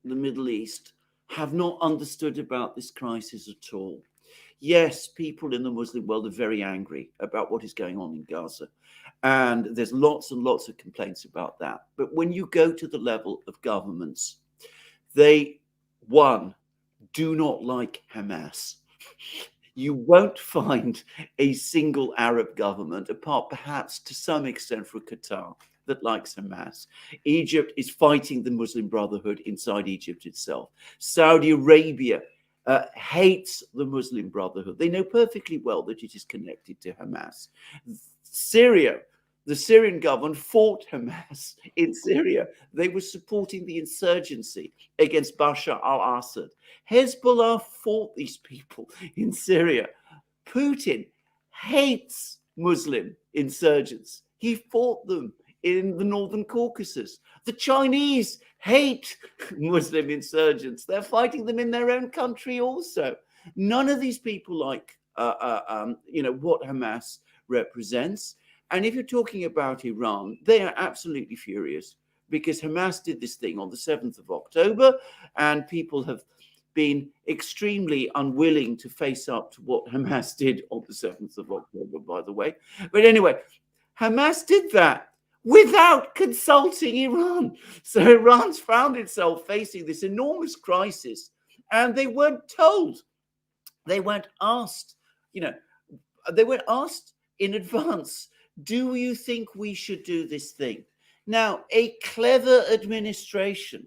the Middle East have not understood about this crisis at all. Yes, people in the Muslim world are very angry about what is going on in Gaza. And there's lots and lots of complaints about that. But when you go to the level of governments, they, one, do not like Hamas. You won't find a single Arab government, apart perhaps to some extent for Qatar, that likes Hamas. Egypt is fighting the Muslim Brotherhood inside Egypt itself. Saudi Arabia hates the Muslim Brotherhood. They know perfectly well that it is connected to Hamas. Syria, the Syrian government fought Hamas in Syria. They were supporting the insurgency against Bashar al-Assad. Hezbollah fought these people in Syria. Putin hates Muslim insurgents. He fought them in the Northern Caucasus. The Chinese hate Muslim insurgents. They're fighting them in their own country also. None of these people like, what Hamas represents. And if you're talking about Iran, they are absolutely furious because Hamas did this thing on the 7th of October, and people have been extremely unwilling to face up to what Hamas did on the 7th of October, by the way. But anyway, Hamas did that without consulting Iran. So Iran's found itself facing this enormous crisis, and they weren't told. They weren't asked, they weren't asked in advance, do you think we should do this thing? Now, a clever administration,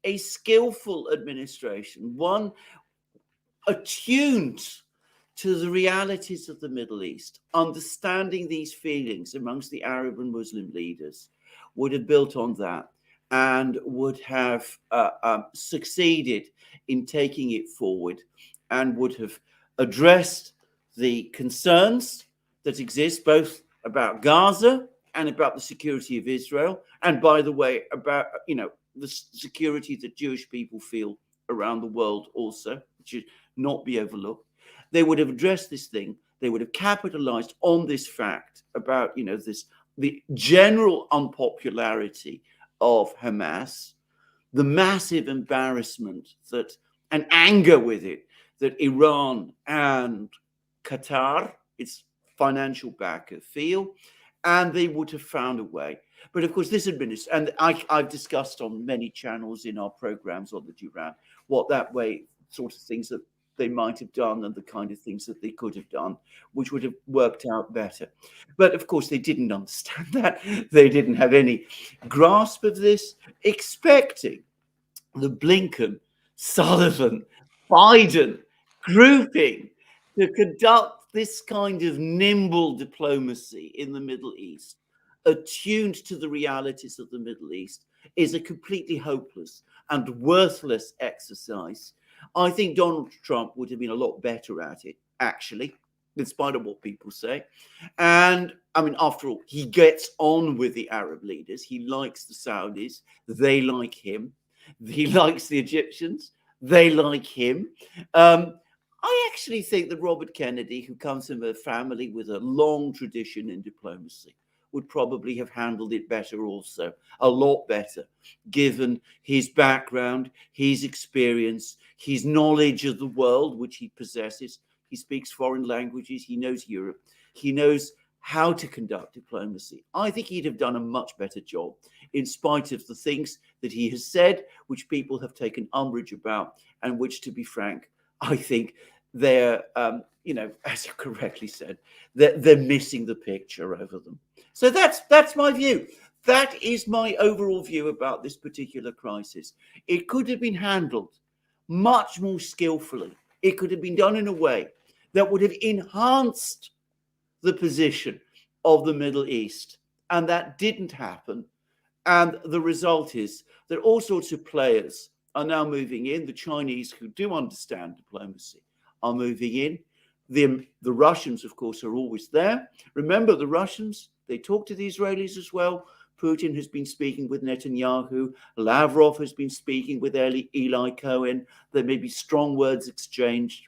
a skillful administration, one attuned to the realities of the Middle East, understanding these feelings amongst the Arab and Muslim leaders, would have built on that and would have succeeded in taking it forward and would have addressed the concerns that exist both about Gaza and about the security of Israel. And by the way, about, the security that Jewish people feel around the world also, which should not be overlooked. They would have addressed this thing. They would have capitalized on this fact about, the general unpopularity of Hamas, the massive embarrassment and anger with it that Iran and Qatar, its financial backer, feel, and they would have found a way. But of course, this administration, and I've discussed on many channels in our programs on the Duran, what that way, sort of things that they might have done and the kind of things that they could have done, which would have worked out better. But of course, they didn't understand that. They didn't have any grasp of this, expecting the Blinken, Sullivan, Biden grouping to conduct this kind of nimble diplomacy in the Middle East, attuned to the realities of the Middle East, is a completely hopeless and worthless exercise. I think Donald Trump would have been a lot better at it, actually, in spite of what people say. And I mean, after all, he gets on with the Arab leaders. He likes the Saudis. They like him. He likes the Egyptians. They like him. I actually think that Robert Kennedy, who comes from a family with a long tradition in diplomacy, would probably have handled it better also, a lot better, given his background, his experience, his knowledge of the world, which he possesses. He speaks foreign languages. He knows Europe. He knows how to conduct diplomacy. I think he'd have done a much better job, in spite of the things that he has said, which people have taken umbrage about, and which, to be frank, I think they're, as you correctly said, they're missing the picture over them. So that's my view. That is my overall view about this particular crisis. It could have been handled much more skillfully. It could have been done in a way that would have enhanced the position of the Middle East. And that didn't happen. And the result is that all sorts of players are now moving in. The Chinese, who do understand diplomacy, are moving in. The Russians, of course, are always there. Remember, the Russians, they talk to the Israelis as well. Putin has been speaking with Netanyahu. Lavrov has been speaking with Eli Cohen. There may be strong words exchanged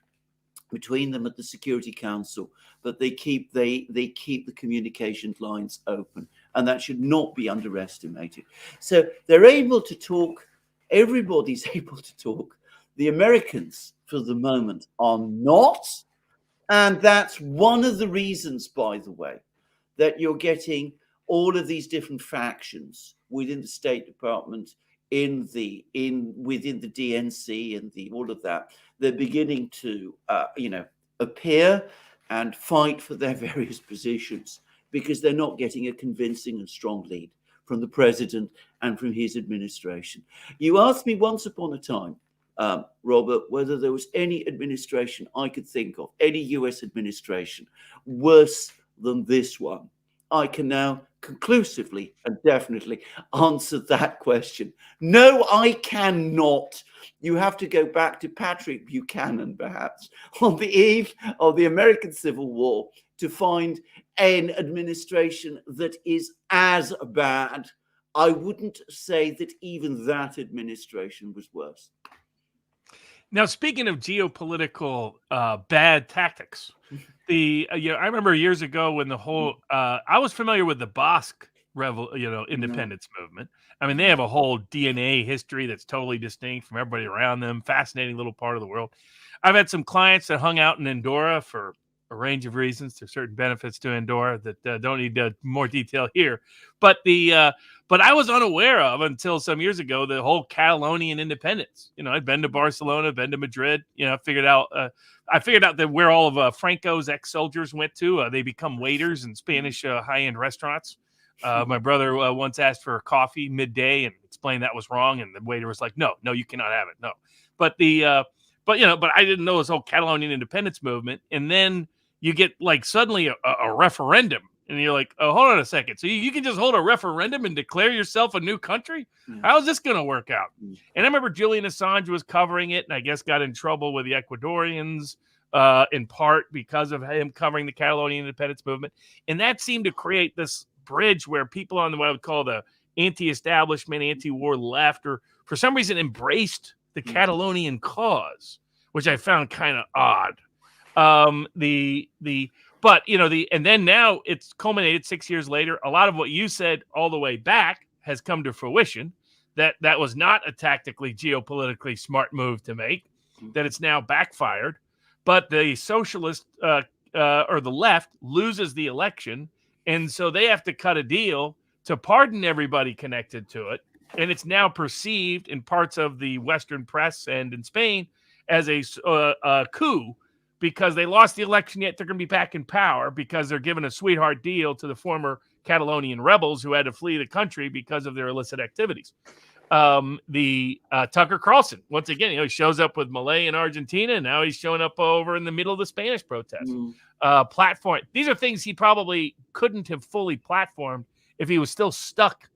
between them at the Security Council, but they keep the communication lines open, and that should not be underestimated. So they're able to talk. Everybody's able to talk. The Americans, for the moment, are not. And that's one of the reasons, by the way, that you're getting all of these different factions within the State Department, within the DNC, and all of that. They're beginning to, appear and fight for their various positions because they're not getting a convincing and strong lead from the president and from his administration. You asked me once upon a time, Robert, whether there was any administration I could think of, any US administration worse than this one. I can now conclusively and definitely answer that question. No, I cannot. You have to go back to Patrick Buchanan, perhaps, on the eve of the American Civil War to find an administration that is as bad. I wouldn't say that even that administration was worse. Now, speaking of geopolitical bad tactics, I remember years ago when the whole I was familiar with the Basque independence movement. I mean, they have a whole DNA history that's totally distinct from everybody around them. Fascinating little part of the world. I've had some clients that hung out in Andorra for a range of reasons. There's certain benefits to Andorra that don't need more detail here. But I was unaware of until some years ago the whole Catalonian independence. I'd been to Barcelona, been to Madrid. I figured out that where all of Franco's ex-soldiers went to, they become waiters in Spanish high-end restaurants. My brother once asked for a coffee midday and explained that was wrong, and the waiter was like, "No, you cannot have it, no." But I didn't know this whole Catalonian independence movement, and then you get like suddenly a referendum. And you're like, oh, hold on a second. So you can just hold a referendum and declare yourself a new country? Yeah. How's this going to work out? And I remember Julian Assange was covering it and I guess got in trouble with the Ecuadorians in part because of him covering the Catalonian independence movement. And that seemed to create this bridge where people on what I would call the anti-establishment, anti-war left, or for some reason embraced the Catalonian cause, which I found kind of odd. And then now it's culminated 6 years later. A lot of what you said all the way back has come to fruition. That was not a tactically geopolitically smart move to make. That it's now backfired. But the socialist or the left loses the election, and so they have to cut a deal to pardon everybody connected to it. And it's now perceived in parts of the Western press and in Spain as a coup. Because they lost the election, yet they're going to be back in power because they're giving a sweetheart deal to the former Catalonian rebels who had to flee the country because of their illicit activities. Tucker Carlson, once again, he shows up with Milei in Argentina, and now he's showing up over in the middle of the Spanish protests. Platform. These are things he probably couldn't have fully platformed if he was still stuck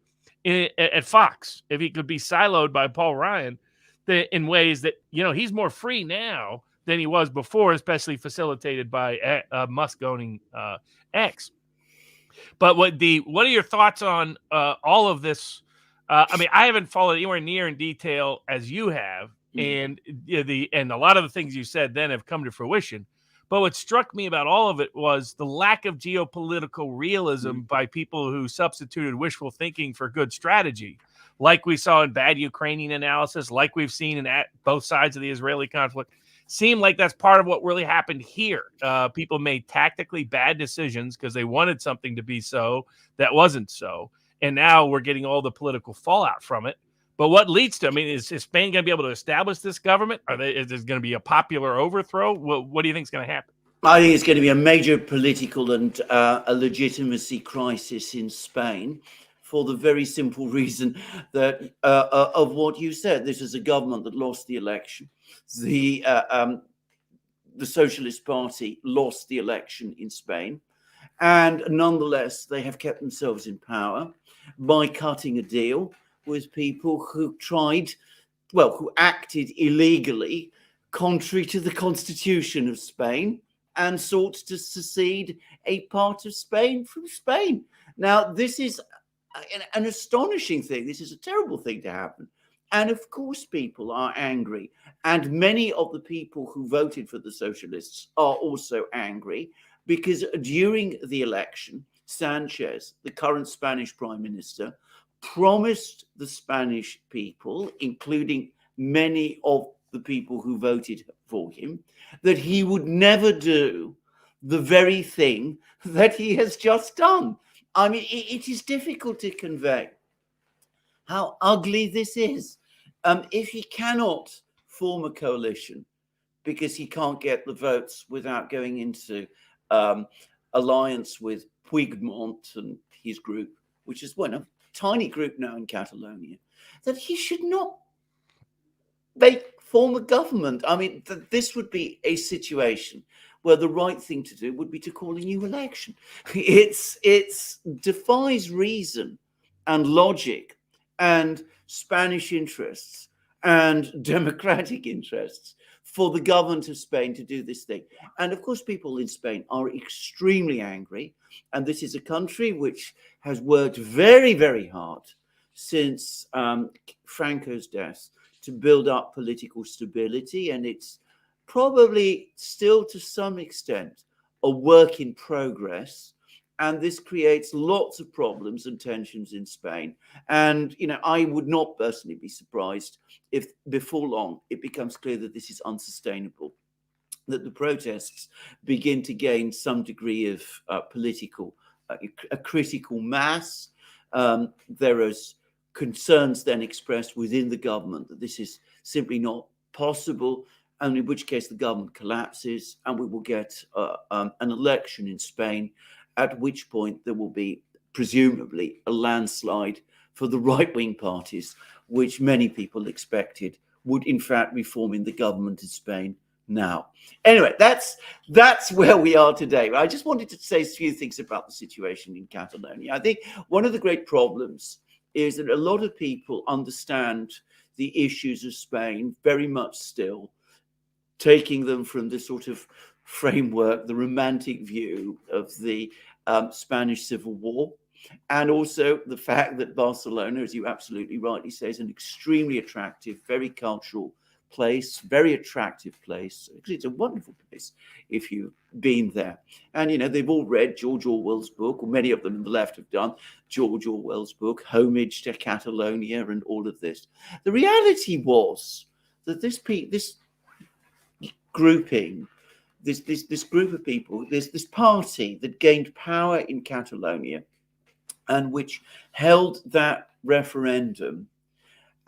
at Fox, if he could be siloed by Paul Ryan in ways that, he's more free now than he was before, especially facilitated by Musk owning X. But what are your thoughts on all of this? I haven't followed anywhere near in detail as you have, and a lot of the things you said then have come to fruition. But what struck me about all of it was the lack of geopolitical realism by people who substituted wishful thinking for good strategy, like we saw in bad Ukrainian analysis, like we've seen in both sides of the Israeli conflict. Seemed like that's part of what really happened here. People made tactically bad decisions because they wanted something to be so that wasn't so. And now we're getting all the political fallout from it. But what leads to, is Spain going to be able to establish this government? Is there going to be a popular overthrow? What do you think is going to happen? I think it's going to be a major political and a legitimacy crisis in Spain, for the very simple reason that of what you said. This is a government that lost the election. The Socialist Party lost the election in Spain, and nonetheless they have kept themselves in power by cutting a deal with people who acted illegally, contrary to the constitution of Spain and sought to secede a part of Spain from Spain. Now, this is an astonishing thing. This is a terrible thing to happen. And of course, people are angry. And many of the people who voted for the socialists are also angry because during the election, Sanchez, the current Spanish prime minister, promised the Spanish people, including many of the people who voted for him, that he would never do the very thing that he has just done. I mean, it is difficult to convey how ugly this is. If he cannot form a coalition because he can't get the votes without going into alliance with Puigdemont and his group, which is a tiny group now in Catalonia, that he should not form a government. I mean, this would be a situation where the right thing to do would be to call a new election. It's defies reason and logic and Spanish interests and democratic interests for the government of Spain to do this thing. And of course, people in Spain are extremely angry. And this is a country which has worked very, very hard since Franco's death to build up political stability. And it's probably still to some extent a work in progress. And this creates lots of problems and tensions in Spain. And, I would not personally be surprised if before long it becomes clear that this is unsustainable, that the protests begin to gain some degree of a critical mass. There is concerns then expressed within the government that this is simply not possible, and in which case the government collapses and we will get an election in Spain, at which point there will be presumably a landslide for the right-wing parties, which many people expected would in fact be forming the government in Spain now. Anyway, that's where we are today. I just wanted to say a few things about the situation in Catalonia. I think one of the great problems is that a lot of people understand the issues of Spain very much still, taking them from the sort of framework, the romantic view of the Spanish Civil War, and also the fact that Barcelona, as you absolutely rightly say, is an extremely attractive, very cultural place, very attractive place. It's a wonderful place if you've been there. And, they've all read George Orwell's book, or many of them on the left have done George Orwell's book, Homage to Catalonia, and all of this. The reality was that this grouping, this group of people, this party that gained power in Catalonia and which held that referendum,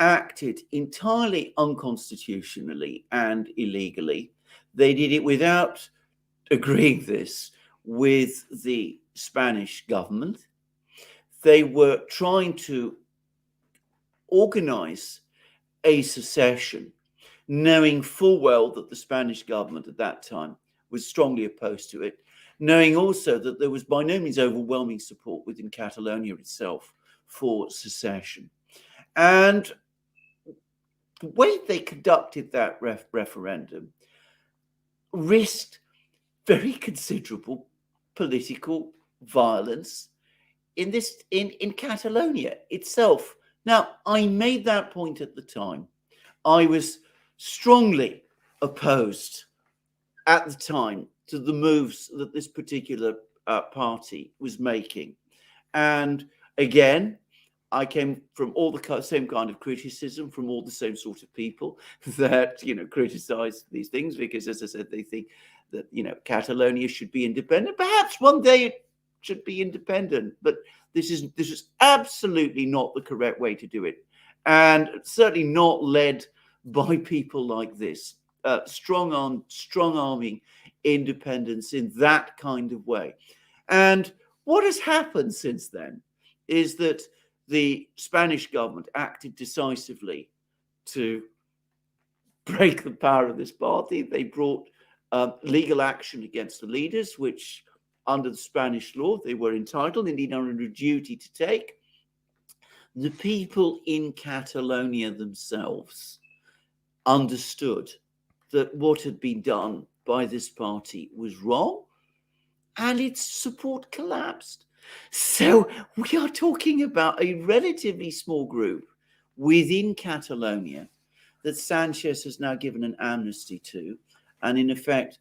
acted entirely unconstitutionally and illegally. They did it without agreeing this with the Spanish government. They were trying to organize a secession, knowing full well that the Spanish government at that time was strongly opposed to it, knowing also that there was by no means overwhelming support within Catalonia itself for secession. And the way they conducted that referendum risked very considerable political violence in Catalonia itself. Now, I made that point at the time. I was strongly opposed at the time to the moves that this particular party was making. And again, I came from all the same kind of criticism from all the same sort of people that, criticize these things because, as I said, they think that, Catalonia should be independent. Perhaps one day it should be independent, but this is absolutely not the correct way to do it. And certainly not led by people like this, strong-arming independence in that kind of way. And what has happened since then is that the Spanish government acted decisively to break the power of this party. They brought legal action against the leaders, which under the Spanish law they were entitled, indeed under a duty to take. The people in Catalonia themselves understood that what had been done by this party was wrong, and its support collapsed. So we are talking about a relatively small group within Catalonia that Sanchez has now given an amnesty to, and in effect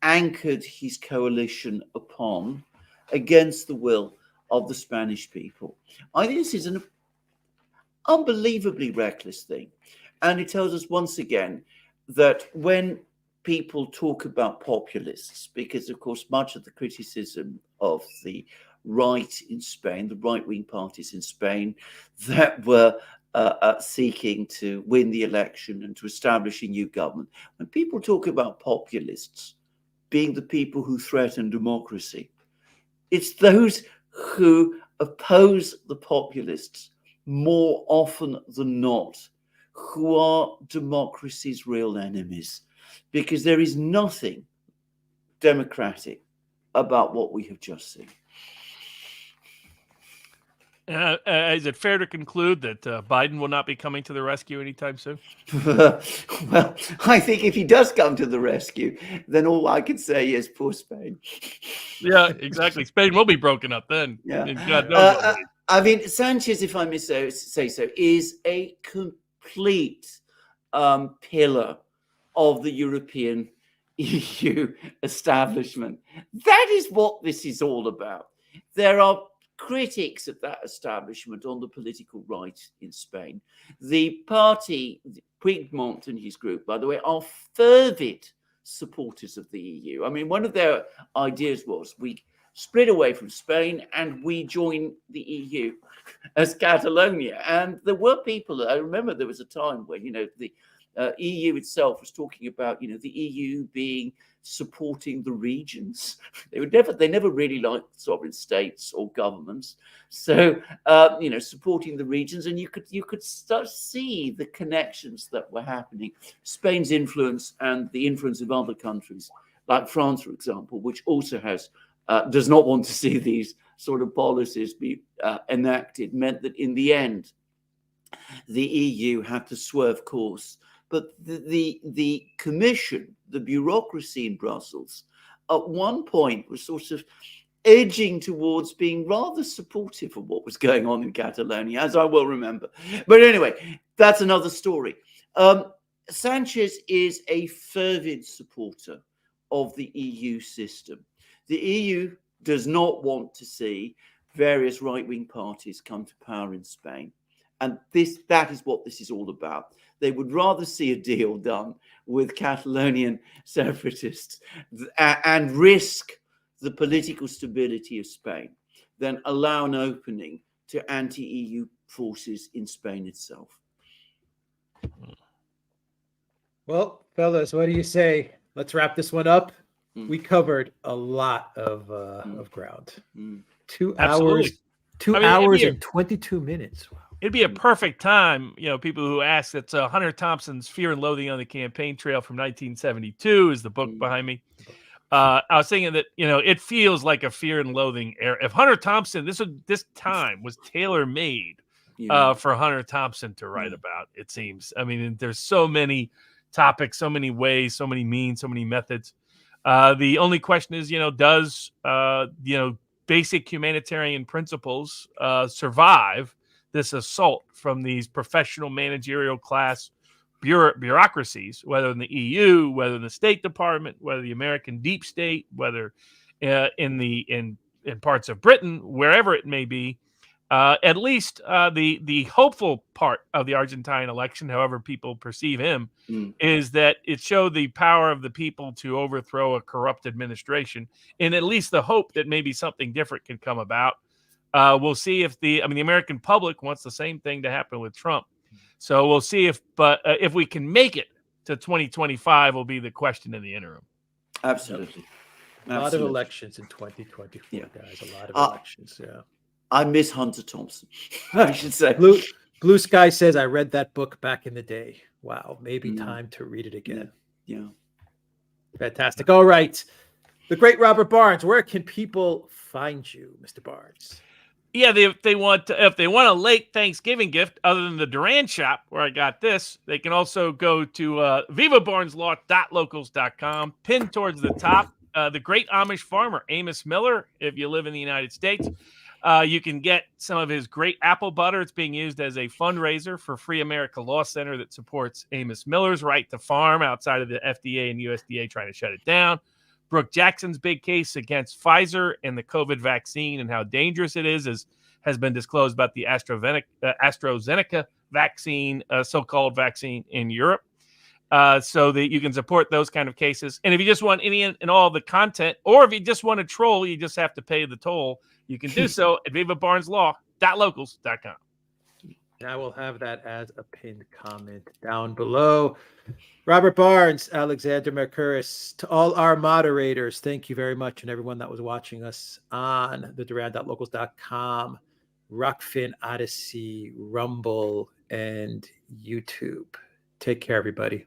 anchored his coalition upon against the will of the Spanish people. I think this is an unbelievably reckless thing. And it tells us once again that when people talk about populists, because of course much of the criticism of the right in Spain, the right-wing parties in Spain that were seeking to win the election and to establish a new government, when people talk about populists being the people who threaten democracy, it's those who oppose the populists more often than not who are democracy's real enemies, because there is nothing democratic about what we have just seen. Is it fair to conclude that Biden will not be coming to the rescue anytime soon? Well, I think if he does come to the rescue, then all I can say is poor Spain. Yeah, exactly. Spain will be broken up then. Yeah. And God knows what way. I mean, Sanchez, if I may say so, is a complete pillar of the European EU establishment. That is what this is all about. There are critics of that establishment on the political right in Spain. The party, Puigdemont and his group, by the way, are fervid supporters of the EU. I mean, one of their ideas was we split away from Spain and we join the EU as Catalonia. And there were people, I remember there was a time when, the EU itself was talking about, the EU being supporting the regions. They never really liked sovereign states or governments. So, supporting the regions, and you could start to see the connections that were happening. Spain's influence and the influence of other countries, like France, for example, which also does not want to see these sort of policies be enacted, meant that in the end, the EU had to swerve course. But the commission, the bureaucracy in Brussels, at one point was sort of edging towards being rather supportive of what was going on in Catalonia, as I well remember. But anyway, that's another story. Sanchez is a fervid supporter of the EU system. The EU does not want to see various right-wing parties come to power in Spain. And that is what this is all about. They would rather see a deal done with Catalonian separatists and risk the political stability of Spain than allow an opening to anti-EU forces in Spain itself. Well, fellas, what do you say? Let's wrap this one up. We covered a lot of ground. 2 Absolutely. hours, 2 hours and 22 minutes. Wow. It'd be a perfect time, people who ask, it's Hunter Thompson's Fear and Loathing on the Campaign Trail from 1972 is the book behind me. I was thinking that, it feels like a Fear and Loathing era. If Hunter Thompson, this time was tailor-made for Hunter Thompson to write about, it seems. I mean, there's so many topics, so many ways, so many means, so many methods. The only question is, does, basic humanitarian principles survive this assault from these professional managerial class bureaucracies, whether in the EU, whether in the State Department, whether the American deep state, whether in parts of Britain, wherever it may be. At least the hopeful part of the Argentine election, however people perceive him, is that it showed the power of the people to overthrow a corrupt administration, and at least the hope that maybe something different can come about. We'll see if the American public wants the same thing to happen with Trump. So we'll see if we can make it to 2025 will be the question in the interim. Absolutely. A lot of elections in 2024, guys. A lot of elections. Yeah. I miss Hunter Thompson, I should say. Blue Sky says, I read that book back in the day. Wow. Maybe time to read it again. Yeah. Fantastic. All right. The great Robert Barnes. Where can people find you, Mr. Barnes? Yeah, if they want a late Thanksgiving gift other than the Duran shop where I got this, they can also go to vivabarneslaw.locals.com, pinned towards the top. The Great Amish Farmer, Amos Miller, if you live in the United States. You can get some of his great apple butter. It's being used as a fundraiser for Free America Law Center that supports Amos Miller's right to farm outside of the FDA and USDA trying to shut it down. Brooke Jackson's big case against Pfizer and the COVID vaccine and how dangerous it is has been disclosed about the AstraZeneca vaccine, so-called vaccine in Europe. So that you can support those kind of cases. And if you just want any and all the content, or if you just want to troll, you just have to pay the toll. You can do so at vivabarneslaw.locals.com. I will have that as a pinned comment down below. Robert Barnes, Alexander Mercuris, to all our moderators, thank you very much, and everyone that was watching us on the Duran.locals.com, Rockfin, Odyssey, Rumble, and YouTube. Take care, everybody.